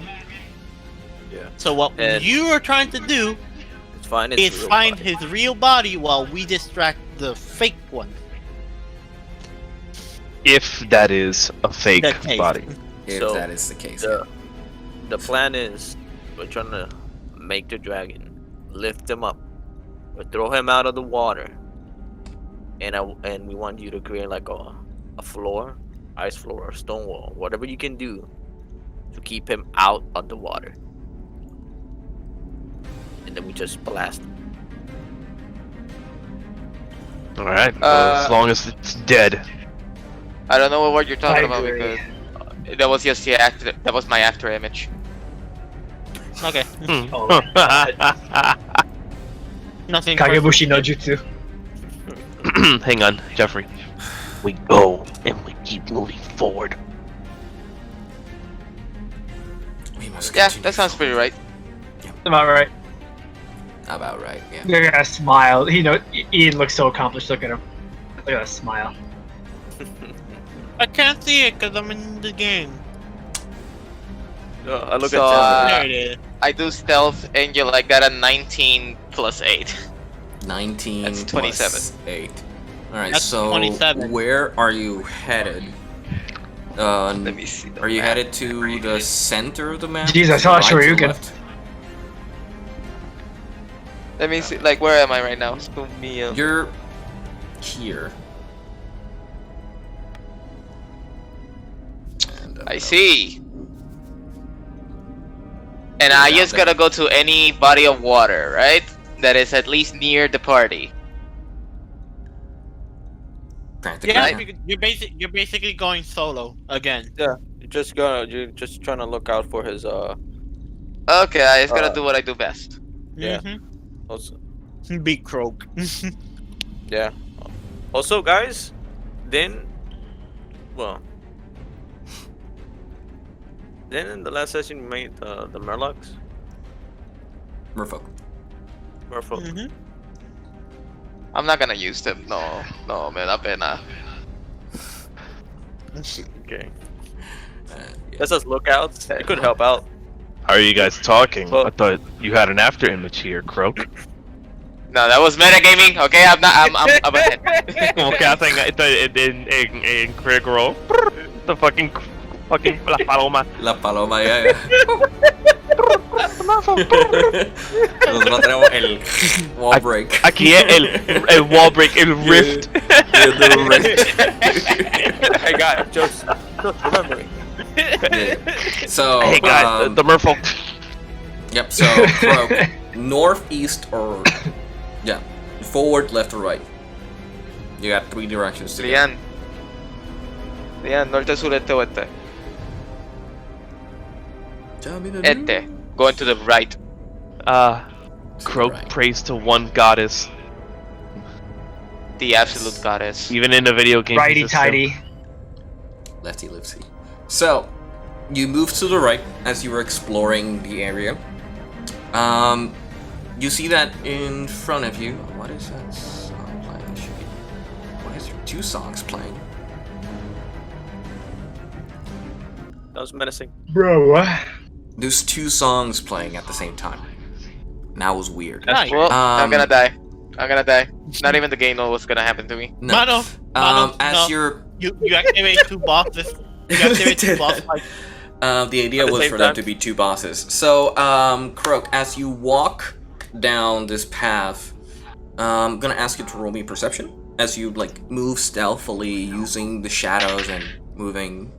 Yeah. So what And- you are trying to do It's fine. is find his real body while we distract the fake one. If that is a fake The case. body. If So, that is the case. The plan is we're trying to make the dragon, lift him up, or throw him out of the water, and we want you to create like a floor, ice floor, or stone wall, whatever you can do to keep him out of the water, and then we just blast him. Alright, Uh, as long as it's dead. I don't know what you're talking I about agree. because that was just the after. That was my after image. Okay. Oh, Nothing. Kagebushi no jutsu. Hang on, Jeffrey. We go and we keep moving forward. We must Yeah, continue that sounds pretty right. Am I right? About right, yeah. Look at that smile. Ian looks so accomplished. Look at him. Look at that smile. I can't see it because I'm in the game. I look So, at There it is. I do stealth, and you like that a 19 plus 8. 19 That's plus 27. 8. Alright, That's so 27. where are you headed? Let me see. Are you headed to the center of the map? Jeez, I To saw the a right, to the Shoryuken. left? Let me see. Like, where am I right now? You're here. And, I see. And I just gotta go to any body of water, right? That is at least near the party. Practically, Yeah, yeah. you're basically going solo again. you're just trying to look out for his Okay, I just gotta do what I do best. Yeah. Mm-hmm. also. Big croak. Yeah. Also, guys, then in the last session we made the Murlocs. Merfolk. Merfolk. Mm-hmm. I'm not gonna use them. No, me da pena. Okay. Yeah. That's us lookouts. It could help out. How are you guys talking? Well- I thought you had an after image here, Croak. No, that was metagaming. Okay, I'm not. I'm ahead. Okay, I think in critical the fucking la paloma. La paloma, ya. Nosotros tenemos el wall break. Aquí el wall break, el rift. The rift. Hey guys, just remember. Yeah. So, Hey guys, the merfolk. Yep, so Croak, northeast or yeah, forward, left, or right. You got 3 directions to go. Lian, norte, sur, este, oeste. Tell me the Este, going to the right. Croak right. prays to one goddess. The absolute goddess. Even in a video game. Righty system. tighty. Lefty lipsy. So, you move to the right as you were exploring the area. You see that in front of you. What is that song playing? Why is there 2 songs playing? That was menacing. Bro, what? There's 2 songs playing at the same time. And that was weird. Nice. Well, I'm gonna die. I'm gonna die. Not even the game knows what's gonna happen to me. No. Mano, As no. you're You activate 2 bosses. You activate 2 bosses. Like, the idea At the was same for them time? to be 2 bosses. So, Croak, as you walk down this path, I'm gonna ask you to roll me perception as you move stealthily using the shadows and moving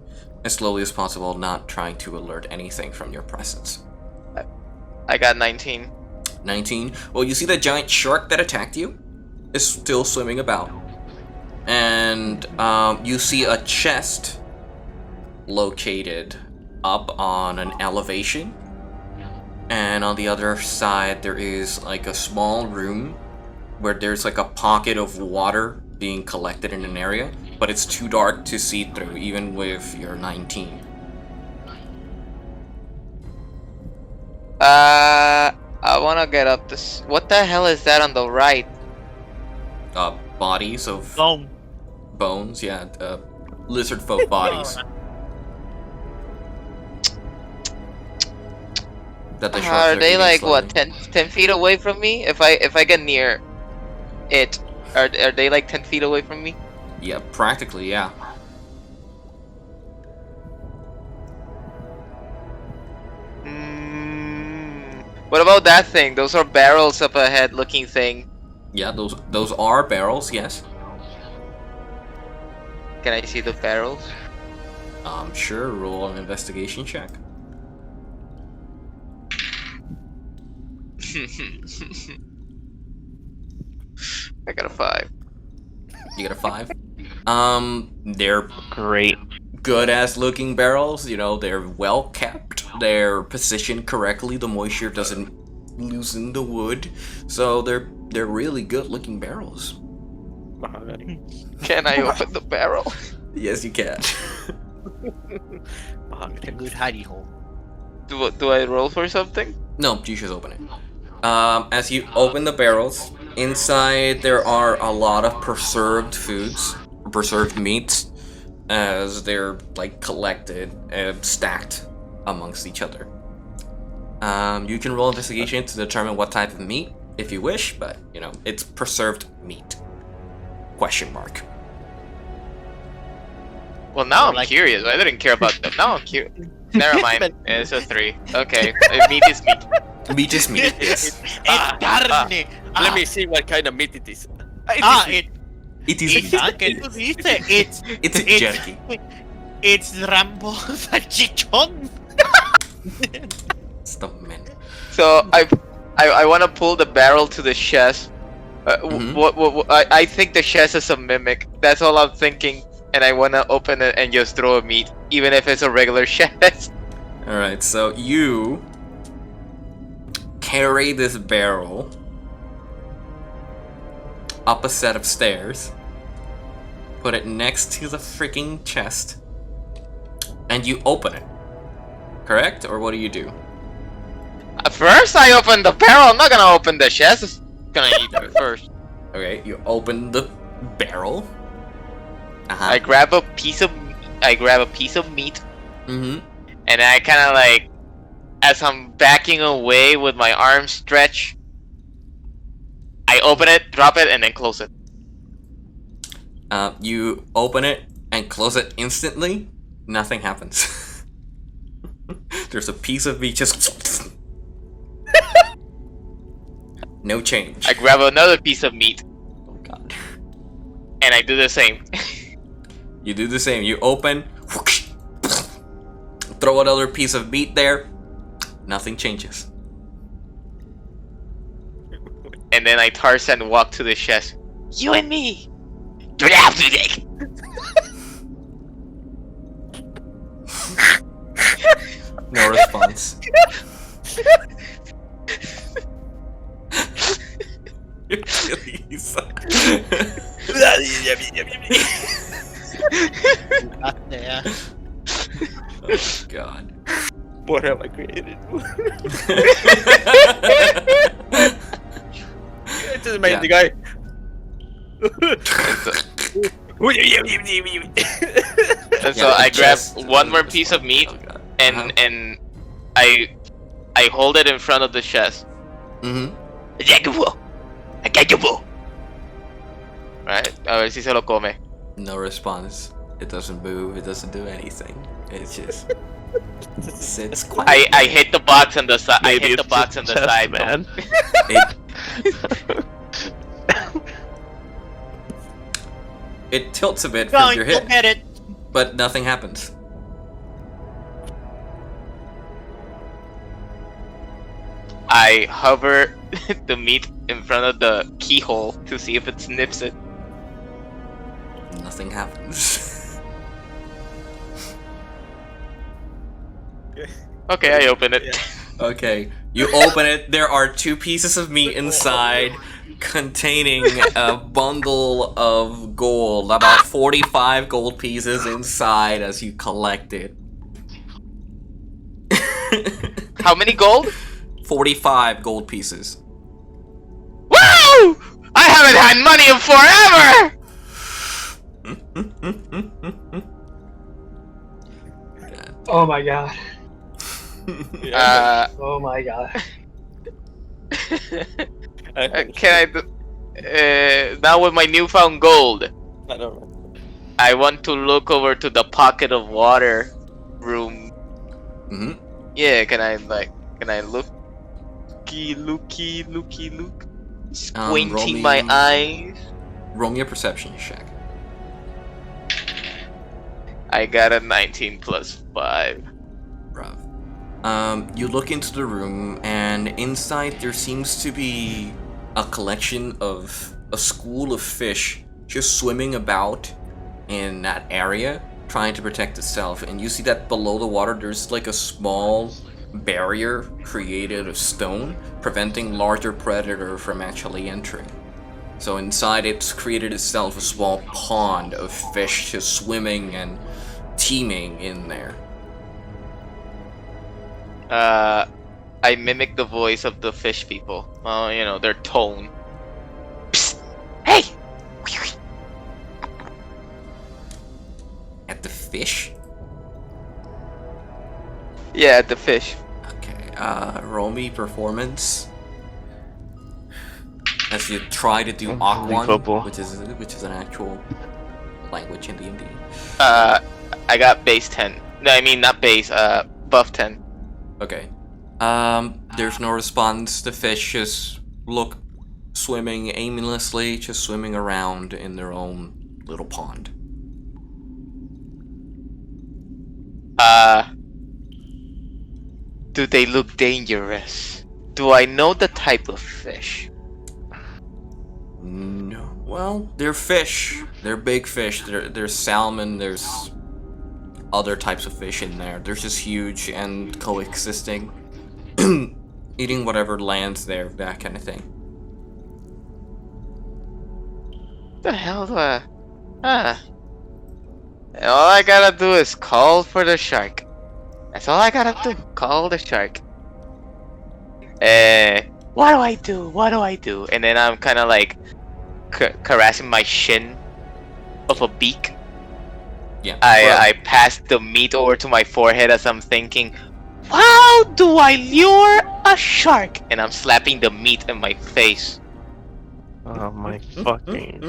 as slowly as possible, not trying to alert anything from your presence. I got 19. 19. Well, you see that giant shark that attacked you is still swimming about. And you see a chest located up on an elevation. And on the other side, there is a small room where there's a pocket of water being collected in an area, but it's too dark to see through, even with your 19. I wanna get up this. What the hell is that on the right? Bodies of boom. bones, lizard folk bodies. That the sharks Are they eating like slowly. what 10 feet away from me? If I get near it, are they like 10 feet away from me? Yeah, practically, yeah. What about that thing? Those are barrels up ahead looking thing. Yeah, those are barrels, yes. Can I see the barrels? Sure, roll an investigation check. I got a 5. You got a 5. They're Great. good-ass looking barrels, they're well kept, they're positioned correctly, the moisture doesn't loosen the wood, so they're really good looking barrels. Mahogany. Can I open the barrel? Yes, you can. A good hidey hole. Do I roll for something? No, you should open it. As you open the barrels, inside there are a lot of preserved foods, preserved meats, as they're collected and stacked amongst each other. You can roll investigation to determine what type of meat if you wish, but it's preserved meat. Question mark. Well, now I'm Like- curious. I didn't care about them. Now I'm curious. Never mind. It's a 3. Okay, meat is meat. Meat is meat. Yes. Carne. Let me see what kind of meat it is. It is It's meat. ¿qué tú dices? It's jerky. It's Rambo salchichón. Stop, man. So I want to pull the barrel to the chest. Mhm. I think the chest is a mimic. That's all I'm thinking. And I want to open it and just throw a meat, even if it's a regular chest. Alright, so you carry this barrel up a set of stairs, put it next to the freaking chest, and you open it. Correct? Or what do you do? First, I open the barrel. I'm not gonna open the chest. I'm gonna eat it first. Okay, you open the barrel. I grab a piece of meat, Mm-hmm. and I kind of as I'm backing away with my arms stretched, I open it, drop it, and then close it. You open it and close it instantly. Nothing happens. There's a piece of meat just. No change. I grab another piece of meat, Oh god. and I do the same. You do the same. You open, whoosh, throw another piece of meat there. Nothing changes. And then I Tarzan walk to the chest. You and me. No response. Achilles. What have I created? It just made the guy. And so I grab one more piece of meat and I hold it in front of the chest. Right? A ver si se lo come. No response. It doesn't move. It doesn't do anything. It just sits quiet. I hit the box on the side. I hit the box on the side, man. It tilts a bit from your hit, get it. but nothing happens. I hover the meat in front of the keyhole to see if it snips it. Nothing happens. Okay, I open it. Okay, you open it. There are 2 pieces of meat inside, containing a bundle of gold. About 45 gold pieces inside as you collect it. How many gold? 45 gold pieces. Woo! I haven't had money in forever! Oh my god. Oh my god. Can I now with my newfound gold, I don't know. I want to look over to the pocket of water room. Yeah, can I look? Looky. Squinting my eyes. Roll me a perception check. I got a 19 plus 5. Rough. You look into the room, and inside there seems to be a collection of a school of fish just swimming about in that area, trying to protect itself. And you see that below the water there's like a small barrier created of stone, preventing larger predator from actually entering. So inside it's created itself a small pond of fish just swimming and teeming in there. I mimic the voice of the fish people. Well, you know, their tone. Psst! Hey! At the fish? Yeah, at the fish. Okay, roll me performance. As you try to do Aquan, which is an actual language in D&D. I got base 10. No, I mean not base, buff 10. Okay. There's no response. The fish just look swimming aimlessly, just swimming around in their own little pond. Do they look dangerous? Do I know the type of fish? No. Well, they're fish. They're big fish. There's salmon, there's other types of fish in there. They're just huge and coexisting. Eating whatever lands there, that kind of thing. The hell do I... All I gotta do is call for the shark. That's all I gotta do. Call the shark. What do I do? And then I'm kind of like caressing my shin of a beak. Yeah. I pass the meat over to my forehead as I'm thinking, how do I lure a shark? And I'm slapping the meat in my face. Oh my fucking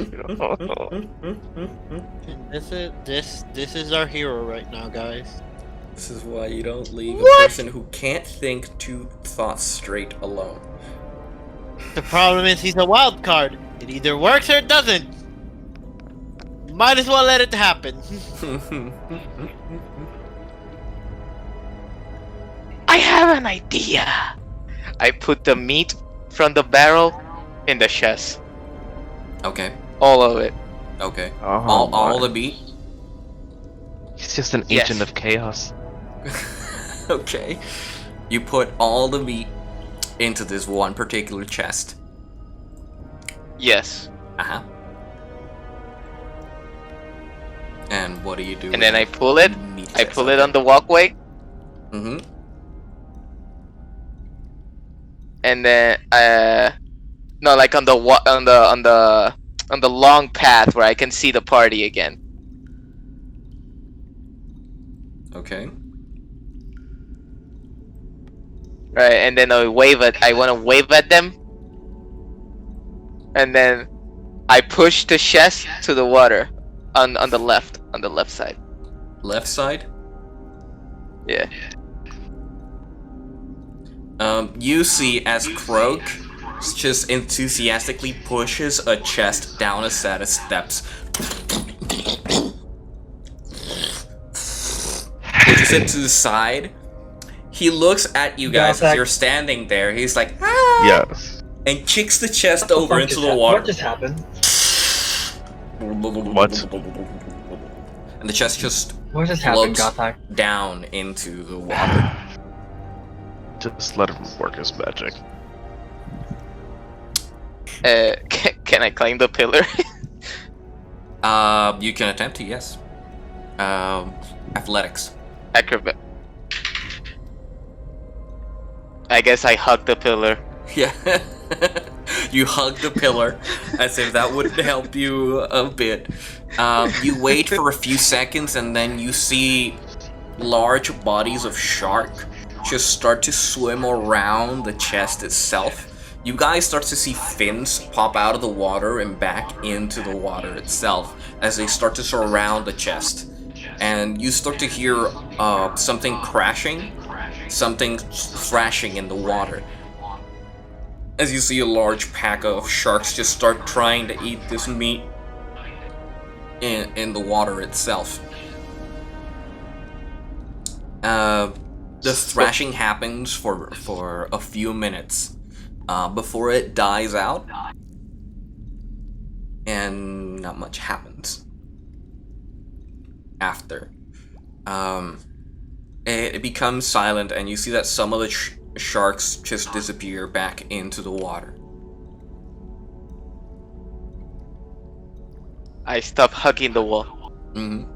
This is our hero right now, guys. This is why you don't leave a What? person who can't think 2 thoughts straight alone. The problem is he's a wild card. It either works or it doesn't. Might as well let it happen. I have an idea. I put the meat from the barrel in the chest. Okay. All of it. Okay. Oh, all the meat? He's just an Yes. agent of chaos. Okay. You put all the meat into this one particular chest. Yes. Uh-huh. And what do you do? And then I pull it. Meat I chest? pull it on the walkway. Mm-hmm. and then no, like on the on the long path where I can see the party again. Okay. Right, and then I want to wave at them, and then I push the chest to the water on the left side. Left side? Yeah. You see as Croak just enthusiastically pushes a chest down a set of steps. Pushes it to the side. He looks at you guys as you're standing there. He's like, ah! Yes. And kicks the chest over into the water. What just happened? What? And the chest just What just happened, floats Gothak? down into the water. Just let him work his magic. Can I climb the pillar? You can attempt to, yes. Athletics. Acrobat. I guess I hug the pillar. Yeah. You hug the pillar as if that would help you a bit. You wait for a few seconds and then you see large bodies of shark just start to swim around the chest itself. You guys start to see fins pop out of the water and back into the water itself as they start to surround the chest. And you start to hear something crashing, something thrashing in the water. As you see a large pack of sharks just start trying to eat this meat in the water itself. The thrashing happens for a few minutes before it dies out, and not much happens after. It becomes silent, and you see that some of the sharks just disappear back into the water. I stop hugging the wall. Mm-hmm.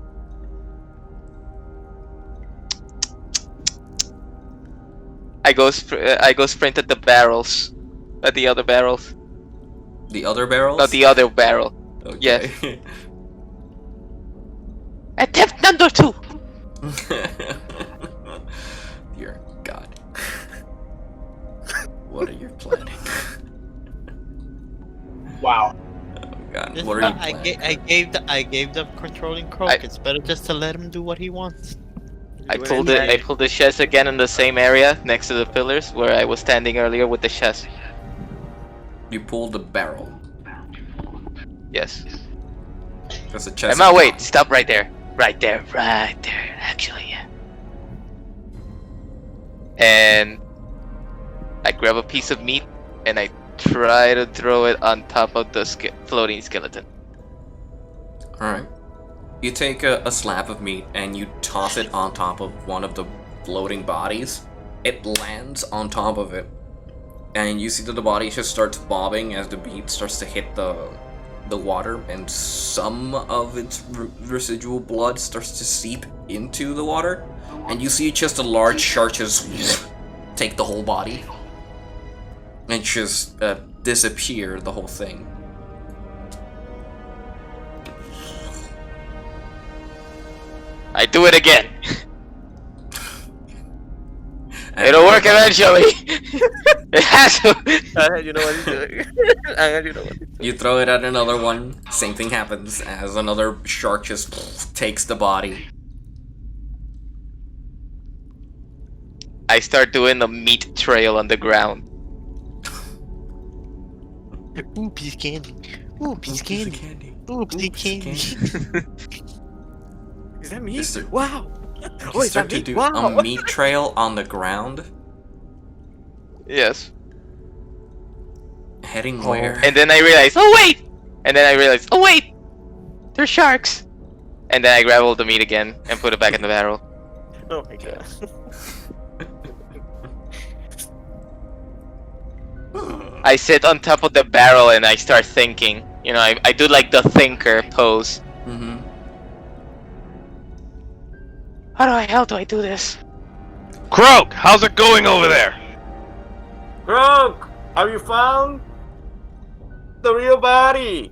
I go sprint at the barrels, at the other barrels. The other barrels? Not the other barrel. Okay. Yes. Attempt number 2. Dear God. What are you planning? Wow. Oh God, what are you planning? I gave them controlling Croak. It's better just to let him do what he wants. I pulled the chest again in the same area next to the pillars where I was standing earlier with the chest. You pulled the barrel. Yes. Because the chest. Emma, wait! Stop right there. Right there. Actually, yeah. And I grab a piece of meat and I try to throw it on top of the floating skeleton. Alright. You take a slab of meat and you toss it on top of one of the floating bodies. It lands on top of it. And you see that the body just starts bobbing as the meat starts to hit the water, and some of its residual blood starts to seep into the water. And you see just a large shark just take the whole body and just disappear the whole thing. I do it again. It'll work eventually. It has to. You know what he's doing. You know what he's doing. You throw it at another one, same thing happens as another shark just takes the body. I start doing a meat trail on the ground. Ooh, piece of candy. Ooh, piece of candy. Ooh, piece of candy. Is that me? Is there- Wow. You start to do a meat trail on the ground. Yes. Heading where? And then I realize, oh wait! And then I realize, oh wait! They're sharks! And then I grab all the meat again and put it back in the barrel. Oh my God. I sit on top of the barrel and I start thinking. You know, I do like the thinker pose. Mm-hmm. How the hell do I do this? Croak, how's it going over there? Croak, have you found the real body?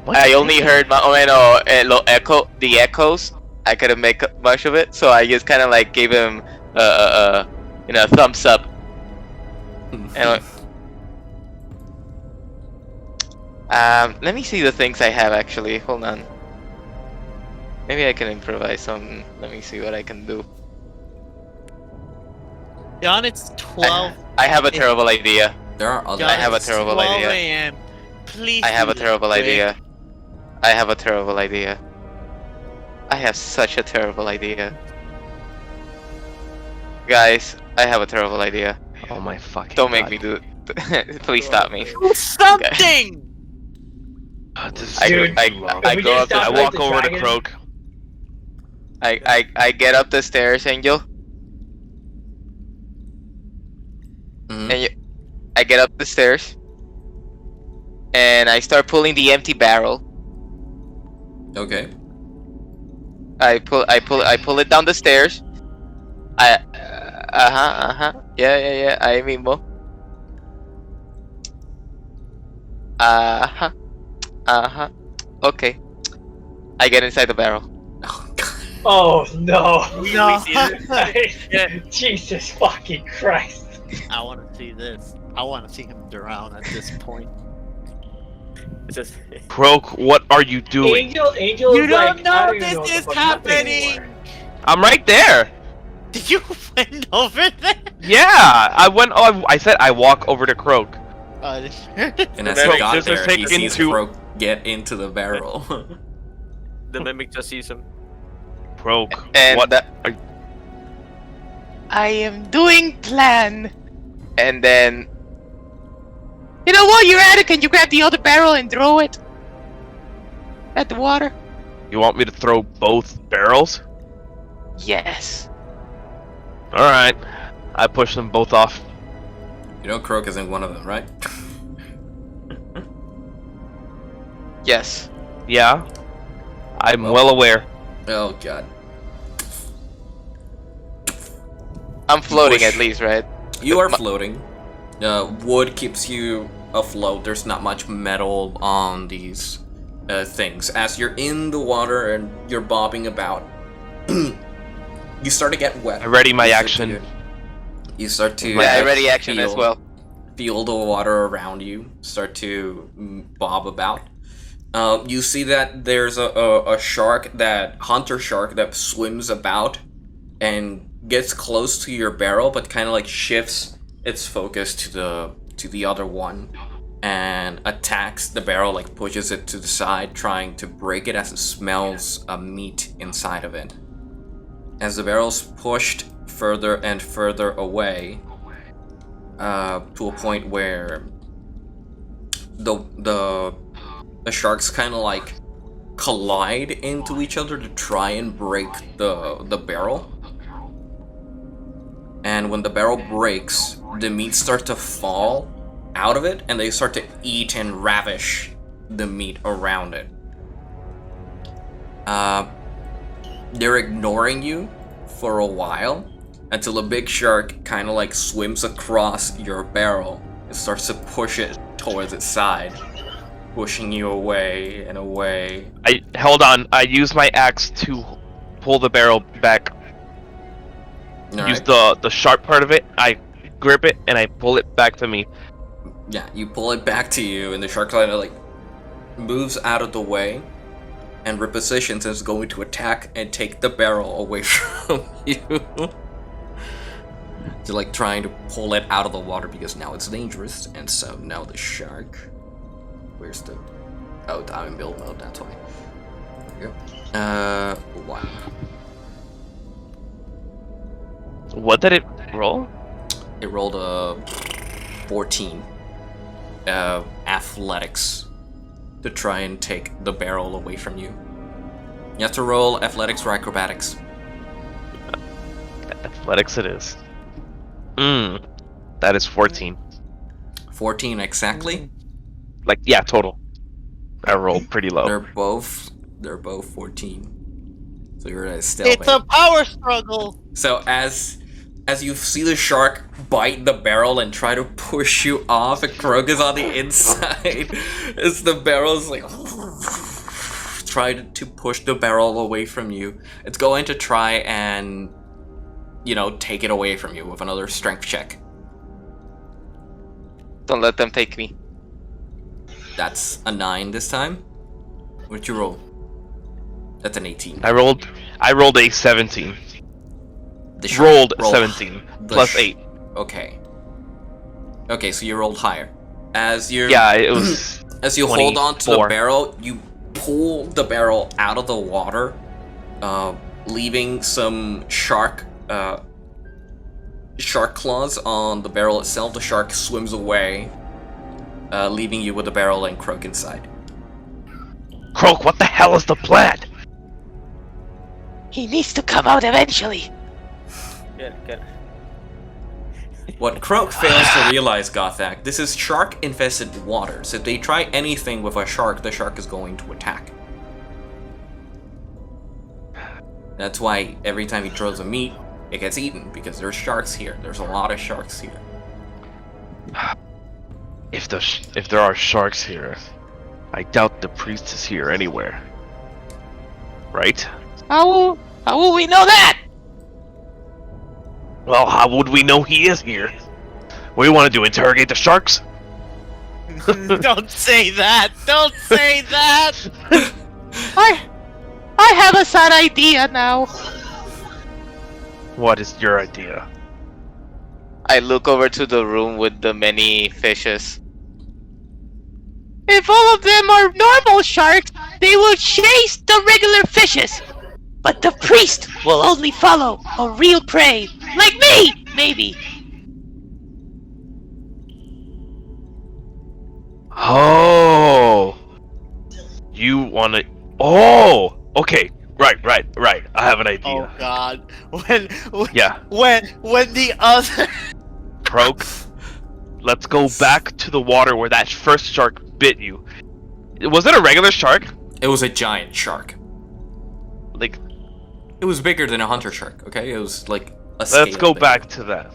I only heard the echoes. I couldn't make much of it, so I just kind of like gave him a thumbs up. And let me see the things I have actually. Hold on. Maybe I can improvise some. Let me see what I can do. John, it's 12. I have a terrible idea. There are other. John, I have a it's terrible 12 idea. a.m. Please. I have a do terrible this idea. I have a terrible idea. I have such a terrible idea. Guys, I have a terrible idea. Oh my fucking Don't make God. me do it. Please stop me. quick. Something. This is I Dude, taking too long. I we go just up. stop I like walk the over to dragon? Croak. I get up the stairs, Angel, Mhm. and I get up the stairs, and I start pulling the empty barrel. Okay. I pull it down the stairs. Yeah. I mismo. Okay. I get inside the barrel. Oh God. Oh no! No. Jesus fucking Christ! I want to see this. I want to see him drown at this point. It's just Croak, what are you doing? Angel. You is don't like, know I don't even this know what the is fuck happening. anymore. I'm right there. Did you went over there? Yeah, I went. Oh, I said I walk over to Croak. And The as he mimic got just there, he taken sees to- Croak get into the barrel. the mimic just sees him. Croak, And what? I am doing plan. And then, you know what? You're at it. Can you grab the other barrel and throw it at the water? You want me to throw both barrels? Yes. All right. I push them both off. You know Croak isn't one of them, right? Yes. Yeah. I'm well aware. Oh God. I'm floating Push. at least, right? You are floating. Wood keeps you afloat. There's not much metal on these things. As you're in the water and you're bobbing about, you start to get wet. I ready my You start action. You start to Yeah, I ready action as well. feel the water around you start to bob about. You see that there's a shark, that hunter shark, that swims about and gets close to your barrel, but kind of like shifts its focus to the other one and attacks the barrel, like pushes it to the side, trying to break it as it smells meat inside of it. As the barrel's pushed further and further away, to a point where the sharks kind of like collide into each other to try and break the barrel. And when the barrel breaks, the meat starts to fall out of it, and they start to eat and ravish the meat around it. They're ignoring you for a while until a big shark kind of like swims across your barrel and starts to push it towards its side, pushing you away and away. Hold on. I use my axe to pull the barrel back. Use the sharp part of it. I grip it and I pull it back to me. Yeah, you pull it back to you, and the shark kind of like moves out of the way and repositions and is going to attack and take the barrel away from you. They're like trying to pull it out of the water because now it's dangerous, and so now the shark. Where's the? Oh, I'm in build mode. That's why. There you go. Wow. What did it roll? It rolled a 14. Athletics to try and take the barrel away from you. You have to roll athletics or acrobatics. Athletics it is. That is 14. 14 exactly. Like, yeah, total. I rolled pretty low. They're both 14. So you're at a stalemate. It's a power struggle. So as you see the shark bite the barrel and try to push you off, and Krog is on the inside. As the barrel's like try to push the barrel away from you. It's going to try and, you know, take it away from you with another strength check. Don't let them take me. That's a 9 this time. What'd you roll? That's an 18. I rolled a 17. The shark Rolled rolled 17 the plus 8. Okay. Okay, so you rolled higher. As you Yeah, it was. as you hold on to the 24. barrel, you pull the barrel out of the water, leaving some shark claws on the barrel itself. The shark swims away, leaving you with the barrel and Croak inside. Croak, what the hell is the plan? He needs to come out eventually. Get it. What Croak fails to realize, Gothak, this is shark-infested waters. If they try anything with a shark, the shark is going to attack. That's why every time he throws a meat, it gets eaten, because there's sharks here. There's a lot of sharks here. If there are sharks here, I doubt the priest is here anywhere. Right? How will we know that? Well, how would we know he is here? What do you want to do? Interrogate the sharks? Don't say that. Don't say that. I have a sad idea now. What is your idea? I look over to the room with the many fishes. If all of them are normal sharks, they will chase the regular fishes. But the priest will only follow a real prey, like me, maybe. Oh, you want to? Oh, okay, right. I have an idea. Oh God. Yeah, When the other. Croak, let's go back to the water where that first shark bit you. Was it a regular shark? It was a giant shark. Like, It was bigger than a hunter shark, okay? It was like a let's scale go bigger. back to that.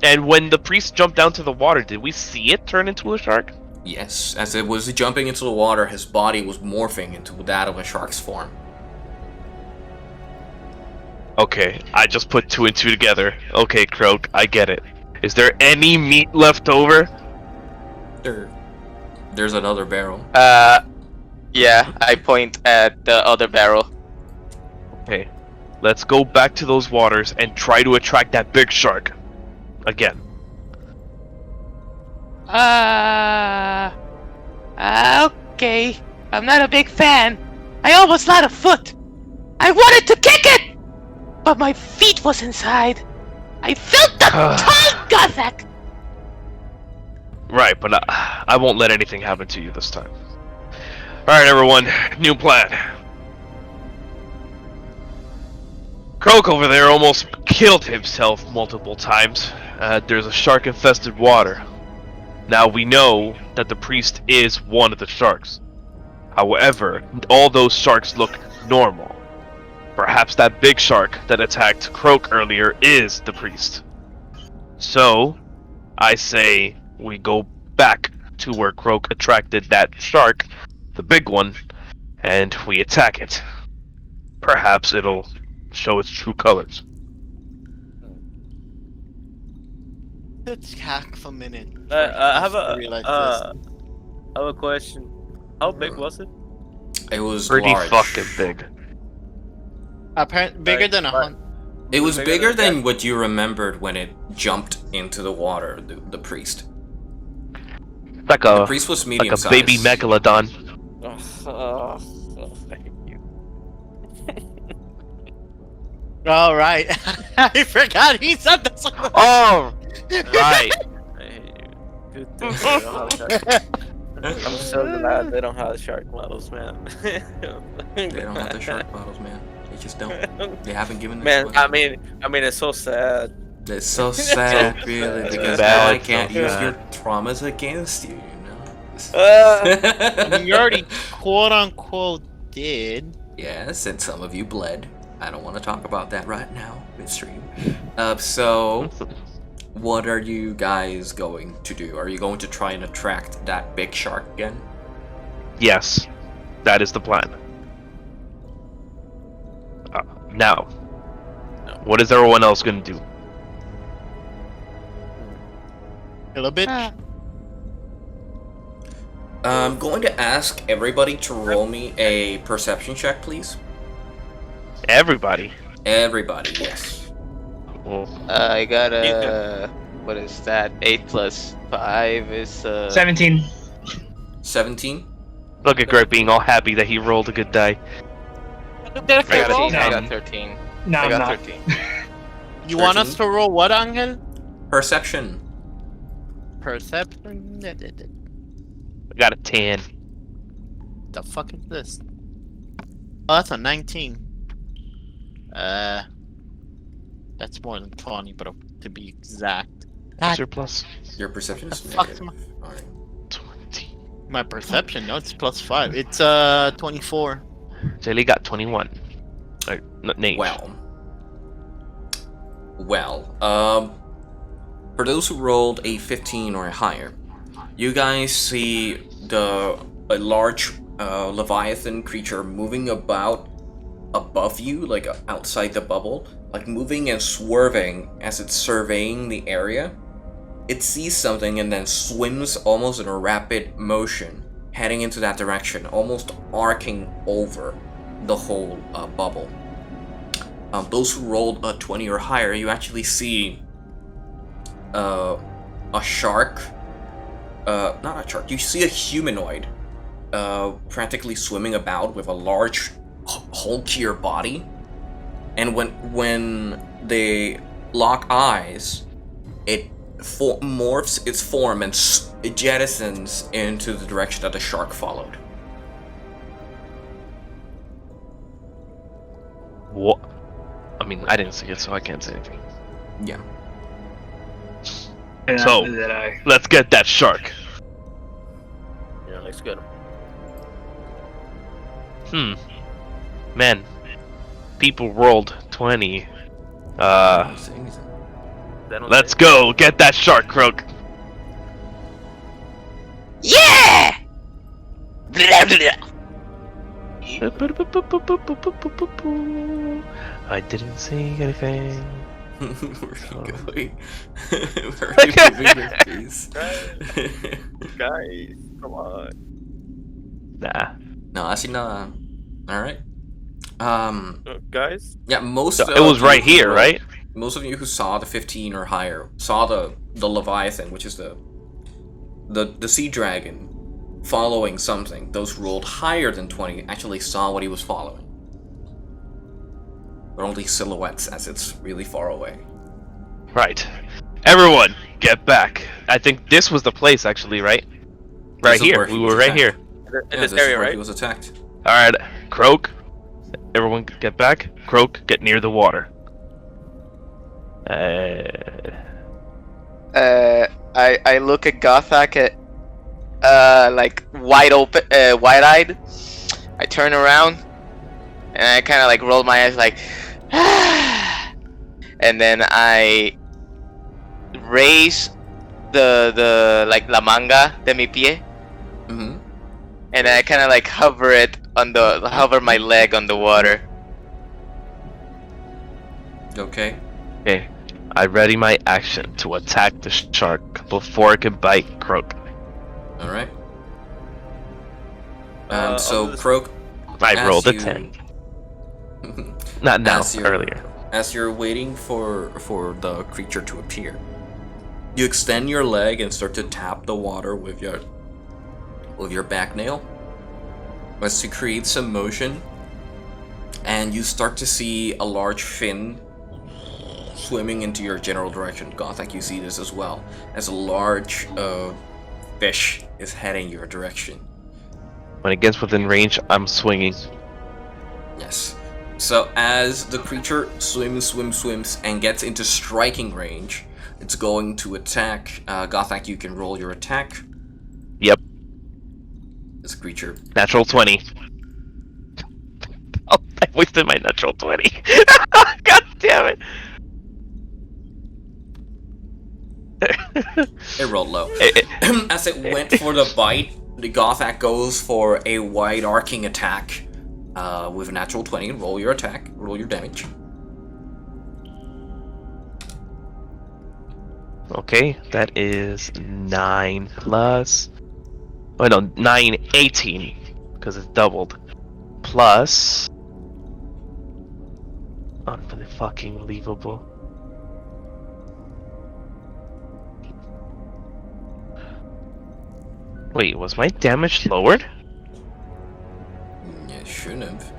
And when the priest jumped down to the water, did we see it turn into a shark? Yes, as it was jumping into the water, his body was morphing into that of a shark's form. Okay, I just put 2 and 2 together. Okay, Croak, I get it. Is there any meat left over? There's another barrel. Yeah, I point at the other barrel. Okay, let's go back to those waters and try to attract that big shark. Again. Okay. I'm not a big fan. I almost lost a foot. I wanted to kick it, but my feet was inside. I felt the tongue, Gothak. Right, but I won't let anything happen to you this time. Alright, everyone, new plan. Croak over there almost killed himself multiple times. There's a shark-infested water. Now we know that the priest is one of the sharks. However, all those sharks look normal. Perhaps that big shark that attacked Croak earlier is the priest. So, I say we go back to where Croak attracted that shark, the big one, and we attack it. Perhaps it'll show its true colors. Let's hack for a minute. I have Realize I have a question. How big was it? It was Pretty large. fucking big. Apparently bigger than a hunt. It was bigger than that? what you remembered when it jumped into the water, the priest. Like The a priest was like medium a baby sized. megalodon. Thank you. All right. I forgot he said this. Oh, right. I hate you. Good thing they don't have shark. I'm so glad they don't have shark models, man. They don't have the shark models, man. They just don't. They haven't given them Man, to us. I mean, it's so sad. It's so sad, really, because bad, now I can't so use bad. your traumas against you, you know? I mean, you already quote unquote did. Yes, and some of you bled. I don't want to talk about that right now midstream. So, what are you guys going to do? Are you going to try and attract that big shark again? Yes, that is the plan. Now, what is everyone else gonna do? Kill a bitch. I'm going to ask everybody to roll me a perception check, please. Everybody. Everybody, yes. Well, I got a... What is that? 8 plus 5 is... 17. 17? look at Greg being all happy that he rolled a good die. I got 13. I No. got 13. No, I I'm got not. 13. You want us to roll what, Angel? Perception. Perception? I got a 10. The fuck is this? Oh, that's a 19. That's more than 20, but to be exact. What's your plus? Your perception is The fuck's negative. Alright. 20. My perception? No, it's plus 5. It's 24. Jelly got 21. Nate. Well, for those who rolled a 15 or higher, you guys see a large Leviathan creature moving about above you, like outside the bubble, like moving and swerving as it's surveying the area. It sees something and then swims almost in a rapid motion, heading into that direction, almost arcing over the whole bubble. Those who rolled a 20 or higher, you actually see a shark. Not a shark. You see a humanoid practically swimming about with a large, hulkier body. And when they lock eyes, it morphs its form and it jettisons into the direction that the shark followed. What? I mean, I didn't see it, so I can't say anything. Yeah. And So- after that, Let's get that shark. Yeah, let's get him. Man, people rolled 20. Let's go. Get that shark, Croak. Yeah! Blah, blah. I didn't see anything. Where are you going? Where are you moving your face? Guys, come on. Nah. No, actually, no. Alright. Guys? Yeah, most So of it was you right who here, rolled- right? Most of you who saw the 15 or higher saw the Leviathan, which is the sea dragon, following something. Those who rolled higher than 20 actually saw what he was following. They're only silhouettes as it's really far away. Right. Everyone, get back. I think this was the place, actually, right? Right This is here. where he We was were right attacked. here. In Yeah, this is area, where right? he was attacked. Alright, Croak. Everyone get back. Croak, get near the water. I look at Gothak like wide open, wide-eyed. I turn around and I kind of like roll my eyes like, and then I raise the like la manga de mi pie, Mm-hmm. and I kind of like hover my leg on the water. Okay. Okay. I ready my action to attack the shark before it can bite Croak. Alright. I'll So, do this- Croak, I as rolled a you- 10. Not now, as you're- earlier. As you're waiting for the creature to appear, you extend your leg and start to tap the water with your back nail as to create some motion, and you start to see a large fin swimming into your general direction. Gothak, you see this as well, as a large fish is heading your direction. When it gets within range, I'm swinging. Yes. So as the creature swims, and gets into striking range, it's going to attack. Gothak, you can roll your attack. Yep. creature. Natural 20. Oh, I wasted my natural 20. God damn it. It rolled low. As it went for the bite, the Gothak goes for a wide arcing attack with a natural 20. Roll your attack, roll your damage. Okay, that is 9 plus... Oh no, 9, 18. Because it's doubled. Plus... Unfucking-believable. Wait, was my damage lowered? Yeah, it shouldn't have.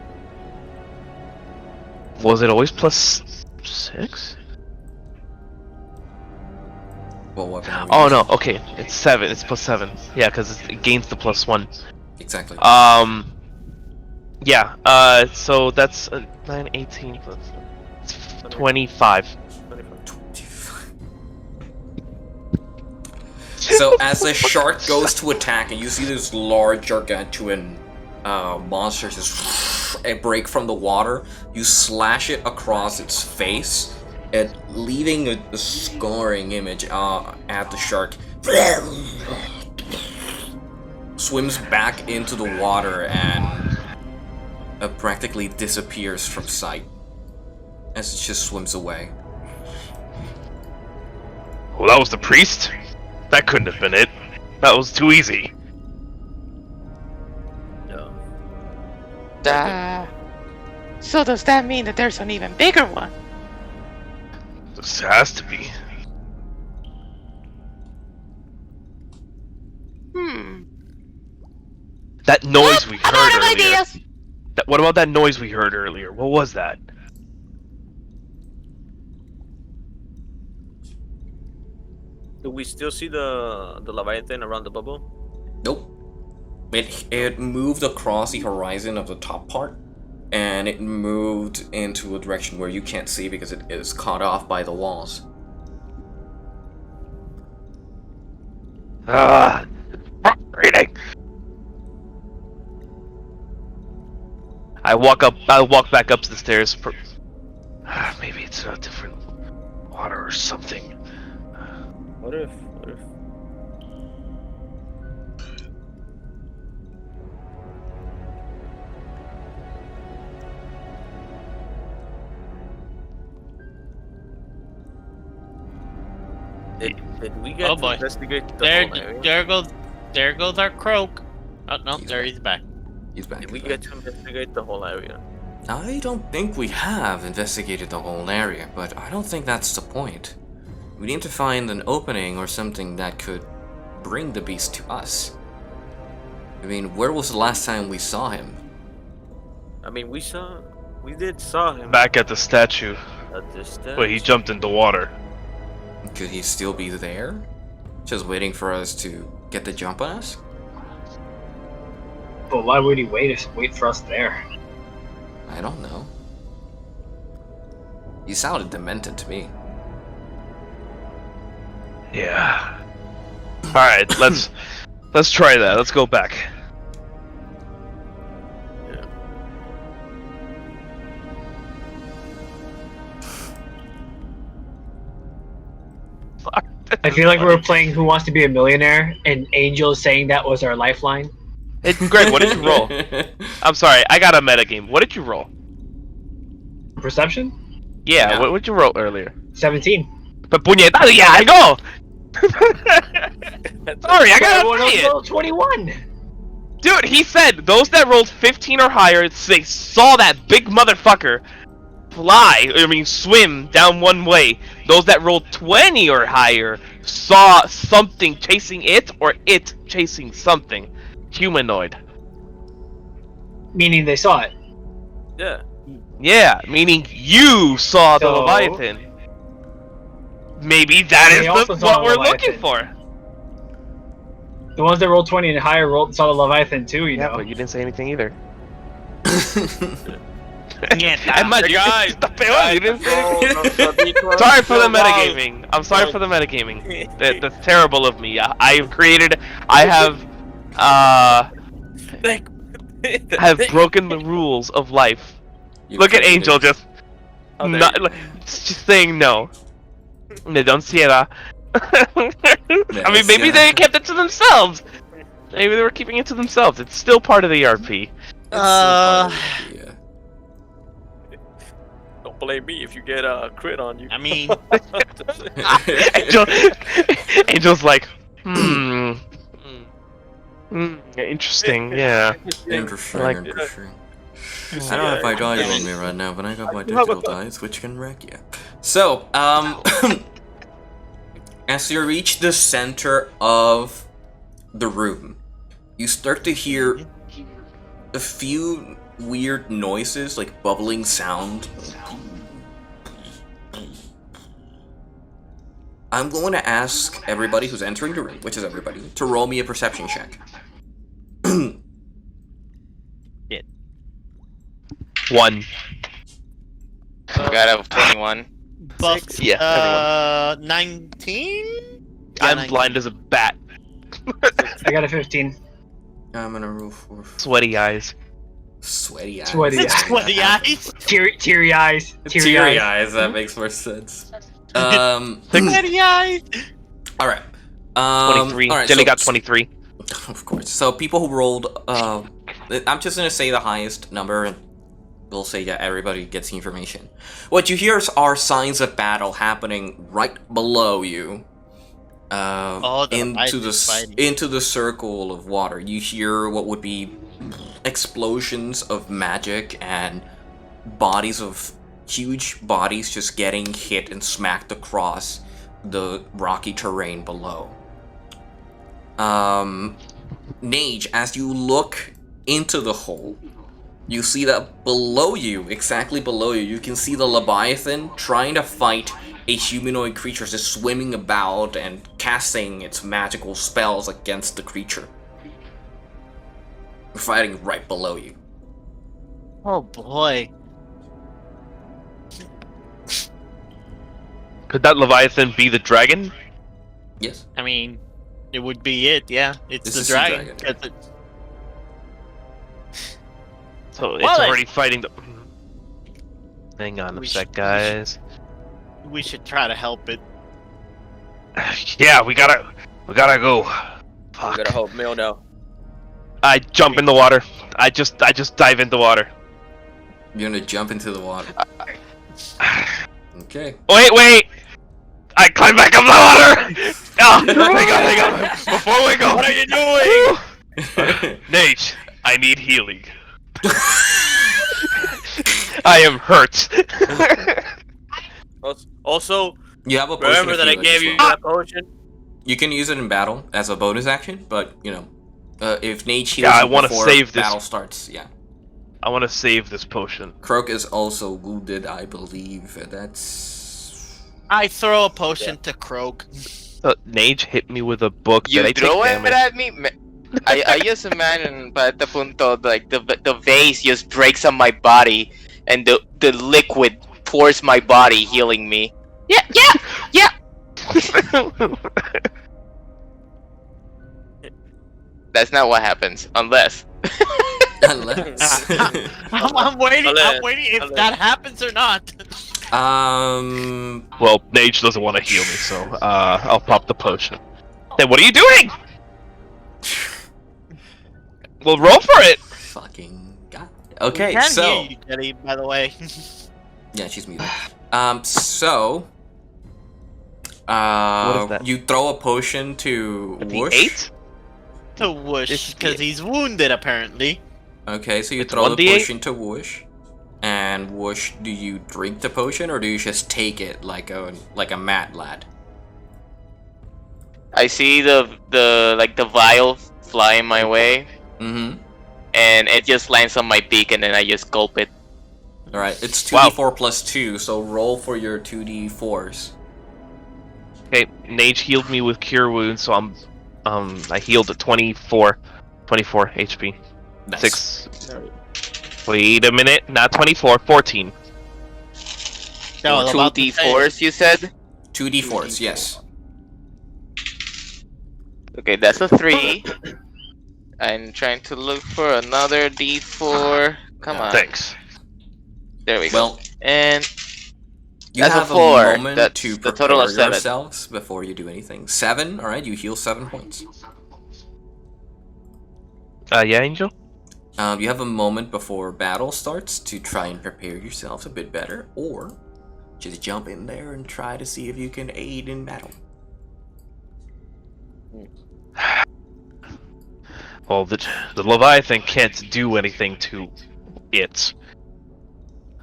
Was it always plus 6? Well, weapon are we Oh using? no, okay, it's 7, it's plus 7. Yeah, because it gains the plus 1. Exactly. Yeah, so that's 9, 18 plus... It's 25. So as the shark goes to attack, and you see this large gargantuan monster just break from the water, you slash it across its face, and leaving a scarring image at the shark. Swims back into the water and practically disappears from sight as it just swims away. Well, that was the priest? That couldn't have been it. That was too easy. No. So does that mean that there's an even bigger one? This has to be. That noise we I'm heard out of earlier. ideas. What about that noise we heard earlier? What was that? Do we still see the Leviathan around the bubble? Nope. It moved across the horizon of the top part, and it moved into a direction where you can't see because it is caught off by the walls. Reading. I walk back up the stairs. Maybe it's a different water or something. What if? Did we get Oh to boy. investigate the whole area? There goes our croak. Oh no, he's back. He's back. Did we get to investigate the whole area? I don't think we have investigated the whole area, but I don't think that's the point. We need to find an opening or something that could bring the beast to us. I mean, where was the last time we saw him? I mean, we did saw him Back at the statue, at this stage. but he jumped into water. Could he still be there? Just waiting for us to get the jump on us? But why would he wait for us there? I don't know. You sounded demented to me. Yeah. All right, let's try that. Let's go back. Yeah. I feel like we were playing Who Wants to Be a Millionaire, and Angel is saying that was our lifeline. Hey, Greg, what did you roll? I'm sorry, I got a metagame. What did you roll? Perception? Yeah, what did you roll earlier? 17. But puñetado, yeah, I go! Sorry, I gotta say it! Roll 21! Dude, he said those that rolled 15 or higher, they saw that big motherfucker swim down one way. Those that rolled 20 or higher saw something chasing it or it chasing something. Humanoid. Meaning they saw it. Yeah. Yeah, meaning you saw the So- Leviathan. Maybe that They also is saw what the we're Leviathan. looking for. The ones that rolled 20 and higher saw the Leviathan too, you know. But you didn't say anything either. Yeah, Emma, you didn't say anything. Sorry for the metagaming. I'm sorry for the metagaming. That's terrible of me. I have I have broken the rules of life. You Look at created- Angel just Oh, there not you go. just saying no. They don't see it. I mean, maybe they kept it to themselves. Maybe they were keeping it to themselves. It's still part of the ERP. Don't blame me if you get a crit on you. I mean, Angel's like, interesting, yeah. Interesting, Like- interesting. I don't have my dice on me right now, but I got my digital dice, which can wreck you. So, as you reach the center of the room, you start to hear a few weird noises, like bubbling sound. I'm going to ask everybody who's entering the room, which is everybody, to roll me a perception check. 1. I got a 21. buff. Yeah, 19. I'm blind as a bat. I got a 15. I'm gonna roll for Sweaty eyes. sweaty eyes. Sweaty eyes. Sweaty eyes. Teary eyes. Teary eyes. That makes more sense. Sweaty eyes. All right. 23. All right, Jelly so- got 23. Of course. So people who rolled, I'm just gonna say the highest number, and we'll say that everybody gets the information. What you hear are signs of battle happening right below you. Into the circle of water. You hear what would be explosions of magic and huge bodies just getting hit and smacked across the rocky terrain below. Nage, as you look into the hole, you see that below you, exactly below you, you can see the Leviathan trying to fight a humanoid creature just swimming about and casting its magical spells against the creature. Fighting right below you. Oh boy. Could that Leviathan be the dragon? Yes. I mean, it would be it. Yeah, it's This the is the dragon. dragon. So it's Well, already fighting the... Hang on a We sec, should- guys. We should try to help it. Yeah, we gotta go. We Fuck. gotta help Mil now. I jump in the water. I just dive into water. You're gonna jump into the water. Okay. Wait! I climb back up the water! Oh, hang on. Before we go. What are you doing? Nate, I need healing. I am hurt. Also, You have a potion remember of that I healing gave as you well. that potion? You can use it in battle as a bonus action, but you know, if Nate heals Yeah, I you wanna before save this. battle starts, yeah. I want to save this potion. Croak is also wounded, I believe. That's I throw a potion to Croak. Nage hit me with a book You that I take throw it damage. at me? I just imagine, but the punto, like the vase just breaks on my body, and the liquid pours my body, healing me. Yeah. That's not what happens, unless. unless. I'm waiting. Unless- I'm waiting if unless- that happens or not. Well, Nage doesn't want to heal me, so I'll pop the potion. Then what are you doing? Well, roll for it. Fucking god. Okay, We can so hear you, Jetty, by the way. yeah, she's muted. So What is that? you throw a potion to The Whoosh. 8? To Whoosh, This- because he's wounded apparently. Okay, so you It's throw the 1d8? potion to Whoosh. And Whoosh, do you drink the potion or do you just take it like a mad lad? I see the vial flying my way, Mm-hmm. and it just lands on my beak, and then I just gulp it. Alright, it's Wow. 2d4 plus 2, so roll for your 2d4s. Okay, Nage healed me with cure wounds, so I healed at 24 HP. Nice. 6. Wait a minute, not 24, 14. No, I was Two about to say, D4s, you said? 2d4s, yes. Okay, that's a 3. I'm trying to look for another D4. Come on. Thanks. There we go. Well, And you that's have a 4. moment That's to the prepare total of 7. yourselves before you do anything. 7, alright, you heal 7 points. Yeah, Angel? You have a moment before battle starts to try and prepare yourselves a bit better, or just jump in there and try to see if you can aid in battle. Well, the Leviathan can't do anything to it.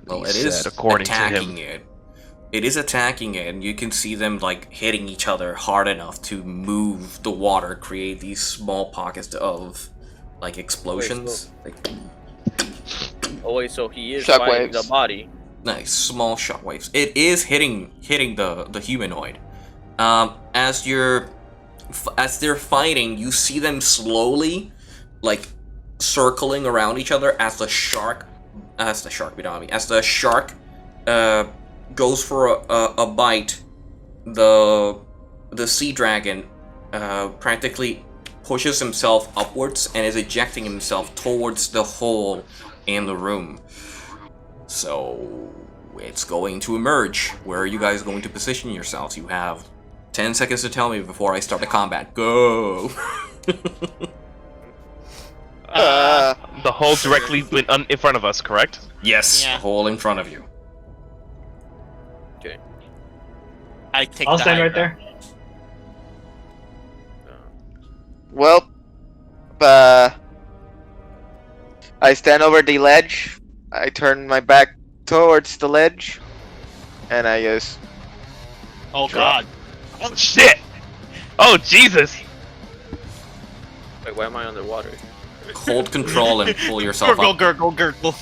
Well, He it is said, according to attacking him. it. It is attacking it, and you can see them like hitting each other hard enough to move the water, create these small pockets of like explosions. Oh wait, so he is Shockwaves. fighting the body. Nice small shockwaves. It is hitting the humanoid. As they're fighting, you see them slowly, like circling around each other as the shark goes for a bite. The sea dragon practically pushes himself upwards and is ejecting himself towards the hole in the room. So it's going to emerge. Where are you guys going to position yourselves? You have 10 seconds to tell me before I start the combat. Go! The hole directly in front of us, correct? Yes, Yeah. hole in front of you. Okay. I take I'll the stand high right ground. there. Well, I stand over the ledge. I turn my back towards the ledge, and I just Oh Drop. god. Oh shit! Oh Jesus! Wait, why am I underwater? Hold control and pull yourself Gurgle, up. gurgle, gurgle.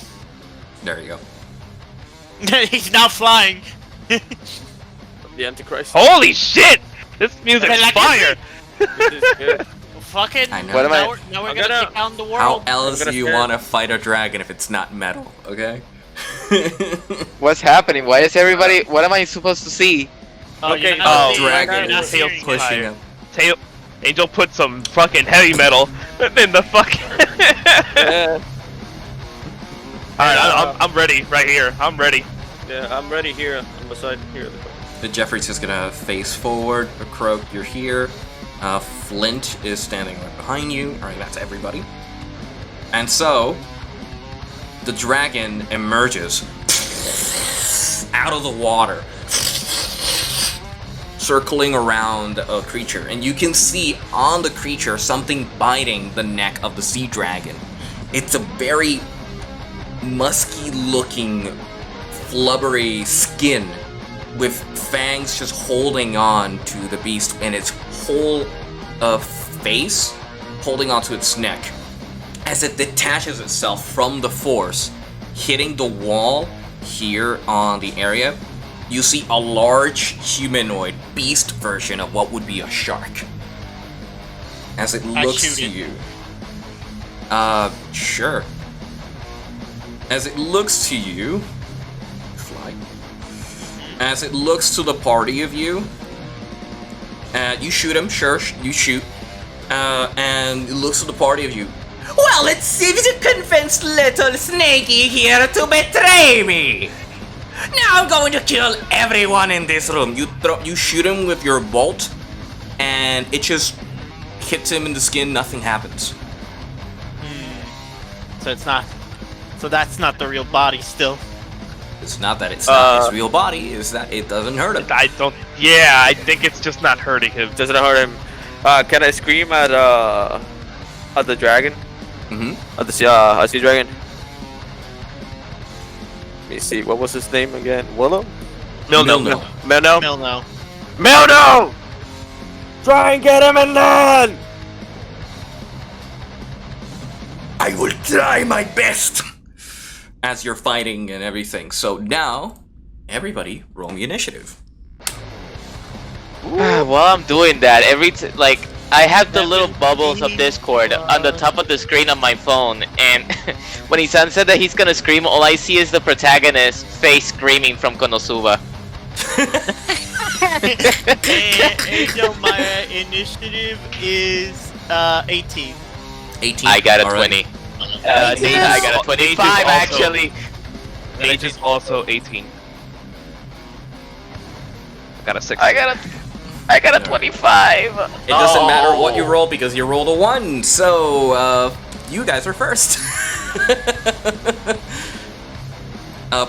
There you go. He's now flying. The Antichrist. Holy shit! This music's Like fire! This is good. Fucking. I know. What am I- Now we're I'm gonna gonna- take down the How world. else gonna do you stand- want to fight a dragon if it's not metal, okay? what's happening? Why is everybody? What am I supposed to see? Oh, Okay, you're not oh, seeing- dragon you're not is seeing pushing it. him. Angel put some fucking heavy metal in the fucking. Yeah, Alright, I'm ready right here. I'm ready. yeah, I'm ready here. I'm beside here. The Jeffrey's just gonna face forward. Croak, you're here. Flint is standing right behind you. Alright, that's everybody. And so, the dragon emerges out of the water, circling around a creature. And you can see on the creature something biting the neck of the sea dragon. It's a very musky looking, flubbery skin with fangs just holding on to the beast and its whole face holding onto its neck. As it detaches itself from the force, hitting the wall here on the area, you see a large humanoid beast version of what would be a shark. As it I looks shoot to it. you. Sure. As it looks to you, fly. As it looks to the party of you, you shoot him, sure, you shoot. And it looks to the party of you. Well, it seems you convinced little Snaky here to betray me. Now I'm going to kill everyone in this room. You shoot him with your bolt, and it just hits him in the skin. Nothing happens. So it's not. So that's not the real body still. It's not that it's not his real body. It's that it doesn't hurt him. I don't. Yeah, I think it's just not hurting him. Doesn't hurt him. Can I scream at the dragon? Mm-hmm. At the sea dragon? Let me see. What was his name again? Willow? Milno. Milno? Hell no. Milno! Try and get him in land! I will try my best. As you're fighting and everything. So now, everybody, roll me initiative. While I'm doing that, like I have the little bubbles of Discord on the top of the screen on my phone, and when Isan said that he's gonna scream, all I see is the protagonist face screaming from Konosuba. Angel, my initiative is 18. 18. I got a All right. 20. I got a 25 actually. Nate is also 18. I got a 6. I got a 25. It doesn't matter what you roll because you rolled a 1, so you guys are first.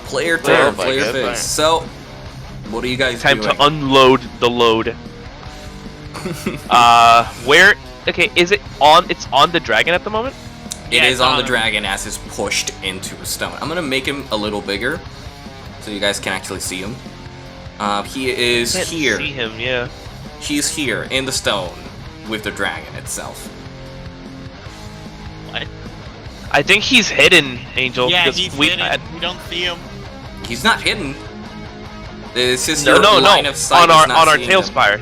Player turn, Oh my player goodness. phase. So, what are you guys Time doing? to unload the load. Where? Okay, is it on? It's on the dragon at the moment. It Yeah, is it's on on the him. dragon as it's pushed into a stone. I'm gonna make him a little bigger, so you guys can actually see him. He is Can't here. see him, yeah. He's here in the stone with the dragon itself. I think he's hidden, Angel. Yeah, because he's we hidden. We don't see him. He's not hidden. It's just No, your no, line no. of sight. On is our not on our seeing him. TaleSpire.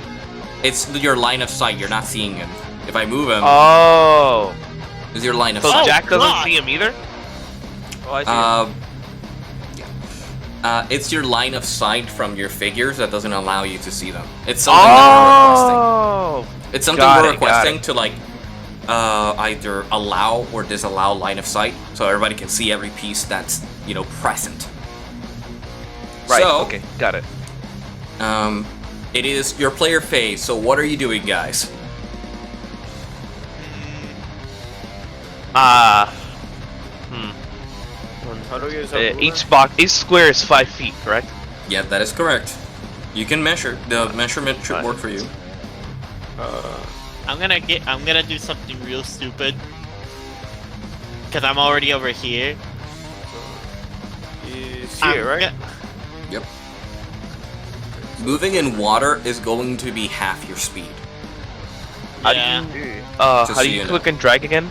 It's your line of sight. You're not seeing him. If I move him, Oh. it's your line of So sight. Jack doesn't God. see him either. Oh, I see. It's your line of sight from your figures that doesn't allow you to see them. It's something that we're requesting. Oh. It's something Got we're it, got requesting it. to like either allow or disallow line of sight, so everybody can see every piece that's present. Right. So, Okay. Got it. it is your player phase. So what are you doing, guys? How do you use a ruler? Each square is 5 feet, correct? Yeah, that is correct. You can measure. The measurement should work for you. I'm gonna do something real stupid. Cause I'm already over here. He's I'm here, right? gonna- Yep. Moving in water is going to be half your speed. How Yeah. do you, Just how so do you you know. click and drag again?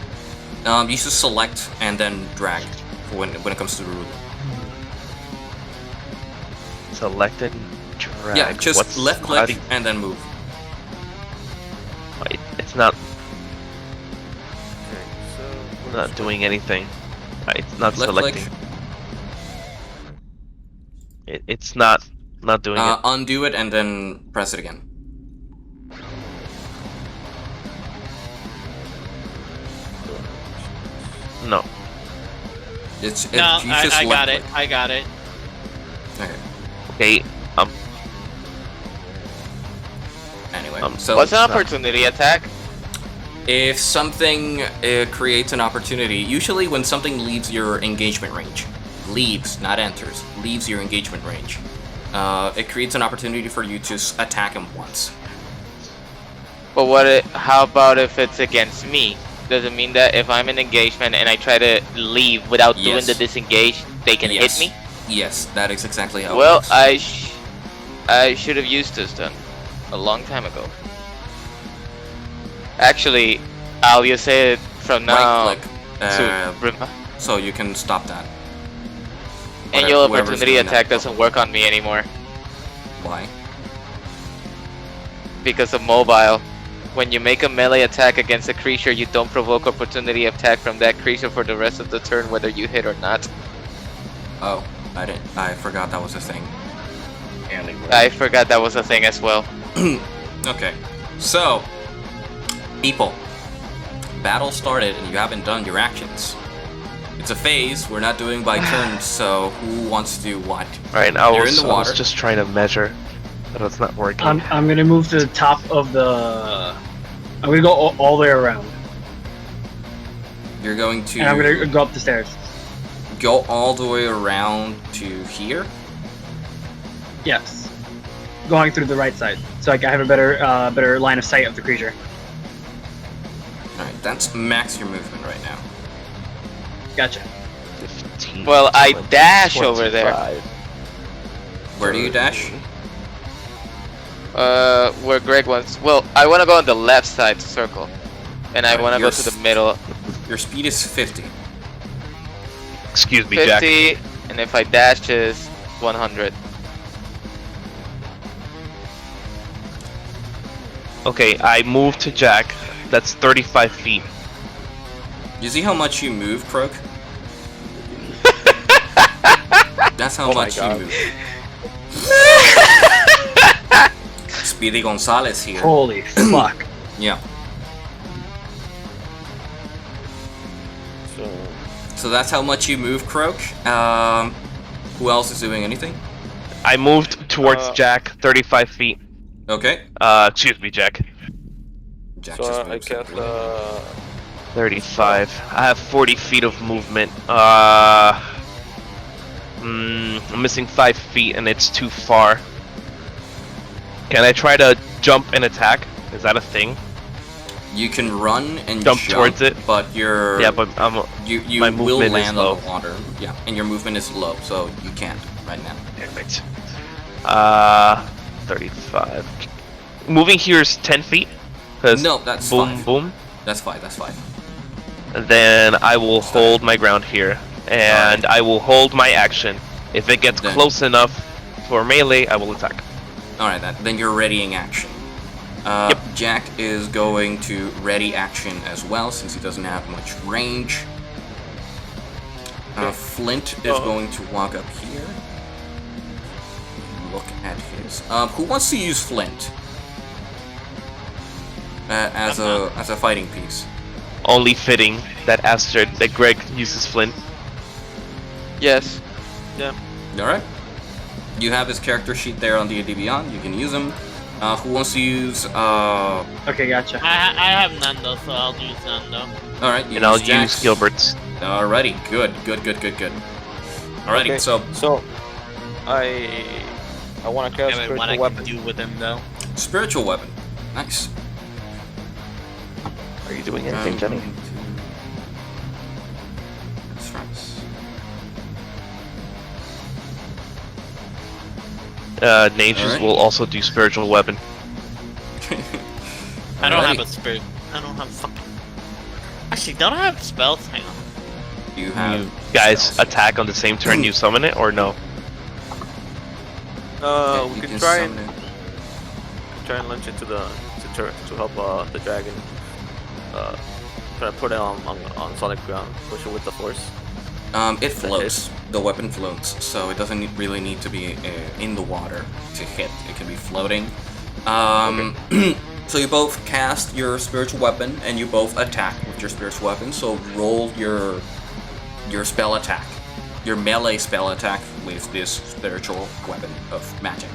You should select and then drag when it comes to the ruler. Selected and drag. Yeah, just What's- left how click do you- and then move. Wait, it's not Okay, so not doing anything. It's not Left selecting. click. It's not doing it. Undo it and then press it again. No. It's No, you just I left got it. click. I got it. Okay. Okay. Anyway, Um, so What's an opportunity attack? if something creates an opportunity, usually when something leaves your engagement range, leaves, not enters, leaves your engagement range, it creates an opportunity for you to attack him once. But how about if it's against me? Does it mean that if I'm in engagement and I try to leave without doing Yes. the disengage, they can Yes. hit me? Yes, that is exactly how it Well, works. I should have used this then a long time ago. Actually, I'll use it from now. Right click, to so you can stop that. annual Whoever's opportunity doing that. attack doesn't work on me anymore Why? because of mobile. When you make a melee attack against a creature, you don't provoke opportunity attack from that creature for the rest of the turn, whether you hit or not. Oh, I forgot that was a thing. I forgot that was a thing as well. Okay, so people, battle started and you haven't done your actions. It's a phase. We're not doing by turns. So who wants to do what? Right now, You're I in the was water. just trying to measure, but it's not working. I'm gonna move to the top of the. I'm gonna go all the way around, You're going to and I'm gonna go up the stairs. go all the way around to here. Yes, going through the right side, so I can have a better line of sight of the creature. All right, that's max your movement right now. Gotcha. 15, Well, I 20, dash over there. 25. Where do you dash? Where Greg wants. Well, I want to go on the left side to circle, and I Alright, want to go you're to the middle. Your speed is 50. Excuse me, Jack. 50, and if I dash is 100. Okay, I moved to Jack. That's 35 feet. You see how much you move, Croak? That's how Oh my much you God. move. Speedy Gonzalez here. Holy fuck! Yeah. So that's how much you move, Croak. Who else is doing anything? I moved towards Jack 35 feet. Okay. Excuse me, Jack. Jack So just I moves cast 35. I have 40 feet of movement. I'm missing 5 feet and it's too far. Can I try to jump and attack? Is that a thing? You can run and jump towards it, but you're but you my will movement is land low. on the water. Yeah, and your movement is low, so you can't right now. Perfect. 35. Moving here is 10 feet. No, that's boom, fine. boom. That's fine. That's fine. Then I will hold my ground here, and I will hold my action. If it gets close enough for melee, I will attack. All right, then you're readying action. Jack is going to ready action as well, since he doesn't have much range. Flint is going to walk up here. Look at his. Who wants to use Flint as a fighting piece? Only fitting that Greg uses Flint. Yes. Yeah. All right. You have his character sheet there on D&D Beyond. You can use him. Who wants to use? Okay, gotcha. I have Nando, so I'll use Nando. All right. And I'll use Gilbert's. Alrighty. Good. Alrighty. Okay, So I want to cast spiritual weapon. Do with him though. Spiritual weapon. Nice. Are you doing anything, Jenny? That's right. Nages will also do spiritual weapon. I don't have a spirit. I don't have fucking. Actually, don't I have spells? Hang on. You have. You guys attack on the same turn you summon it, or no? We can try and launch into the turret to help the dragon. Try to put it on solid ground, push it with the force. It floats. The weapon floats, so it doesn't really need to be in the water to hit. It can be floating. So you both cast your spiritual weapon, and you both attack with your spiritual weapon. So roll your spell attack, your melee spell attack with this spiritual weapon of magic.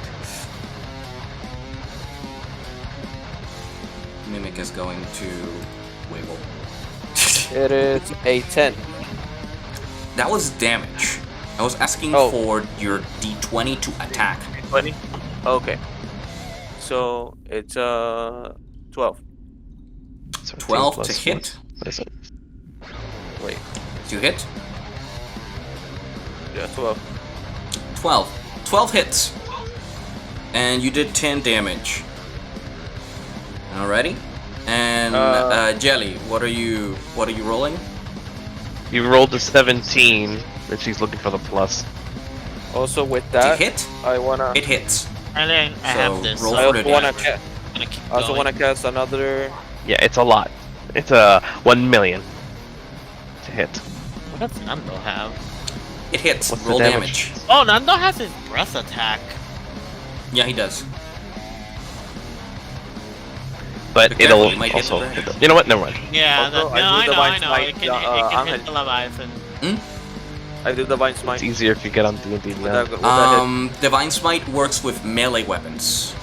Mimic is going to wiggle. It is a 10. That was damage. I was asking for your d20 to attack. 20? Okay. So it's 12. 12 to hit. What is it? Wait. To hit? Yeah, 12. 12 hits. And you did 10 damage. Alrighty. And Jelly, what are you rolling? You rolled a 17, but she's looking for the plus. Also with that, to hit? I wanna. It hits. I have this. Roll I for also the wanna damage. cast another. Yeah, it's a lot. It's a 1 million to hit. What does Nando have? It hits. What's the Roll damage? Oh, Nando has his breath attack. Yeah, he does. But Be it'll careful, you might hit also. the- You know what? Never mind. Yeah, Also, I know. Smite, It can hit the Leviathan. I do Divine Smite. It's easier if you get on D&D. With that hit. Divine Smite works with melee weapons.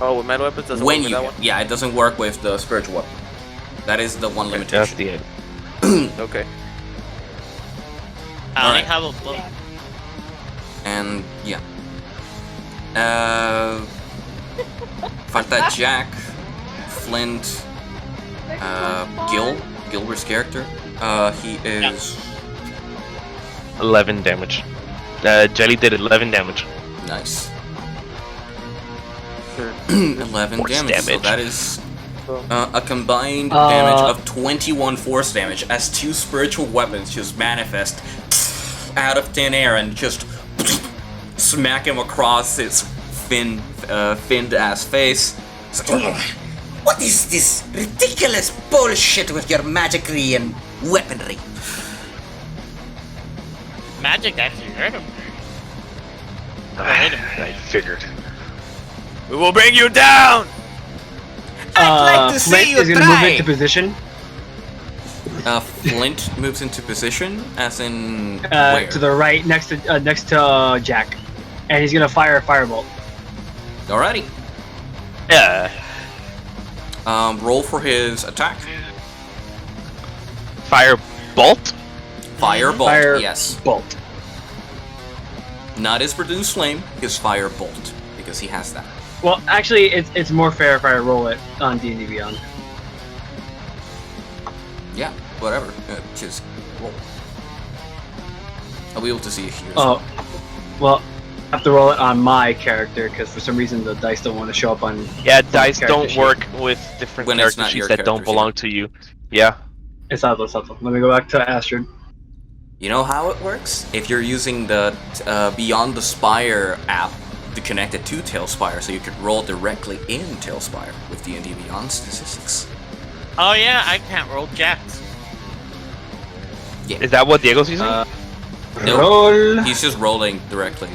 Oh, with melee weapons doesn't When work with you that one? yeah, it doesn't work with the spiritual weapon. That is the one That's limitation. the Okay. I only Alright. have a book. And yeah. Falta Jack, Flint, Gilbert's character. He is 11 damage. Jelly did 11 damage. nice. 11 Force damage. So damage. that is a combined damage of 21 force damage as two spiritual weapons just manifest out of thin air and just smack him across his finned ass face. It's like, what is this ridiculous bullshit with your magicry and weaponry? Magic actually hurt him. I figured. We will bring you down! I'd like to see Flint you is gonna try. move into position. Flint moves into position, as in where? To the right, next to Jack, and he's gonna fire a firebolt. Alrighty. Yeah. Roll for his attack. Fire bolt? Firebolt, yes. Bolt. Not his produce flame, his firebolt, because he has that. Well, actually, it's more fair if I roll it on D&D Beyond. Yeah, whatever. Just roll. I'll be able to see it here. Oh, well, I have to roll it on my character because for some reason the dice don't want to show up on. Yeah, dice character don't sheet. work with different When it's character not sheets your that don't character belong to you. Yeah. It's helpful. Let me go back to Astrid. You know how it works? If you're using the Beyond the Spire app to connect it to TaleSpire, so you could roll directly in TaleSpire with D&D Beyond statistics. Oh yeah, I can't roll jacks. Yeah. Is that what Diego's using? No, Roll. he's just rolling directly.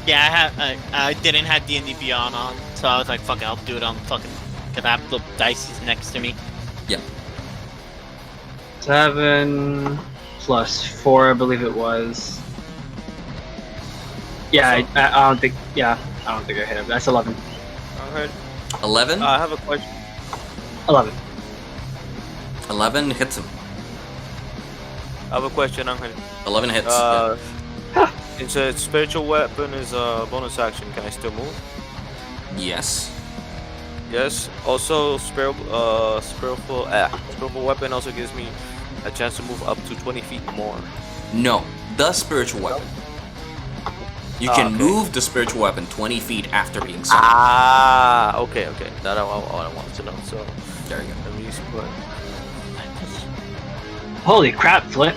Yeah, I didn't have D&D Beyond on, so I was like, fuck it, I'll do it on fucking. Cause I have the dice next to me. Yeah. 7 plus 4, I believe it was. Yeah, I don't think. Yeah, I don't think I hit him. That's 11. Alright. 11? I have a question. 11. 11 hits him. I have a question, Angel. 11 hits. Yeah. It's a spiritual weapon is a bonus action. Can I still move? Yes. Yes. Also, spiritual weapon also gives me a chance to move up to 20 feet more. No, the spiritual weapon. You can move the spiritual weapon 20 feet after being summoned. Ah, okay. That's what I wanted to know. So There you go. let me use what? Holy crap, Flint.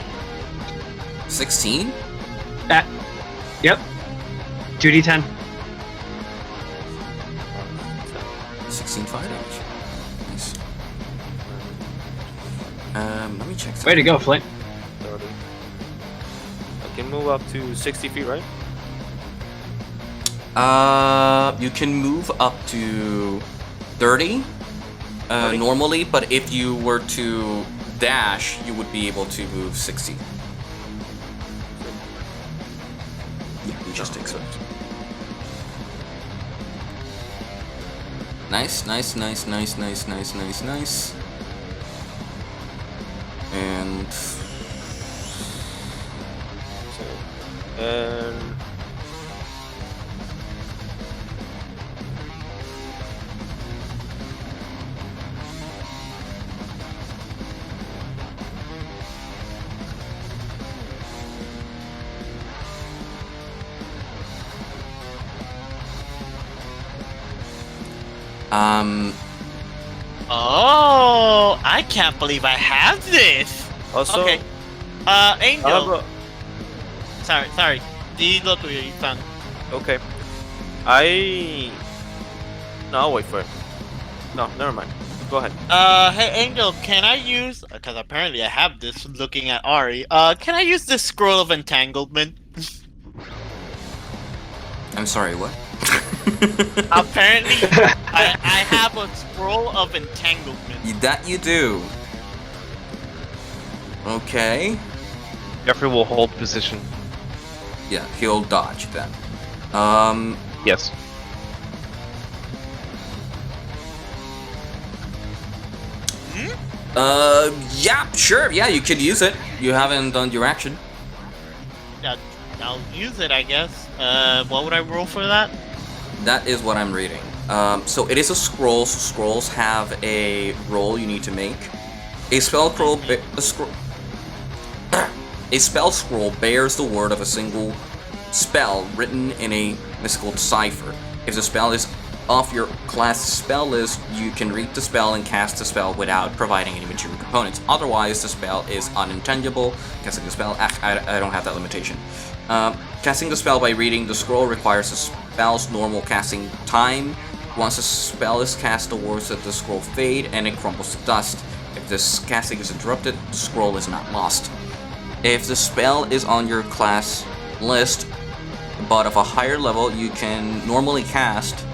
16? Yep. 2d10. 16 fire damage. Nice. Let me check. Way to go, Flint. 30. I can move up to 60 feet, right? You can move up to 30 normally, but if you were to dash, you would be able to move 60. Yeah, you just take so. Nice. And Oh, I can't believe I have this. also, Okay. Angel. Sorry. Look where you found. okay. No, I'll wait for it. No, never mind. Go ahead. Hey Angel, can I use? Because apparently I have this. Looking at Ari. Can I use this scroll of entanglement? I'm sorry, what? Apparently, I have a scroll of entanglement. That you do. Okay. Jeffrey will hold position. Yeah, he'll dodge then. Yes. Yeah, sure. Yeah, you could use it. You haven't done your action. Yeah, I'll use it, I guess. What would I roll for that? That is what I'm reading. So it is a scroll. So scrolls have a roll you need to make. A spell scroll. A spell scroll bears the word of a single spell written in a mystical cipher. If the spell is off your class spell list, you can read the spell and cast the spell without providing any material components. Otherwise, the spell is unintelligible. Casting the spell, I don't have that limitation. Casting the spell by reading the scroll requires the spell's normal casting time. Once a spell is cast, the words of the scroll fade and it crumbles to dust. If this casting is interrupted, the scroll is not lost. If the spell is on your class list, but of a higher level, you can normally cast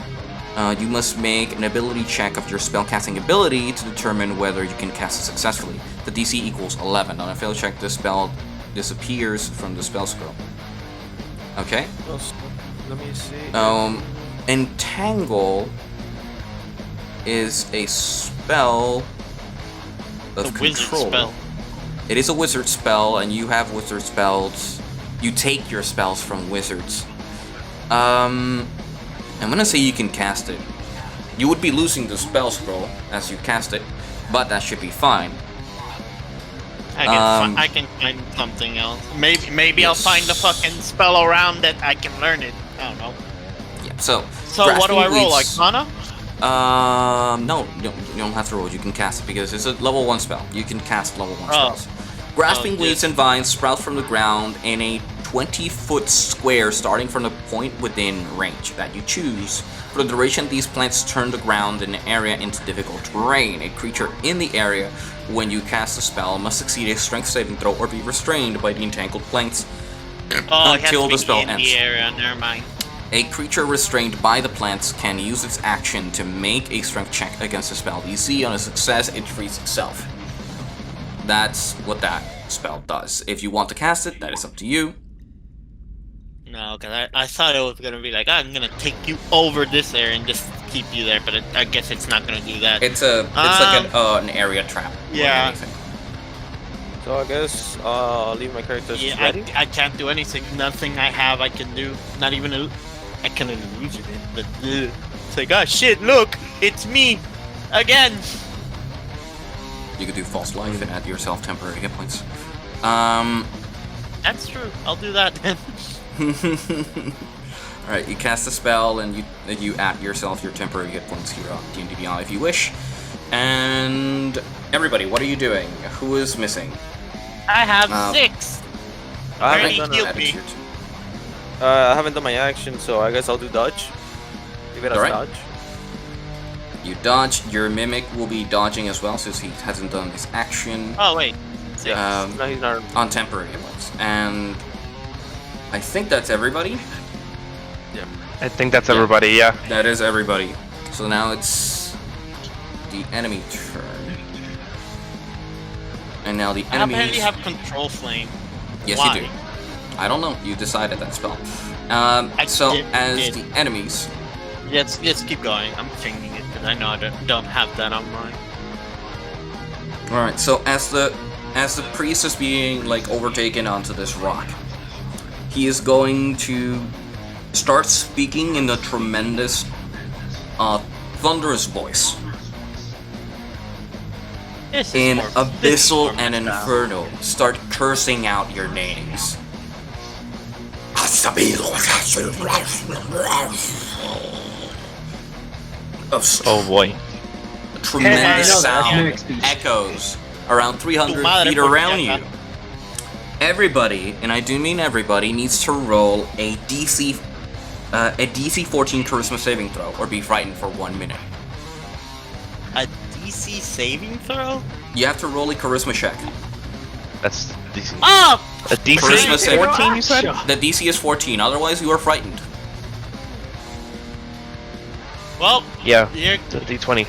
You must make an ability check of your spellcasting ability to determine whether you can cast it successfully. The DC equals 11. On a failed check, the spell disappears from the spell scroll. Okay. Let me see. Entangle is a spell of A wizard control. spell. It is a wizard spell, and you have wizard spells. You take your spells from wizards. I'm gonna say you can cast it. You would be losing the spell scroll as you cast it, but that should be fine. I can find something else. Maybe I'll find the fucking spell around that I can learn it. I don't know. Yeah. So what do I roll? Grasping Arcana? No, you don't have to roll. You can cast it because it's a level 1 spell. You can cast level 1 spells. Grasping Weeds and Vines sprout from the ground in a 20-foot square starting from the point within range that you choose. For the duration, these plants turn the ground in an area into difficult terrain. A creature in the area, when you cast a spell, must succeed a strength saving throw or be restrained by the entangled plants until the spell ends. The area. Never mind. A creature restrained by the plants can use its action to make a strength check against the spell DC. On a success, it frees itself. That's what that spell does. If you want to cast it, that is up to you. No, because I thought it was gonna be like, I'm gonna take you over this area and just keep you there, but I guess it's not gonna do that. It's like an area trap. Yeah. So I guess I'll leave my characters ready. I can't do anything. Nothing I have I can do. Not even I can illusion it. But it's like, oh shit! Look, it's me again. You could do false life and add yourself temporary hit points. That's true. I'll do that then. Alright, you cast a spell and you add yourself your temporary hit points here on D&D Beyond if you wish. And everybody, what are you doing? Who is missing? I have 6. I Already haven't healed Add it me. to your turn. I haven't done my action, so I guess I'll do dodge. Give it as Alright. dodge. You dodge. Your mimic will be dodging as well since he hasn't done his action. Oh wait. 6. No, he's not. On temporary hit points. And I think that's everybody. I think that's everybody, yeah. That is everybody. So now it's the enemy turn. And now the I enemies... apparently have control flame. Yes, Why? you do. I don't know. You decided that spell. did- as the enemies... Let's keep going. I'm changing it because I know I don't have that on mine. Alright, so as the priest is being, like, overtaken onto this rock, he is going to start speaking in a tremendous, thunderous voice. This is In more- this is Abyssal more and my style. Inferno, start cursing out your names. Oh boy. A tremendous Yeah, I know that. That's sound mimic speech. echoes around 300 madre, feet porque around you. acá. Everybody, and I do mean everybody, needs to roll a DC 14 charisma saving throw or be frightened for 1 minute. A DC saving throw? You have to roll a charisma check. That's DC. Oh! A DC Charisma saving 14, you said? The DC is 14, otherwise you are frightened. Well, Yeah. you're, It's a D20.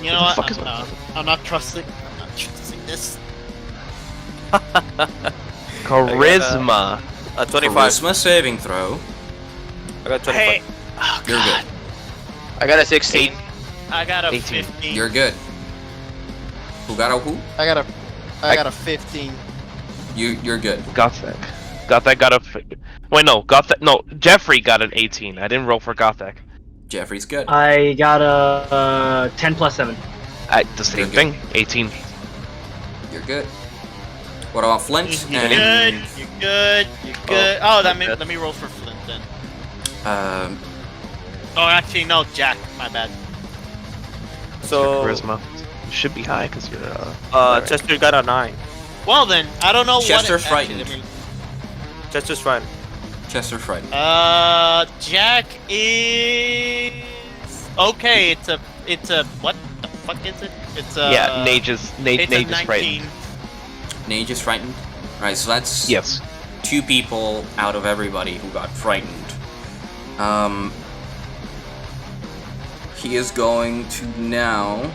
you know What the what? fuck is I'm not trusting this. Charisma. A 25. Charisma saving throw. I got 25. Hey, oh, You're God. good. I got a 16. I got a 18. 15. You're good. Who got a who? I got a 15. You're good. Gothek. Gothek got a. Wait, no. Gothek. No. Jeffrey got an 18. I didn't roll for Gothek. Jeffrey's good. I got a 10 plus 7. The same You're good. thing. 18. You're good. What about Flint? You're And, good. You're good. You're good. Oh, let me roll for Flint then. Oh, actually, no, Jack. My bad. So, Charisma. You should be high because you're. Chester got a 9. Well then, I don't know Chester's what. Actually, frightened. Chester's fine. Chester frightened. Jack is okay. It's a what the fuck is it? It's a Yeah, Nage is It's a frightened. 19. Nage is frightened. Right, so that's Yes. 2 people out of everybody who got frightened. he is going to now...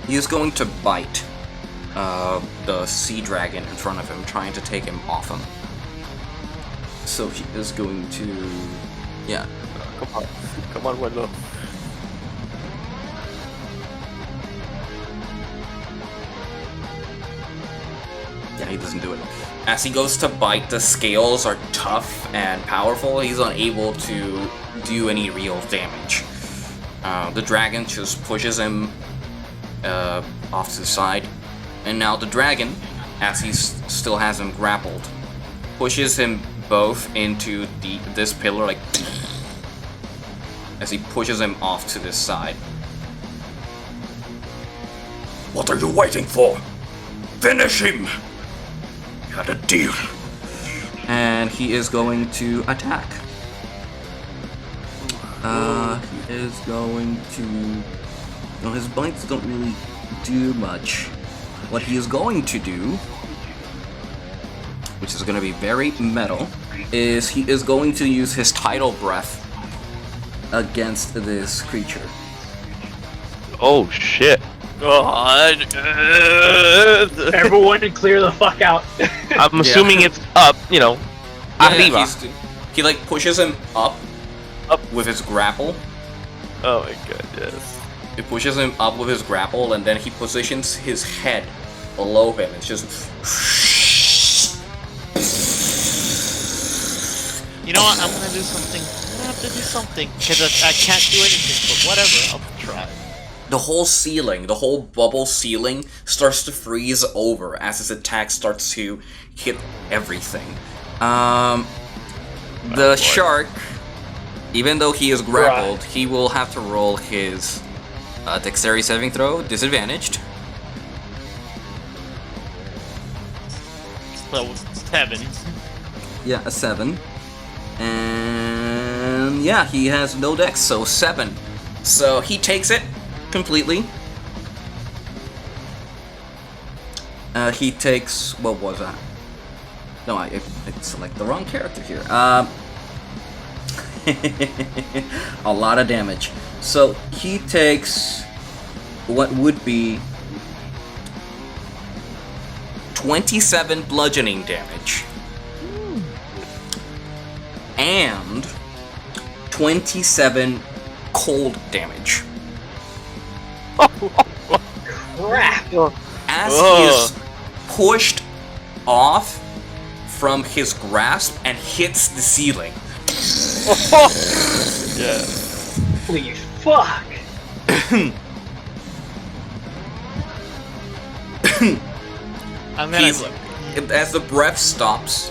He is going to bite the sea dragon in front of him, trying to take him off him. So he is going to... Yeah. Come on, Wendell. Yeah, he doesn't do it. As he goes to bite, the scales are tough and powerful. He's unable to do any real damage. The dragon just pushes him off to the side. And now the dragon, as he still has him grappled, pushes him both into this pillar, like, as he pushes him off to this side. What are you waiting for? Finish him! You had a deal. And he is going to attack. He is going to... No, his bites don't really do much. What he is going to do, which is going to be very metal, is he is going to use his tidal breath against this creature. Oh shit. God. Everyone clear the fuck out. I'm assuming it's up, you know. Yeah, he like pushes him up with his grapple. Oh my god, yes. He pushes him up with his grapple, and then he positions his head below him. It's just... You know what? I'm gonna do something. I'm gonna have to do something because I can't do anything. But whatever, I'll try. The whole ceiling, the whole bubble ceiling, starts to freeze over as his attack starts to hit everything. The shark, even though he is grappled, he will have to roll his dexterity saving throw, disadvantaged. So 7. Yeah, a 7. And yeah, he has no dex, so 7. So he takes it completely. He takes... What was that? No, I select the wrong character here. A lot of damage. So he takes what would be 27 bludgeoning damage and 27 cold damage. Crap! As he is pushed off from his grasp and hits the ceiling. Yeah. Holy fuck! I'm gonna. As the breath stops,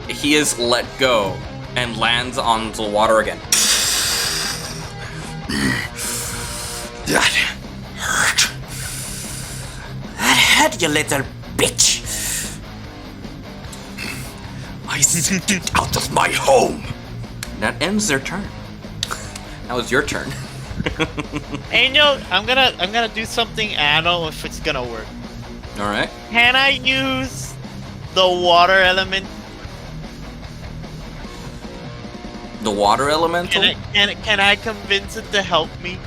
he is let go and lands on the water again. That hurt. That hurt, you little bitch. I sent it out of my home. That ends their turn. That was your turn. Angel, I'm gonna do something. I don't know if it's gonna work. All right. Can I use the water element? The water elemental? Can I convince it to help me?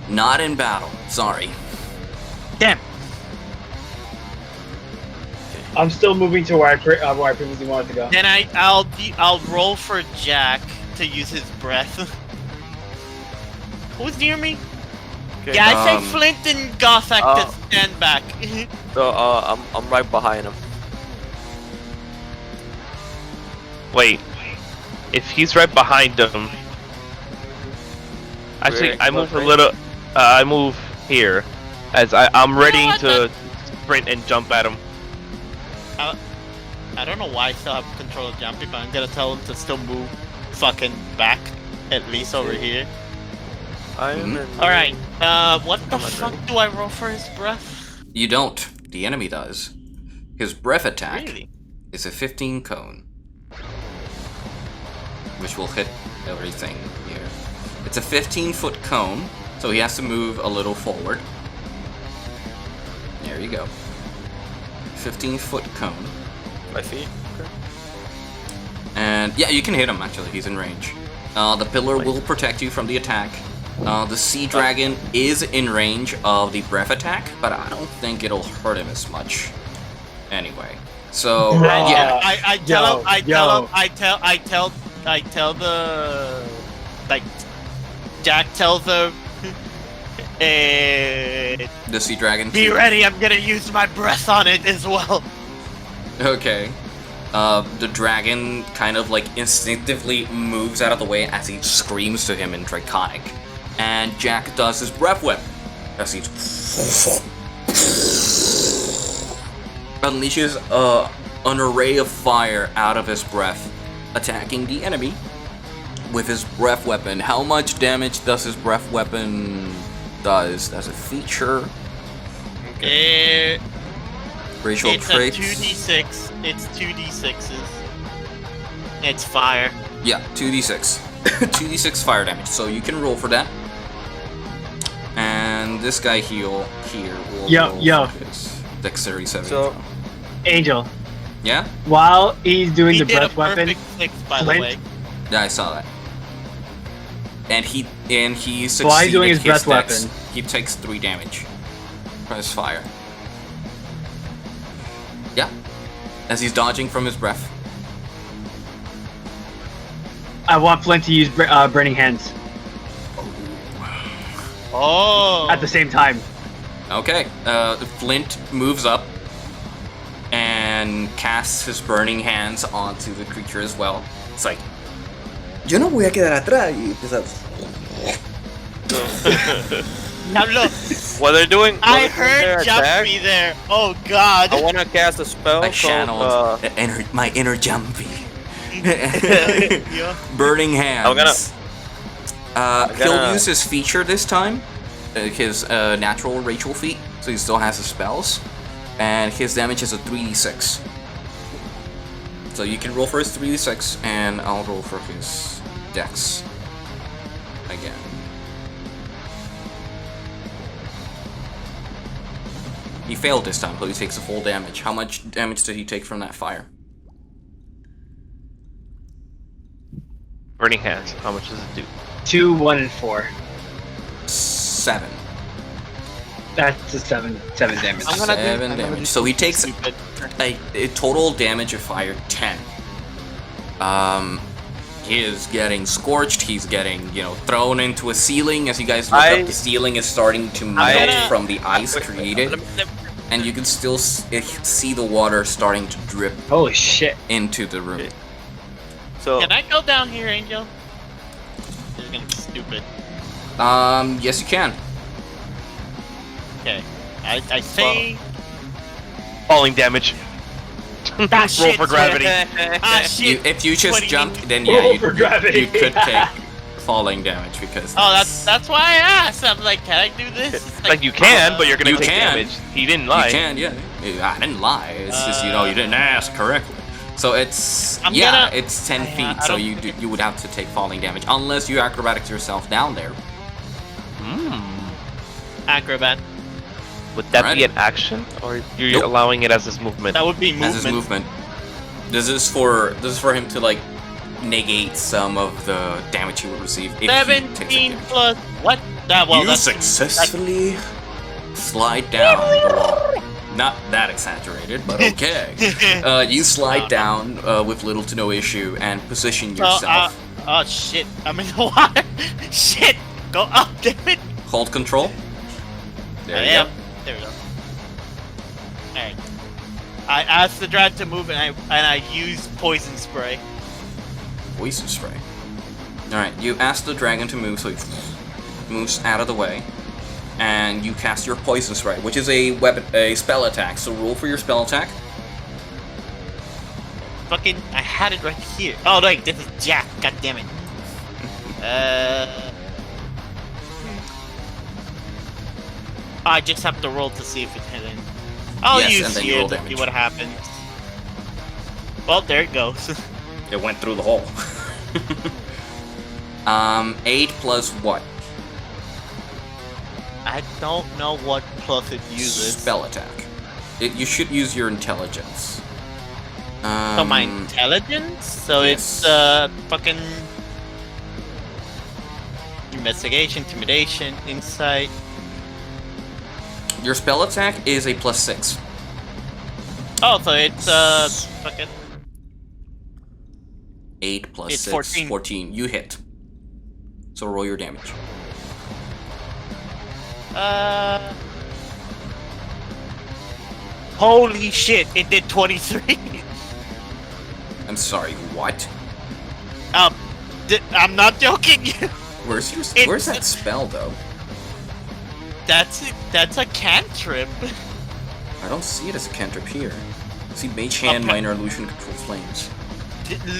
Not in battle. Sorry. Damn. I'm still moving to where I previously wanted to go. Then I'll roll for Jack to use his breath. Who's near me? Okay. Yeah, I say Flint and Gothak to stand back. So I'm right behind him. Wait. If he's right behind him... Actually, I move a little... I move here. As I'm ready to sprint and jump at him. I don't know why I still have control of jumping, but I'm gonna tell him to still move fucking back, at least over here. Alright, what the fuck do I roll for his breath? You don't. The enemy does. His breath attack Really? is a 15 cone. Which will hit everything here. It's a 15-foot cone, so he has to move a little forward. There you go. 15-foot cone. 5 feet. Okay. And yeah, you can hit him actually, he's in range. The pillar will protect you from the attack. The sea dragon is in range of the breath attack, but I don't think it'll hurt him as much. Anyway, so yeah. I tell the like Jack tells the The sea dragon. Be ready, I'm gonna use my breath on it as well. Okay. The dragon kind of like instinctively moves out of the way as he screams to him in Draconic. And Jack does his breath whip as he unleashes an array of fire out of his breath, attacking the enemy with his breath weapon. How much damage does his breath weapon does as a feature? Okay. Racial it's traits. a 2d6. It's 2d6s. It's fire. Yeah, 2d6. 2d6 fire damage. So you can roll for that. And this guy here will roll for his dexterity 7. So, Angel. Yeah? While he's doing the did breath a weapon, perfect 6, by Flint- the way. Yeah, I saw that. And he succeeded while he's doing his breath dex. weapon, He takes 3 damage from his fire. Yeah. As he's dodging from his breath. I want Flint to use Burning Hands Oh. at the same time. Okay. Flint moves up and casts his burning hands onto the creature as well. It's like, yo no voy a quedar atrás. Y empieza... Now look, What they're doing? I heard Jumpy there. Oh god. I want to cast a spell I called. channeled my inner Jumpy. Yeah. Burning hands. I'm He'll gonna- use his feature this time, his natural ritual feat, so he still has his spells, and his damage is a 3d6. So you can roll for his 3d6, and I'll roll for his dex again. He failed this time, so he takes a full damage. How much damage did he take from that fire? Burning hands. How much does it do? 2, 1, and 4. 7. That's a 7 damage. I'm gonna do- 7 I'm gonna damage. do So he takes stupid. a total damage of fire 10. He is getting scorched. He's getting, thrown into a ceiling. As you guys look up, the ceiling is starting to melt from the ice created, and you can still see the water starting to drip. Holy shit! Into the room. So Can I go down here, Angel? This is gonna be stupid. Yes, you can. Okay. I say. Falling damage. Ah, Roll shit, for gravity. Ah shit. If you just 20. jumped, then Roll yeah, for gravity. you could take falling damage because. Oh, that's why I asked. I'm like, can I do this? It's Like you can, but you're gonna You take can. damage. He didn't lie. You can, yeah. I didn't lie. It's just you didn't ask correctly. So it's I'm gonna- it's 10 I feet. So don't- you would have to take falling damage unless you acrobatics yourself down there. Acrobat. Would that be Alright. an action, or you're Nope. allowing it as his movement? That would be movement. As his movement. This is for him to like negate some of the damage he would receive if he takes 17 damage. plus what? That well, You that's successfully slide down the wall. Not that exaggerated, but okay. You slide down with little to no issue and position yourself. Oh shit! I'm in the water. Shit! Go up, damn it! Hold control. There I you am. go. There we go. Alright. I asked the drag to move and I use poison spray. Poison spray. Alright, you ask the dragon to move, so he moves out of the way. And you cast your poison spray, which is a spell attack. So roll for your spell attack. Fucking, I had it right here. Oh wait, this is Jack. God damn it. I just have to roll to see if it's hidden. I'll Yes, and use then you here roll to see damage. what happens. Well, there it goes. It went through the hole. 8 plus what? I don't know what plus it uses. Spell attack. You should use your intelligence. So my intelligence? So yes. it's fucking investigation, intimidation, insight. Your spell attack is a +6. Oh, so it's fucking 8 plus It's 6, 14. 14. You hit. So roll your damage. Holy shit! It did 23. I'm sorry, what? I'm not joking. Where's that spell though? That's a cantrip. I don't see it as a cantrip here. I see Mage Hand, Minor Illusion, Control Flames.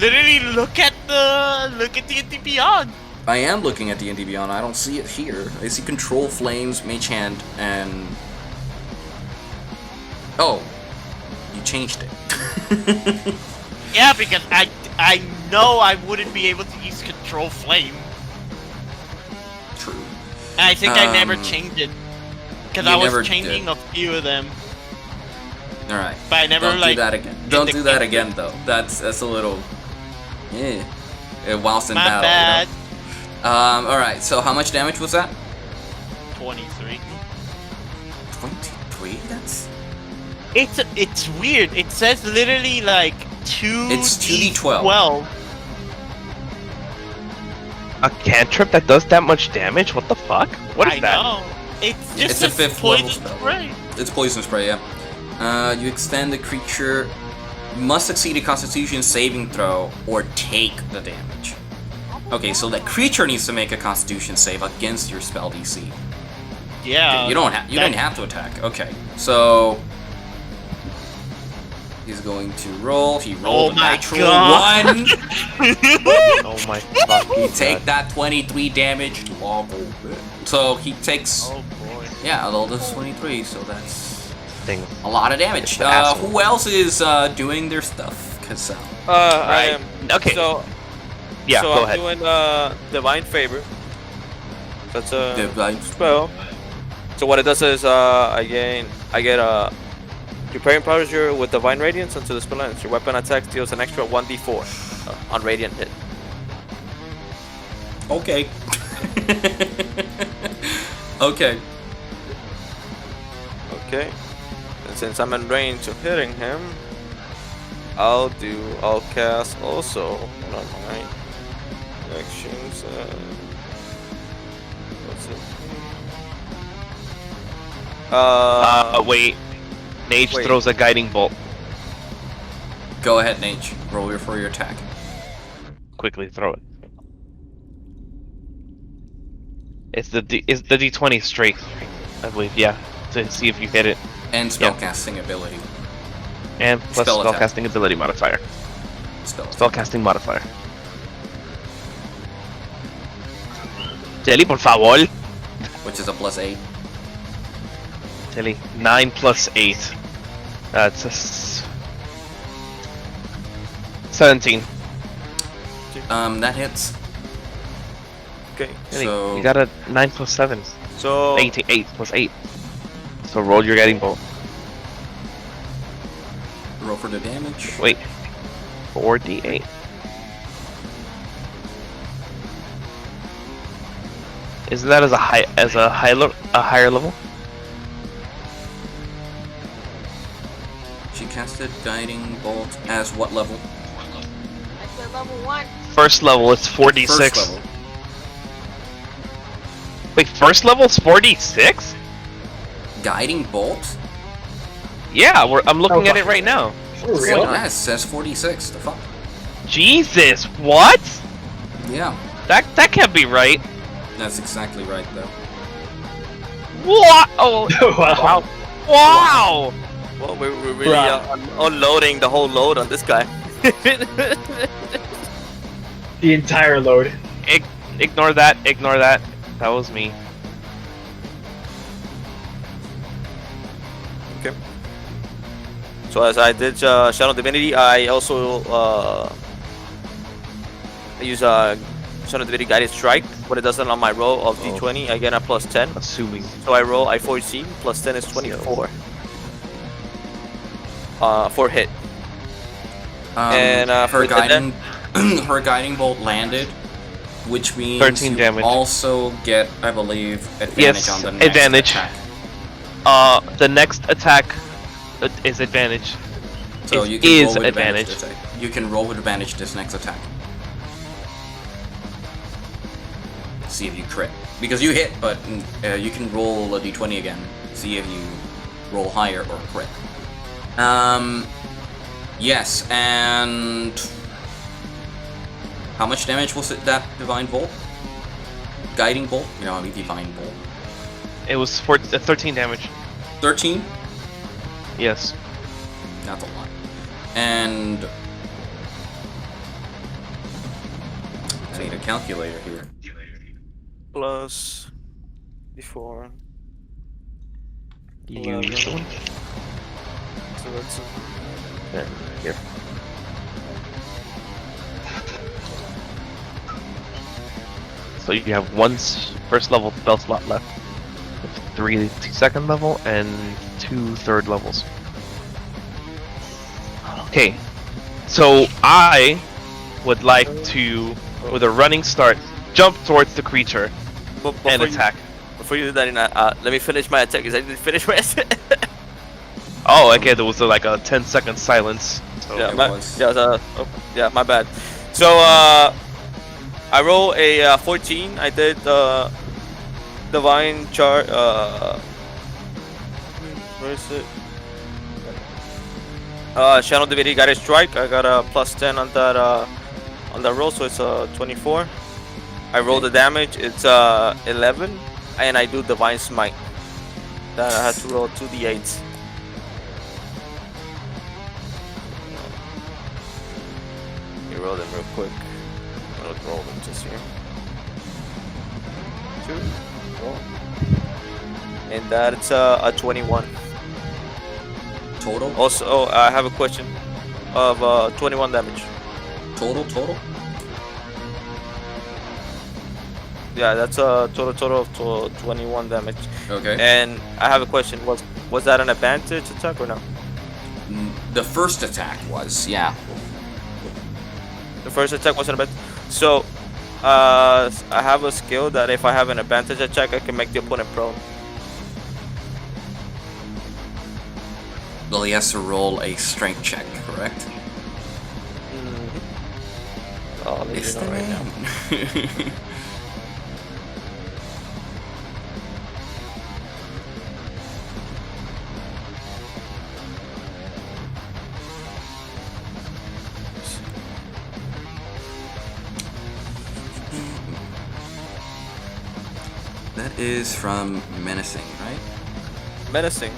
Literally, look at D&D Beyond. I am looking at D&D Beyond. I don't see it here. I see Control Flames, Mage Hand, and... Oh. You changed it. Yeah, because I know I wouldn't be able to use Control Flame. True. And I think I never changed it. Because I was changing a few of them. Alright. But I never, Don't do that again. Don't do that again, though. That's a little... Yeah. Whilst in battle, bad. You know? Alright, so how much damage was that? 23. 23? That's... It's weird. It says literally like 2. It's 2d12. 12. A cantrip that does that much damage? What the fuck? What is that? I know. It's just It's a 5th level poison spell. spray. It's poison spray, yeah. You extend the creature. You must succeed a Constitution saving throw or take the damage. Okay, so the creature needs to make a Constitution save against your spell DC. Yeah. You don't have to attack. Okay, so he's going to roll. He rolled a natural 1. Oh my fucking Take that 23 damage. So he takes. Oh boy. Yeah, although this is 23, so that's thing. a lot of damage. Who else is doing their stuff? Cause I am. Okay. So yeah, go I'm ahead. doing Divine Favor. That's a Divine spell. So what it does is I get preparing posture with Divine Radiance until the spell ends. Your weapon attack deals an extra 1d4 on Radiant hit. Okay. Okay. Okay. And since I'm in range of hitting him, I'll cast also one of my actions. What's it? Wait. Nage wait. throws a guiding bolt. Go ahead, Nage. Roll for your attack. Quickly throw it. It's the D20 straight, I believe. Yeah, to see if you hit it. And spellcasting ability. And plus spellcasting ability modifier. Spellcasting modifier. Jelly, por favor. Which is a +8. Jelly, 9 plus 8. That's a 17. That hits. Okay. So you got a 9 plus 7. So 8 plus 8. So roll your guiding bolt. roll for the damage. Wait. 4d8. Isn't that as a higher level? She casted guiding bolt as what level? I said level 1. First level, it's 4d6. First level. Wait, first level is 4d6? Guiding bolt? Yeah, I'm looking at it right now. Really? Yeah, it says 46. The fuck? Jesus, what? Yeah. That can't be right. That's exactly right, though. What? Oh, Wow. wow! well, we're really unloading the whole load on this guy. The entire load. Ignore that. Ignore that. That was me. Okay. So as I did Shadow Divinity, I also use Shadow Divinity Guided Strike. What it does on my roll of D20, I get a +10. Assuming. So I roll, I 14, +10 is 24. for hit. Her with the guiding, her guiding bolt landed, which means 13 you damage. also get, I believe, advantage Yes, on the next advantage. attack. The next attack is advantage. So It you can is roll with advantage. You can roll with advantage this next attack. See if you crit. Because you hit, but you can roll a d20 again. See if you roll higher or crit. Yes, and how much damage was it, that divine bolt? Guiding bolt? You know, I mean divine bolt. It was 13 damage. 13? Yes. That's a lot. And I need a calculator here. Plus before. You use the one? So that's There, here. So you have one first level spell slot left, with 3 second level and 2 third levels. Okay, so I would like to, with a running start, jump towards the creature and attack. Before you do that, let me finish my attack. Because I didn't finish my attack. Oh, okay, there was like a 10-second silence. So yeah, my bad. So I roll a 14. I did divine chart. Where is it? Channel Divinity got a strike. I got a plus 10 on that roll, so it's 24. I roll the damage. It's 11, and I do divine smite. That I have to roll 2d8s. Let me roll them real quick. I'll roll them just here. 2, 4, and that's a 21. Total? Also, I have a question of 21 damage. Total? Yeah, that's a total of 21 damage. Okay. And I have a question. Was that an advantage attack or no? The first attack was, yeah. The first attack wasn't a bad. So, I have a skill that if I have an advantage attack, I can make the opponent prone. Well, he has to roll a strength check, correct? Mm-hmm. I'll let you know right now. That is from Menacing, right? Menacing.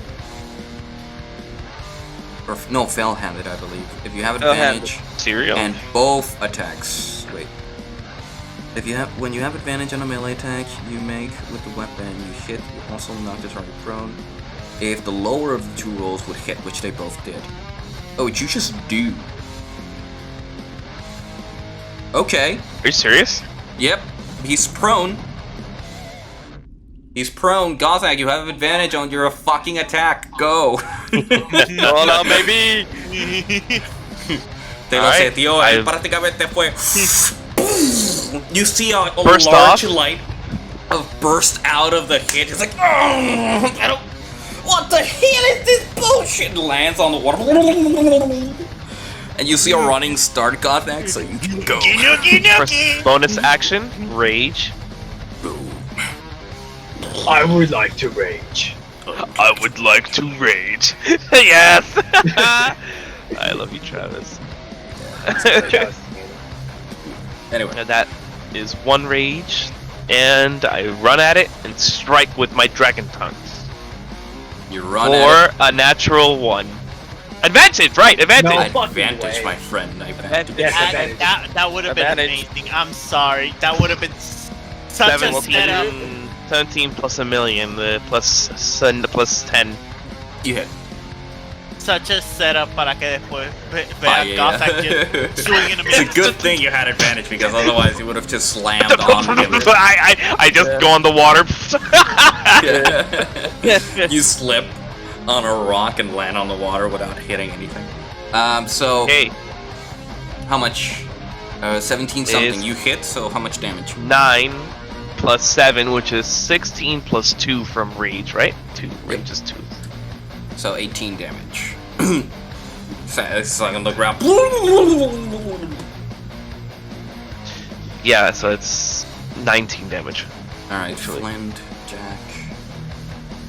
Or no, Fell-handed, I believe. If you have advantage and both attacks. Wait. When you have advantage on a melee attack you make with the weapon, you hit. You also knock the target prone. If the lower of the two rolls would hit, which they both did. Oh, you just do. Okay. Are you serious? Yep. He's prone. He's prone. Gothak, you have advantage on your fucking attack. Go. Hola, baby. Te lo sé, tío. Prácticamente fue. You see a Burst large off? light burst out of the hit. It's like, I don't. What the hell is this bullshit? And lands on the water. And you see a running start, Gothak, so you can go. First bonus action, rage. I would like to rage. I would like to rage. Yes. I love you, Travis. Anyway, that is one rage, and I run at it and strike with my dragon tongues. You run for a natural 1. Advantage, right? Advantage. No, advantage, my friend. Advantage. That would have been amazing. I'm sorry. That would have been such a setup. 17 plus a million, plus 10. You hit. Such a setup para que después vean Gothak just swinging a It's a good thing you had advantage because otherwise you would have just slammed on him. I just go on the water. You slip. on a rock and land on the water without hitting anything. So Hey, how much? 17 something. Is- You hit. So how much damage? 9 plus 7, which is 16 plus 2 from rage, right? 2 rage is 2. So 18 damage. So it's like on the ground. Yeah, so it's 19 damage. All right, Actually. Flint, Jack.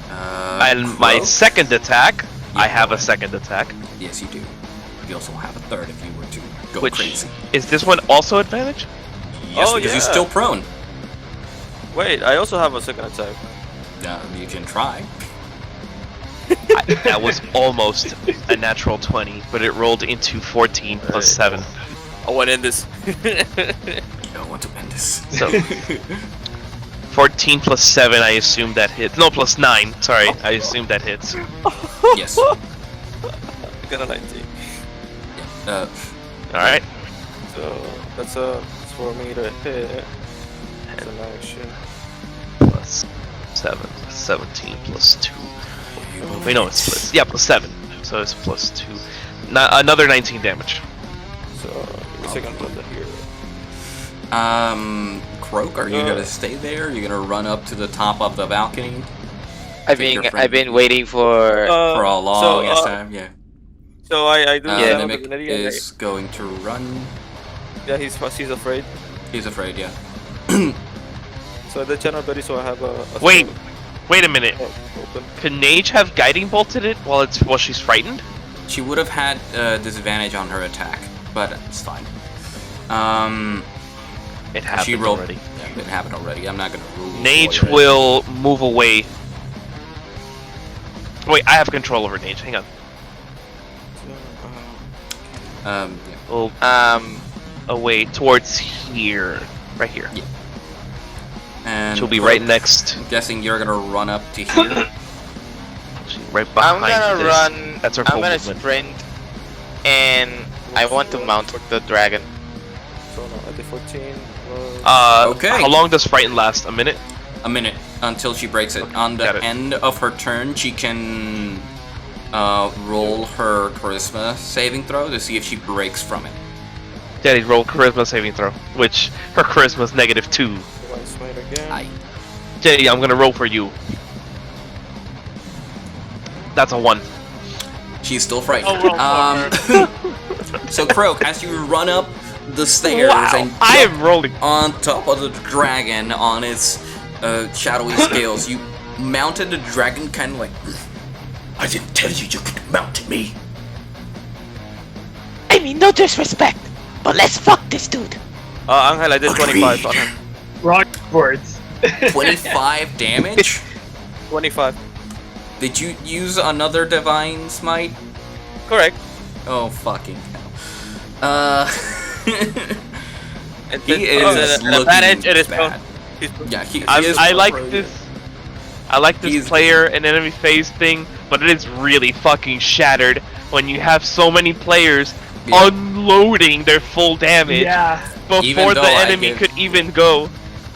And my Croak? second attack, Yeah, I have go a second attack. Yes, you do. You also have a third if you were to go Which crazy. is this one also advantage? Yes, Oh, because you're yeah. still prone. Wait, I also have a second attack. You can try. That was almost a natural 20, but it rolled into 14 plus 7. I want to end this. You don't want to end this. So 14 plus 7, I assume that hits. No, plus 9. Sorry, I assume that hits. Yes. I got a 19. Uh, Alright. So that's it's for me to hit. That's an action. Plus 7, plus 17, plus 2. Wait, no, it's plus. Yeah, plus 7. So it's plus 2. Another 19 damage. So give me a second to put that here. Croak, are you gonna stay there? Are you gonna run up to the top of the balcony? I've Take your been friend. I've been waiting for. For a long time, yeah. So I do Yeah. the Mimic is going to run. Yeah, he's afraid. He's afraid, yeah. So the channel buddy, so I have a Wait, wait a minute. open. Can Nage have guiding bolted it while she's frightened? She would have had disadvantage on her attack, but it's fine. It happened She rolled already. Yeah, it happened already. I'm not gonna rule. Nage for it. will move away. Wait, I have control over Nage. Hang on. Yeah. We'll away towards here, right here. Yeah. And She'll be right next. I'm guessing you're gonna run up to here. She's right I'm behind gonna this. run. That's her I'm full gonna movement. sprint, and I want to mount the dragon. So no, I did 14. Okay. How long does frighten last? A minute? A minute until she breaks it. Okay, On got the it. end of her turn, she can roll her charisma saving throw to see if she breaks from it. Daddy, roll charisma saving throw, which her charisma is -2. Smite again. Aye. Daddy, I'm gonna roll for you. That's a 1. She's still frightened. Oh, roll So Croak, as you run up the stairs and I am rolling. on top of the dragon on its shadowy scales, you mounted the dragon kind of like. I didn't tell you you could mount me. I mean, no disrespect, but let's fuck this dude. Angel, I did 25 on Agreed. him. Wrong words. 25 damage? 25. Did you use another divine smite? Correct. Oh fucking hell. And He then- is an advantage, looking it is bad. He's Yeah, he is I like pro- this. I like this He's- player and enemy phase thing, but it is really fucking shattered when you have so many players Yeah. unloading their full damage Yeah. before Even the though I enemy give- could even go.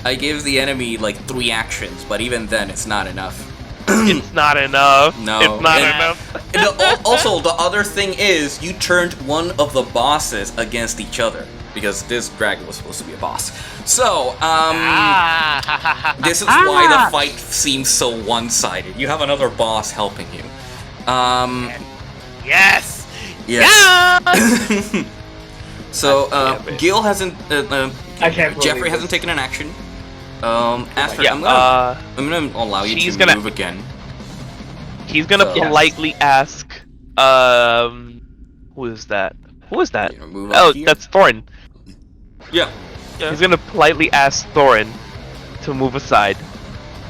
I give the enemy like 3 actions, but even then it's not enough. It's not enough. No. It's not And- enough. Also, the other thing is, you turned one of the bosses against each other. Because this dragon was supposed to be a boss. So, this is why the fight seems so one-sided. You have another boss helping you. Yes! Yes. So, damn it. Gil hasn't, I can't believe Jeffrey this. hasn't taken an action. Astrid, Yeah, I'm gonna allow you she's to gonna- move again. he's gonna So- politely ask, who is that? Who is that? You know, move Oh, up here. that's Thorin. Yeah. Yeah. He's gonna politely ask Thorin to move aside.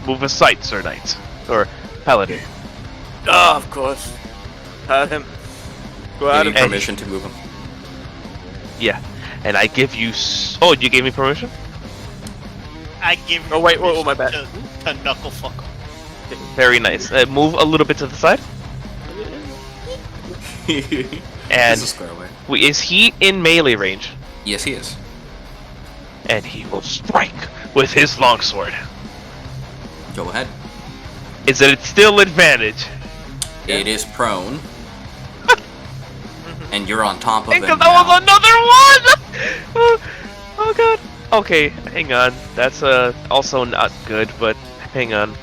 Move aside, Sir Knight. Or Paladin. Ah, of course. Had him. Go at Giving him. permission to move him. Yeah. And I give you oh, you gave me permission? I give you Oh, wait, whoa, my bad. to knuckle fuck. Very nice. Move a little bit to the side. And This is square away. is he in melee range? Yes, he is. And he will strike with his longsword. Go ahead. Is it still advantage? It is prone. And you're on top of it. That was another one! Oh god. Okay, hang on. That's also not good, but hang on.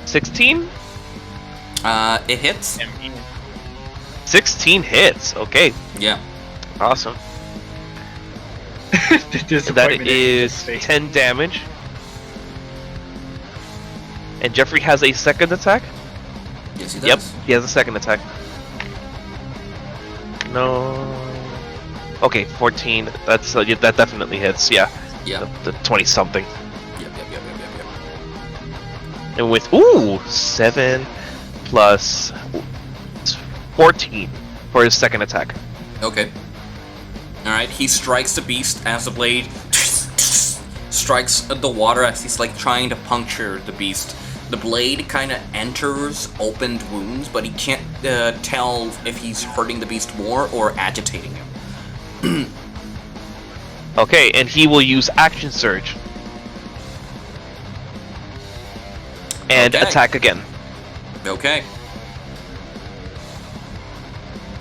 16? It hits. 16 hits. Okay. Yeah. Awesome. That is 10 damage. And Jeffrey has a second attack? Yes, he does. Yep, he has a second attack. No. Okay, 14. That's that definitely hits. Yeah. Yeah. The 20 something. Yep. And with 7 plus 14 for his second attack. Okay. Alright, he strikes the beast as the blade strikes the water as he's like trying to puncture the beast. The blade kind of enters opened wounds, but he can't tell if he's hurting the beast more or agitating him. Okay, and he will use Action Surge. And attack again. Okay.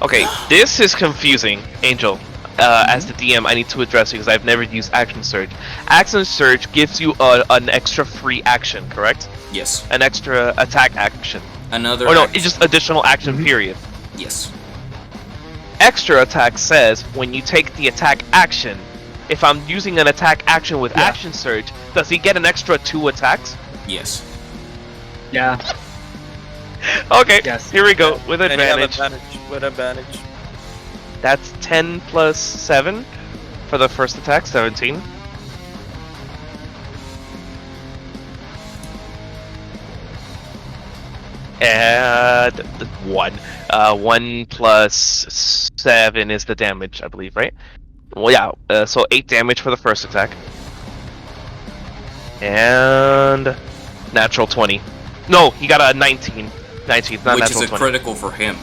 Okay, this is confusing, Angel. As the DM, I need to address you because I've never used Action Surge. Action Surge gives you an extra free action, correct? Yes. An extra attack action. Another. Or no, it's just additional action, period. Yes. Extra attack says when you take the attack action, if I'm using an attack action with Action Surge, does he get an extra 2 attacks? Yes. Yeah. Okay, Yes. here we go, with And you have advantage. With advantage. That's 10 plus 7 for the first attack, 17. And 1. 1 plus 7 is the damage, I believe, right? Well, yeah, so 8 damage for the first attack. And natural 20. No, he got a 19. 19, not Which natural is a 20. critical for him.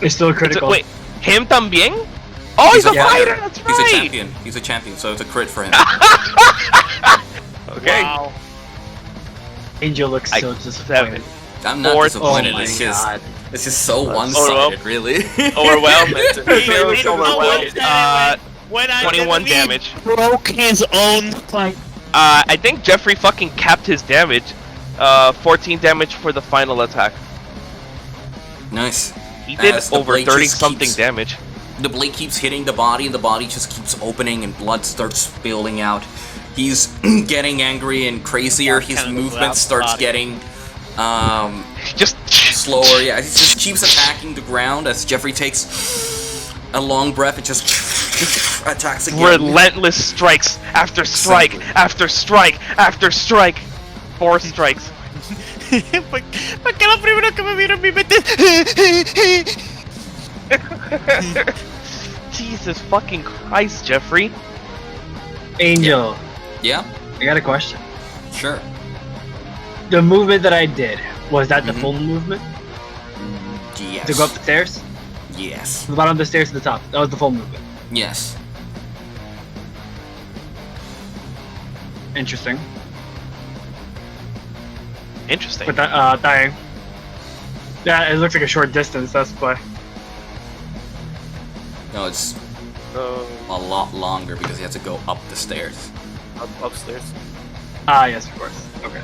It's still a critical. Wait, him también? Oh, he's a fighter, that's He's right! a champion. He's a champion, so it's a crit for him. Okay. Wow. Angel looks so disappointed. I'm not Fourth- disappointed. Oh my it's God. just so one-sided, really. Overwhelmed. Overwhelmed. When I 21 literally damage. broke his own fight. I think Jeffrey fucking capped his damage. 14 damage for the final attack. Nice. He did As the over blade 30 just something keeps- damage. The blade keeps hitting the body, and the body just keeps opening, and blood starts spilling out. He's getting angry and crazier. His kind of movement starts body. getting Just slower. Yeah, he just keeps attacking the ground as Jeffrey takes a long breath and just attacks again. relentless strikes after strike Exactly. after strike after strike. 4 strikes. ¿Por qué lo primero que me vino en mi mente? Jesus fucking Christ, Jeffrey. Angel, Yeah, I got a question. sure. The movement that I did, was that the full movement? Yes. To go up the stairs? Yes. From the bottom of the stairs to the top. That was the full movement. Yes. Interesting. Interesting. But that, dying. Yeah, it looks like a short distance, that's why. No, it's a lot longer because he has to go up the stairs. Upstairs. Ah, yes, of course. Okay.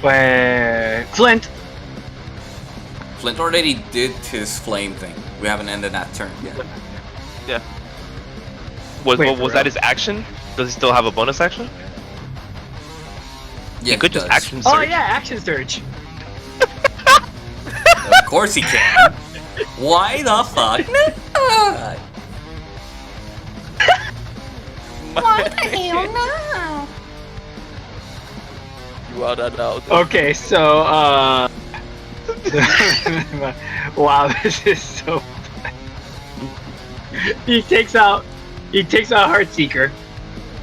Wait, Flint! Flint already did his flame thing. We haven't ended that turn yet. Yeah. Was Wait, was for that real? his action? Does he still have a bonus action? Yeah, He could just does. action surge. Oh yeah, action surge. Of course he can. Why the fuck not? What the hell now? You are that out. Okay, so, wow, this is so bad. He takes out Heartseeker,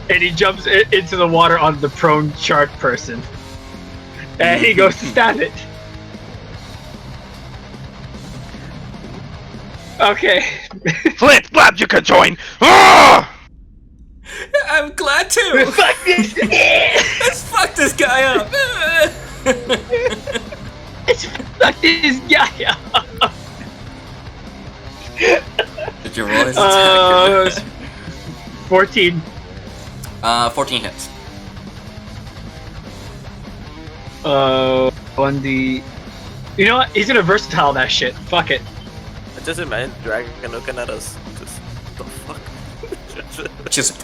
and he jumps into the water on the prone shark person. And he goes to stab it. Okay. Flint, glad you could join. Ah! I'm glad to. Fuck this. Let's fuck this guy up. Let's fuck this guy up. Did you roll his attack? 14. 14 hits. 1d. You know what? He's gonna versatile that shit. Fuck it. I just imagine dragon looking at us. Just the fuck. Just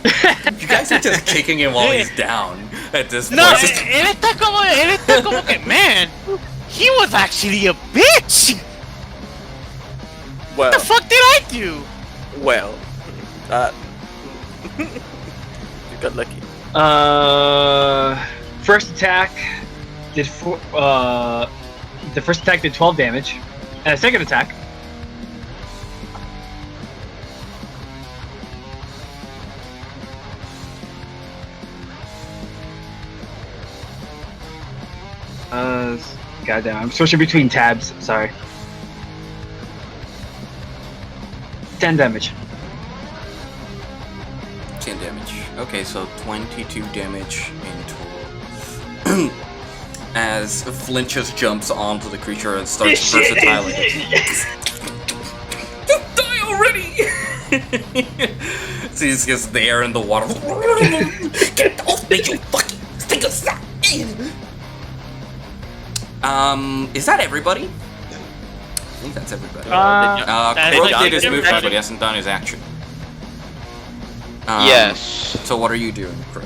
you guys are just kicking him while he's down at this point. No, él está como que, man, he was actually a bitch. Well, What the fuck did I do? well, you got lucky. First attack did the first attack did 12 damage, and the second attack. Goddamn, I'm switching between tabs. Sorry. 10 damage. 10 damage. Okay, so 22 damage in total. As Flint just jumps onto the creature and starts versatiling it. Don't die already! So he's just there in the water. Get off me, you fucking think of that! Is that everybody? I think that's everybody. Croak did his movement, but he hasn't done his action. Yes. So what are you doing, Croak?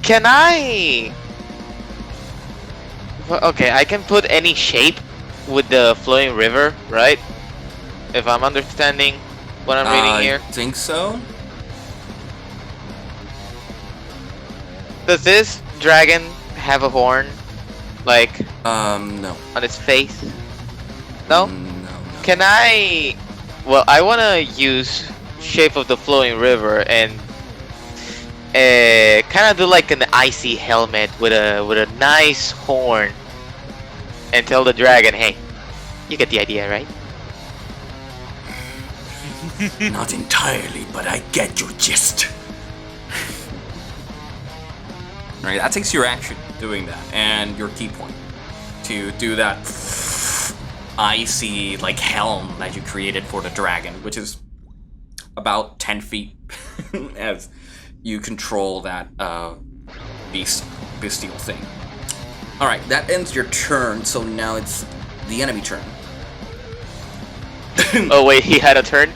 Can I? Well, okay, I can put any shape with the flowing river, right? If I'm understanding what I'm reading here. I think so. Does this dragon have a horn? Like, no. on its face? No? No. Can I? Well, I want to use shape of the flowing river and kind of do like an icy helmet with a nice horn, and tell the dragon, hey, you get the idea, right? Not entirely, but I get your gist. Alright, that takes your action doing that, and your key point to do that icy like helm that you created for the dragon, which is about 10 feet as you control that bestial thing. Alright, that ends your turn, so now it's the enemy turn. Oh wait, he had a turn?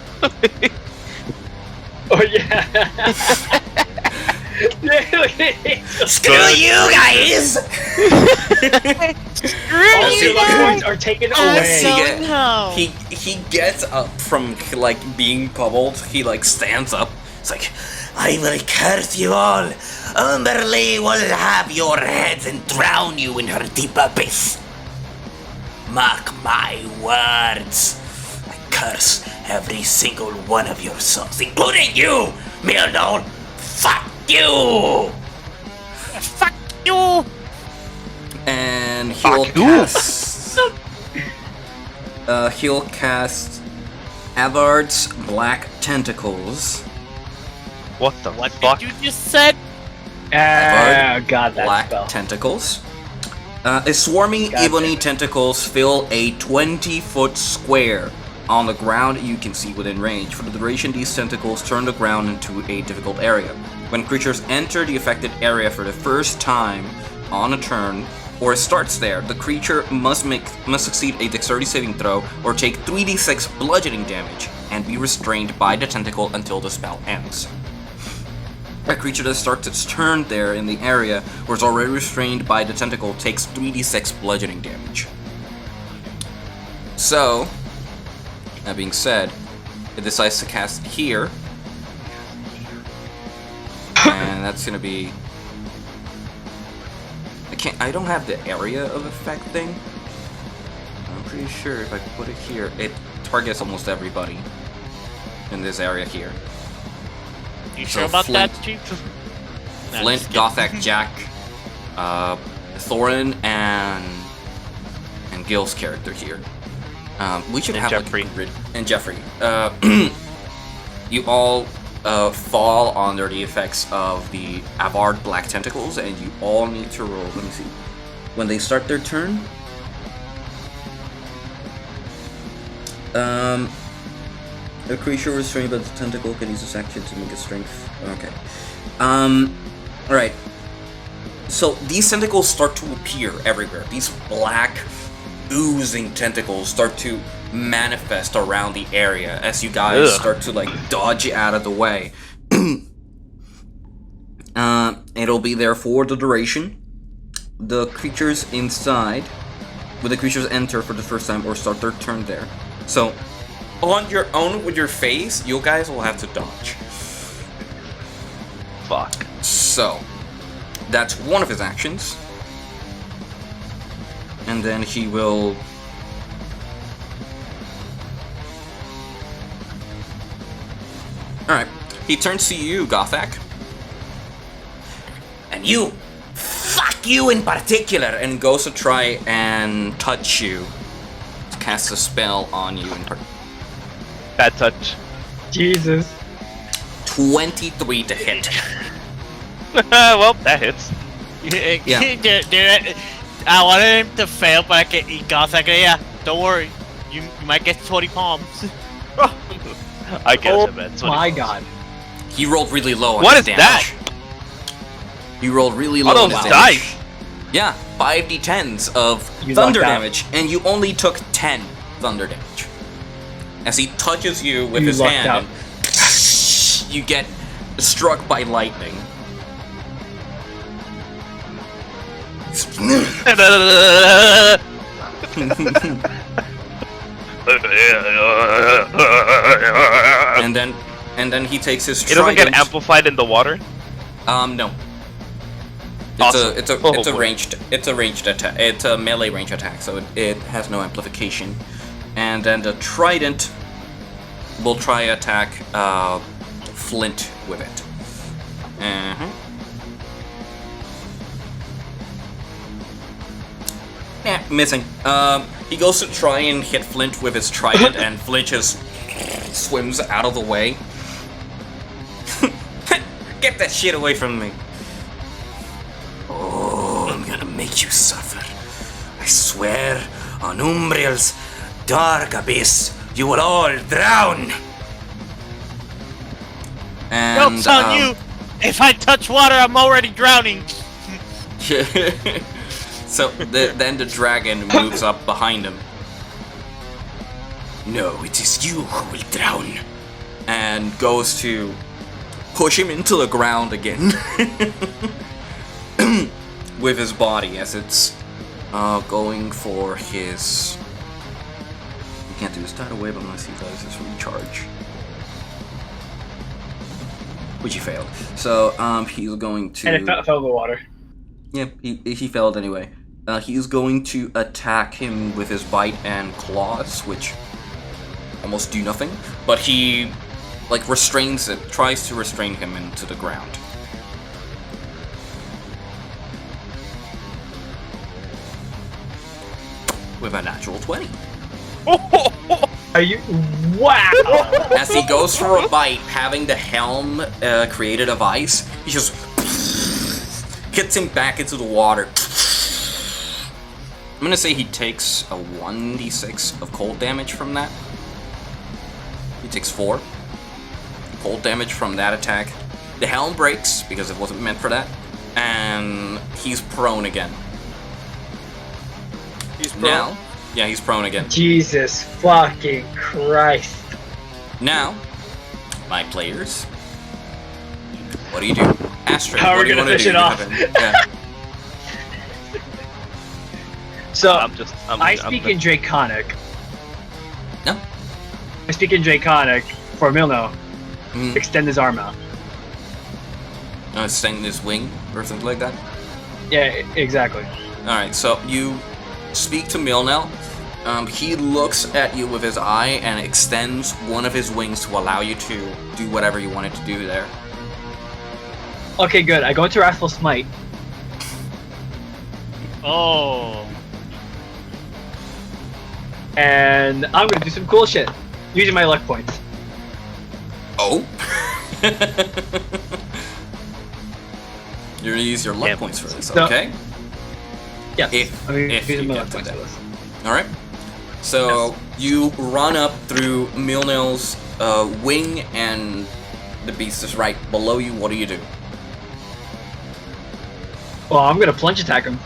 Oh yeah. Screw you guys! All the points are taken away. He gets up from like being pummeled. He like stands up. It's like, I will curse you all. Umberlee will have your heads and drown you in her deep abyss. Mark my words. I curse every single one of your sons, including you, Mildol. Fuck you! Fuck you! And he'll cast. He'll cast Avard's Black Tentacles. What the What fuck? did you just said? Avard God, that Black spell. Tentacles. His swarming ebony tentacles fill a 20-foot square on the ground you can see within range. For the duration, these tentacles turn the ground into a difficult area. When creatures enter the affected area for the first time on a turn, or starts there, the creature must succeed a dexterity saving throw or take 3d6 bludgeoning damage and be restrained by the tentacle until the spell ends. A creature that starts its turn there in the area or is already restrained by the tentacle takes 3d6 bludgeoning damage. So, that being said, it decides to cast here, and that's gonna be. I don't have the area of effect thing. I'm pretty sure if I put it here, it targets almost everybody in this area here. You So sure about Flint- that, Chief? Nah, Flint, just kidding. Gothak, Jack, Thorin, and Gil's character here. We should And have Jeffrey. like a grid. And Jeffrey. You all fall under the effects of the Avard Black Tentacles, and you all need to roll. Let me see. when they start their turn, a creature restrained by the tentacle can use this action to make a strength. Okay. Alright. So these tentacles start to appear everywhere. These black, oozing tentacles start to manifest around the area as you guys start to like dodge out of the way. It'll be there for the duration. The creatures inside, when the creatures enter for the first time or start their turn there. So, on your own with your phase, you guys will have to dodge. Fuck. So, that's one of his actions. And then he will... Alright, he turns to you, Gothak. And you, fuck you in particular, and goes to try and touch you. Cast a spell on you in particular. Bad touch. Jesus. 23 to hit. Well, that hits. Dude, I wanted him to fail, but I can eat God's like, yeah, don't worry. You might get 20 palms. I guess it, man. Oh my god. He rolled really low on What his is damage. that? He rolled really low All on those his dice. damage. Yeah, 5d10s of You thunder lucked out. damage, and you only took 10 thunder damage. As he touches you with You his lucked hand, out. and you get struck by lightning. and then he takes his It doesn't get trident. amplified in the water? No. Awesome. It's a boy. ranged attack. It's a melee range attack, so it has no amplification. And then the trident will try attack Flint with it. Yeah, missing. He goes to try and hit Flint with his trident, and Flint just swims out of the way. Get that shit away from me. Oh, I'm gonna make you suffer. I swear on Umbriel's dark abyss, you will all drown. And, Joke's on you! If I touch water, I'm already drowning! So then the dragon moves up behind him. No, it is you who will drown. And goes to push him into the ground again. With his body as it's going for his... You can't do his tidal wave unless he does his recharge. Which he failed. So he's going to... And it fell in the water. Yeah, he failed anyway. He's going to attack him with his bite and claws, which almost do nothing. But he, like, restrains it, tries to restrain him into the ground. With a natural 20. Are you? Wow! As he goes for a bite, having the helm created of ice, he just hits him back into the water. I'm gonna say he takes a 1d6 of cold damage from that. He takes 4 cold damage from that attack. The helm breaks because it wasn't meant for that, and he's prone again. He's prone. Now, yeah, he's prone again. Jesus fucking Christ. Now, my players, what do you do? Astrid, How are what we do you gonna want to finish do? it off? Yeah. So, I'm I speak in Draconic. No? I speak in Draconic for Milno. Mm. Extend his arm out. Extend his wing or something like that? Yeah, exactly. Alright, so you speak to Milnell. He looks at you with his eye and extends one of his wings to allow you to do whatever you wanted to do there. Okay, good. I go into Wrathful Smite. Oh. And I'm gonna do some cool shit. Using my luck points. Oh? You're gonna use your luck points for this, So- okay? Yes. If, I'm if using you my get luck to points that. for this. Alright. So you run up through Milnil's wing, and the beast is right below you. What do you do? Well, I'm gonna plunge attack him.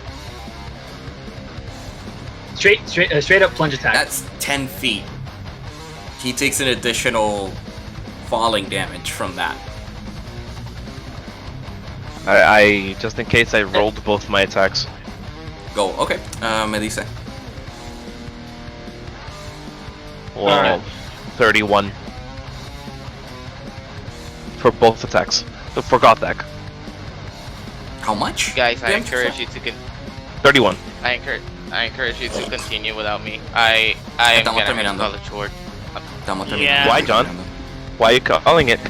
Straight up plunge attack. That's 10 feet. He takes an additional falling damage from that. I just in case I rolled both my attacks. Go. Okay. Melissa. Well, Alright. 31 for both attacks. For God deck. How much? Guys, I damage? encourage you to 31. I encourage you to continue without me. I am Estamos gonna terminando. call it short. Estamos Yeah. terminando. Why, John? Why are you calling it?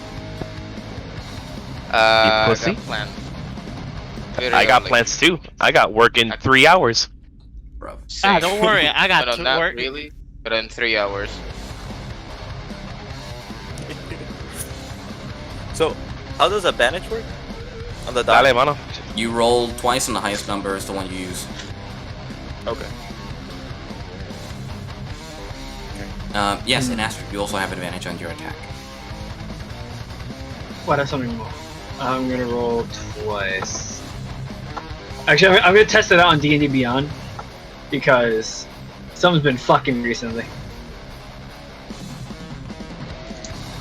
I pussy? got plans. I got plans too. I got work in 3 hours. Bro. Don't worry, I got No, to not work. really, but in 3 hours. So, how does advantage work? On the die? Dale, mano. You roll twice, and the highest number is the one you use. Okay. Yes, and Astrid, you also have advantage on your attack. What? That's something more. I'm gonna roll twice. Actually, I'm gonna test it out on D&D Beyond because someone's been fucking recently.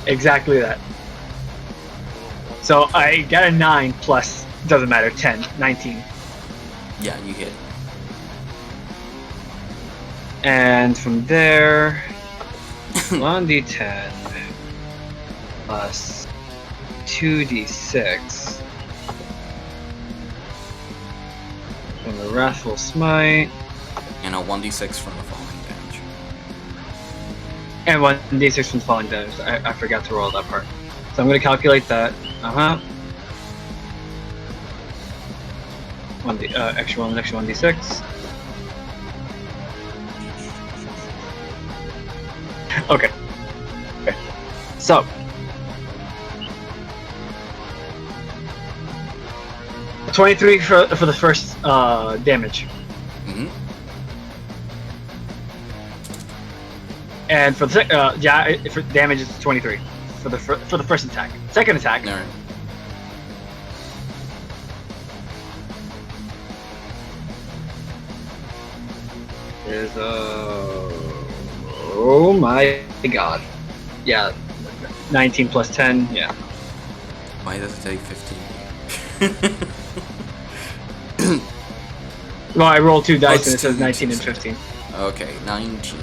Exactly that. So I got a 9 plus, doesn't matter, 10, 19. Yeah, you hit. And from there, 1d10 plus 2d6 from the Wrathful Smite, And a 1d6 from the falling damage. and 1d6 from falling damage. I forgot to roll that part. So I'm going to calculate that. Extra 1d6. Okay. So. $23 for the first damage. Mm-hmm. And for the for damage is 23 for the first attack. Second attack. Alright. Is oh my god. Yeah. 19 plus 10, yeah. Why does it take 15? Well, I rolled 2 dice and it it's says two 19 and dice. 15. Okay, 19.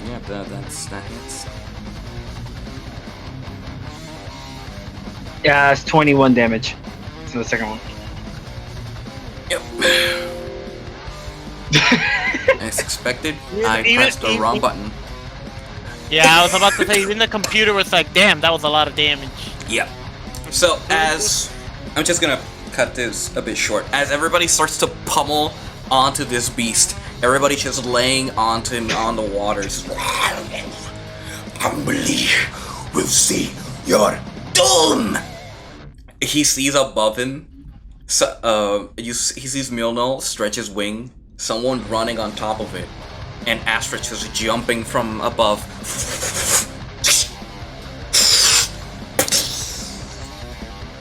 Yeah, that hits. Yeah, it's 21 damage to the second one. Yep. As expected, I pressed the wrong button. Yeah, I was about to say, even the computer was like, damn, that was a lot of damage. Yep. So as I'm just gonna cut this a bit short. As everybody starts to pummel onto this beast, everybody just laying onto him on the waters. Humbly will see your doom. He sees above him. So, he sees Milno stretch his wing. Someone running on top of it, and Astrid just jumping from above.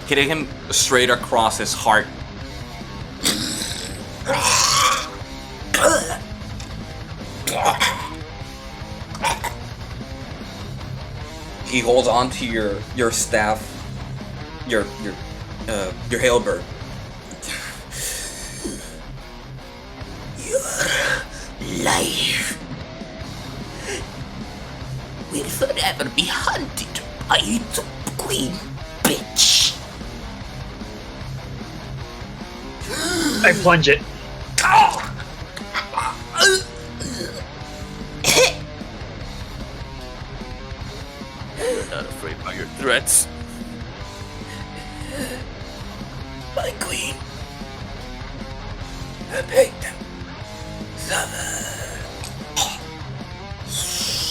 Hitting him straight across his heart. He holds on to your staff, your halberd. Your life will forever be hunted by the queen bitch. I plunge it. You're not afraid by your threats. My queen. I beg them.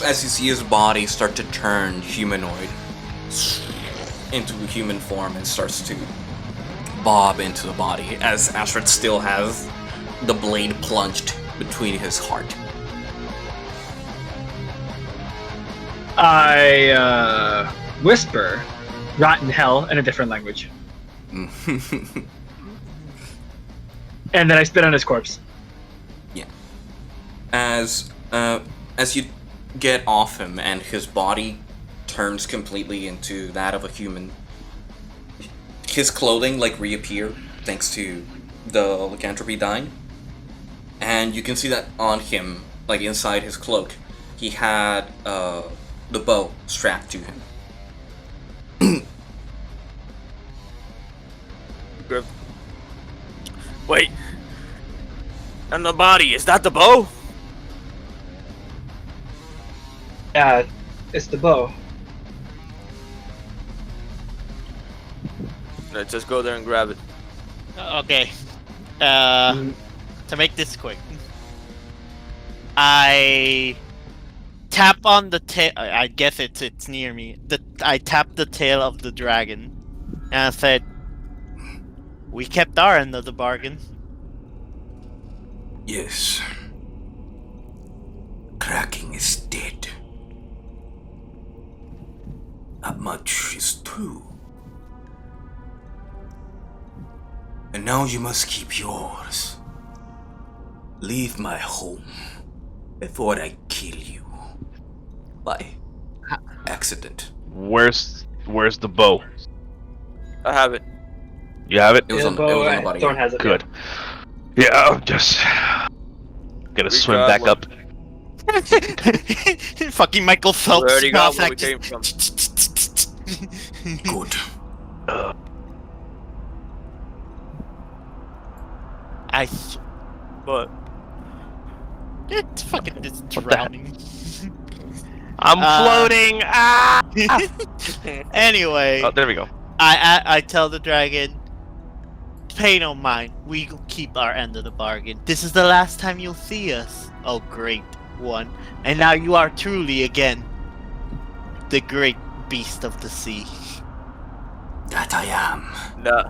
As you see his body start to turn humanoid, into human form and starts to bob into the body as Astrid still has the blade plunged between his heart. I whisper "rotten hell" in a different language, and then I spit on his corpse. Yeah. As you get off him and his body turns completely into that of a human, his clothing reappear thanks to the lycanthropy dying, and you can see that on him, inside his cloak, he had the bow strapped to him. Wait. And the body, is that the bow? Yeah, it's the bow. Let's just go there and grab it. Okay. To make this quick, I tap on the tail. I guess it's near me. I tap the tail of the dragon, and I said, "We kept our end of the bargain." Yes. Kraken is dead. That much is true. And now you must keep yours. Leave my home before I kill you. By accident. Where's the bow? I have it. You have it? It was on the body. Thorn has it. Good. Yeah, I'm just gonna swim got back what- up. Fucking Michael We Phelps. already got mouth where we act came just- from. Good. But It's fucking just What the heck? drowning. I'm floating. Ah! Anyway, Oh, there we go. I tell the dragon, pay no mind. We will keep our end of the bargain. This is the last time you'll see us. Oh, great one. And now you are truly again the great beast of the sea. That I am. nah.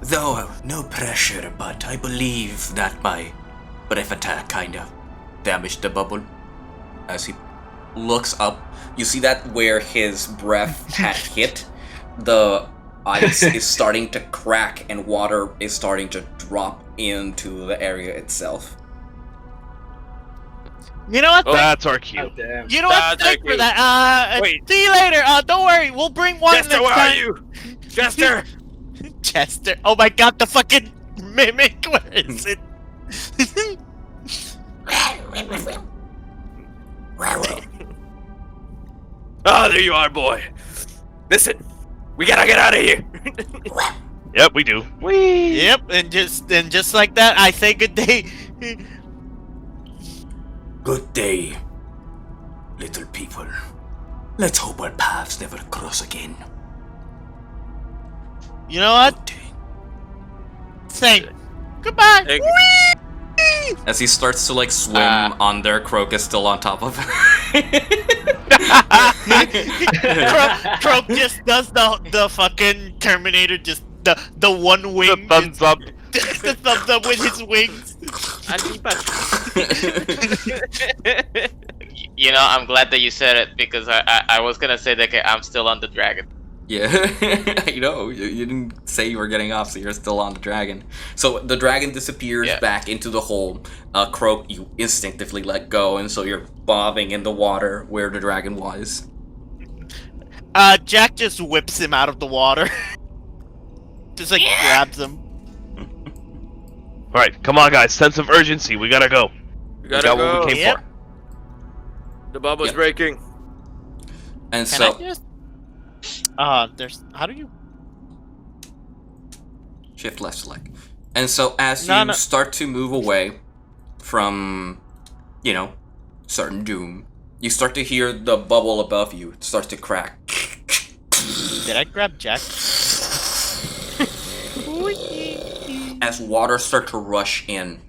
Though no pressure, but I believe that my breath attack kind of Damaged the bubble. As he looks up, you see that where his breath had hit, the ice is starting to crack and water is starting to drop into the area itself. You know what? That's our cue. Oh, damn. You know what? That's Thanks okay. for that. Wait. See you later. Don't worry. We'll bring one Chester, next where time. are you? Chester! Chester. Oh my god, the fucking mimic. Where is it? Oh, there you are, boy. Listen, we gotta get out of here. Yep, we do. Whee! Yep, and just like that, I say good day. good day, little people. Let's hope our paths never cross again. You know what? Good day. Same. Goodbye. Thank Whee! As he starts to swim under, Croak is still on top of him. Croak just does the fucking Terminator, just the one wing. The thumbs up. The thumbs up with his wings. You know, I'm glad that you said it because I was gonna say that I'm still on the dragon. Yeah, I know. You didn't say you were getting off, so you're still on the dragon. So the dragon disappears back into the hole. Croak, you instinctively let go, and so you're bobbing in the water where the dragon was. Jack just whips him out of the water. Just grabs him. Alright, come on, guys. Sense of urgency. We gotta go. We We gotta got go. what we came Yep. for. The bubble's Yep. breaking. And Can so I just? There's. How do you? shift left select. And so as No, you no. start to move away from, certain doom, you start to hear the bubble above you. It starts to crack. Did I grab Jack? As water starts to rush in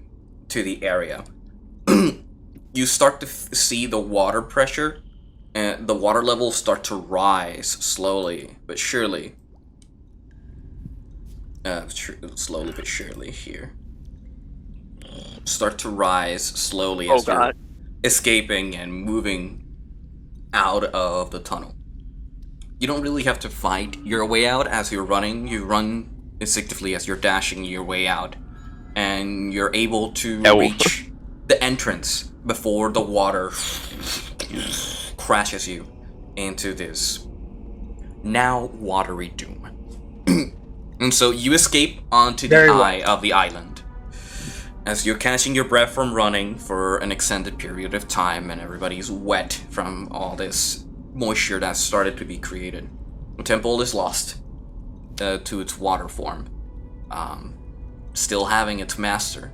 to the area, you start to see the water pressure and the water levels start to rise slowly but surely slowly but surely here. Start to rise slowly Oh as you're god. escaping and moving out of the tunnel. You don't really have to fight your way out as you're running. You run instinctively as you're dashing your way out. And you're able to reach the entrance before the water crashes you into this now watery doom. And so you escape onto the eye of the island. As you're catching your breath from running for an extended period of time and everybody's wet from all this moisture that started to be created. The temple is lost to its water form, still having its master.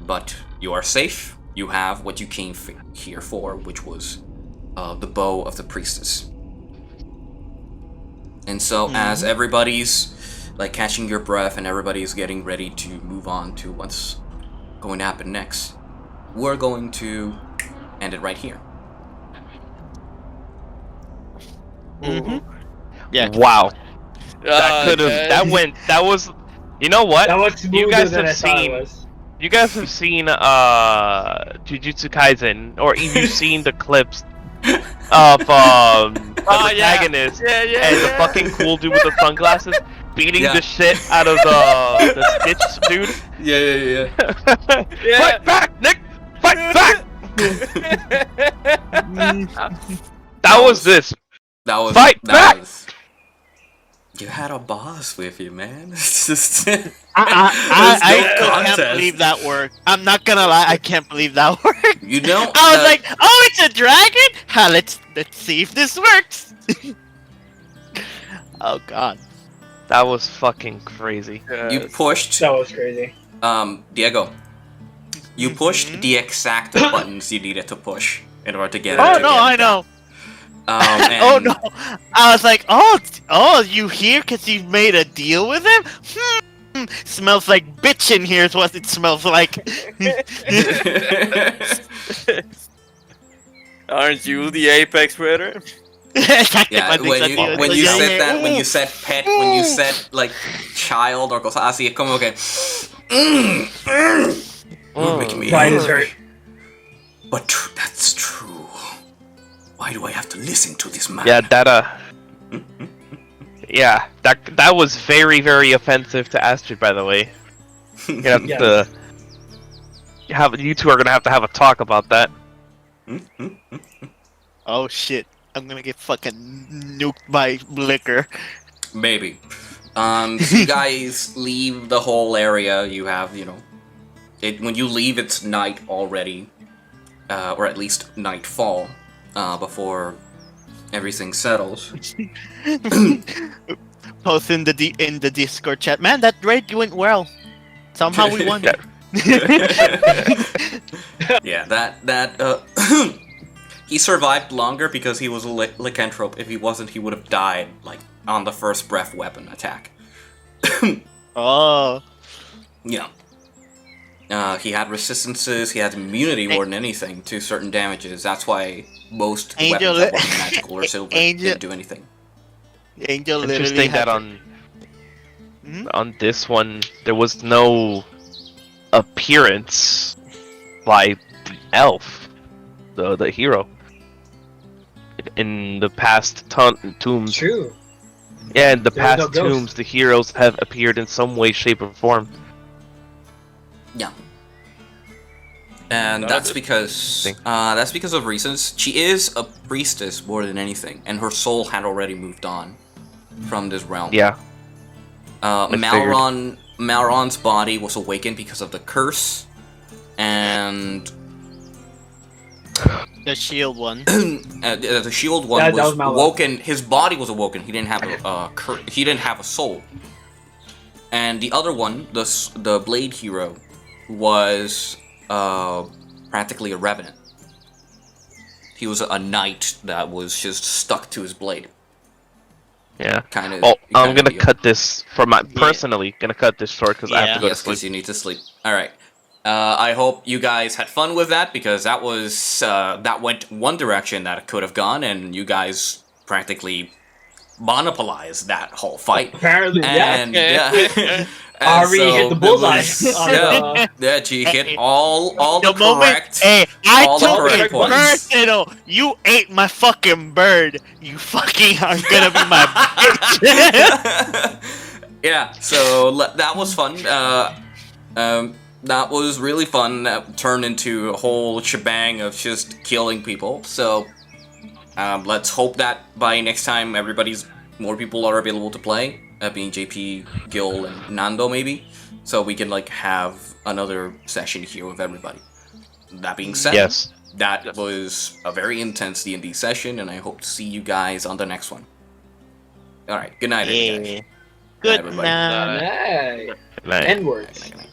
But you are safe. You have what you came here for, which was the bow of the priestess. And so as everybody's like catching your breath and everybody's getting ready to move on to what's going to happen next, we're going to end it right here. Yeah. Wow. That could have. That was. You know what? That was You guys than have I thought it seen. was. You guys have seen Jujutsu Kaisen, or if you've seen the clips of the protagonist and the fucking cool dude with the sunglasses beating the shit out of the Stitch dude. Yeah. Fight back, Nick! Fight back! That was this. That was Fight back! You had a boss with you, man. It's just I can't believe that worked. I'm not gonna lie, I can't believe that worked. You know, I was like, oh, it's a dragon? Ha, let's see if this works. Oh god. That was fucking crazy. You pushed. That was crazy. Diego. You pushed the exact buttons you needed to push in order to get it. Oh no, I know. Oh no! I was like, oh, you here because you made a deal with him? Smells like bitch in here is what it smells like. Aren't you the apex predator? Yeah, when you said that, when you said pet, when you said like child or cosas así, es como que you're making me Pride is angry. hurt. But that's true. Why do I have to listen to this man? Yeah, that was very, very offensive to Astrid, by the way. You two are gonna have to have a talk about that. Oh shit! I'm gonna get fucking nuked by liquor. Maybe. So you guys leave the whole area. You have, when you leave, it's night already, or at least nightfall. Before everything settles. Post in the Discord chat. Man, that raid went well. Somehow we won. Yeah, that he survived longer because he was a lycanthrope. If he wasn't, he would have died like on the first breath weapon attack. Oh. Yeah. He had resistances, he had immunity more than anything to certain damages. That's why most weapons that weren't magical or silver didn't do anything. Angel Interesting that on this one there was no appearance by the elf, the hero. In the past tombs. True. Yeah, in the past no ghost. tombs, the heroes have appeared in some way, shape, or form. Yeah. And that's because of reasons. She is a priestess more than anything, and her soul had already moved on from this realm. Yeah. Malron's body was awakened because of the curse, and the shield one. The shield one was awoken. His body was awoken. He didn't have he didn't have a soul. And the other one, the blade hero, was practically a revenant. He was a knight that was just stuck to his blade. Yeah. Kind of. Oh, I'm gonna cut this personally. Gonna cut this short because I have to go to sleep. Yes, because you need to sleep. All right. I hope you guys had fun with that because that was that went one direction that it could have gone, and you guys practically monopolized that whole fight. Apparently, And yeah. And Ari so hit the it bullseye. was- on yeah, the- yeah, she hit all the The moment, correct. hey, I all the took correct it points. personal. You ate my fucking bird. You fucking are gonna be my bitch. Yeah, so that was fun. That was really fun. That turned into a whole shebang of just killing people. So let's hope that by next time more people are available to play. Being JP, Gil, and Nando maybe, so we can like have another session here with everybody. That being said, Yes. that was a very intense D&D session, and I hope to see you guys on the next one. All right, good night, everybody. Good everybody. night. Hey. Night. N-words. Good night.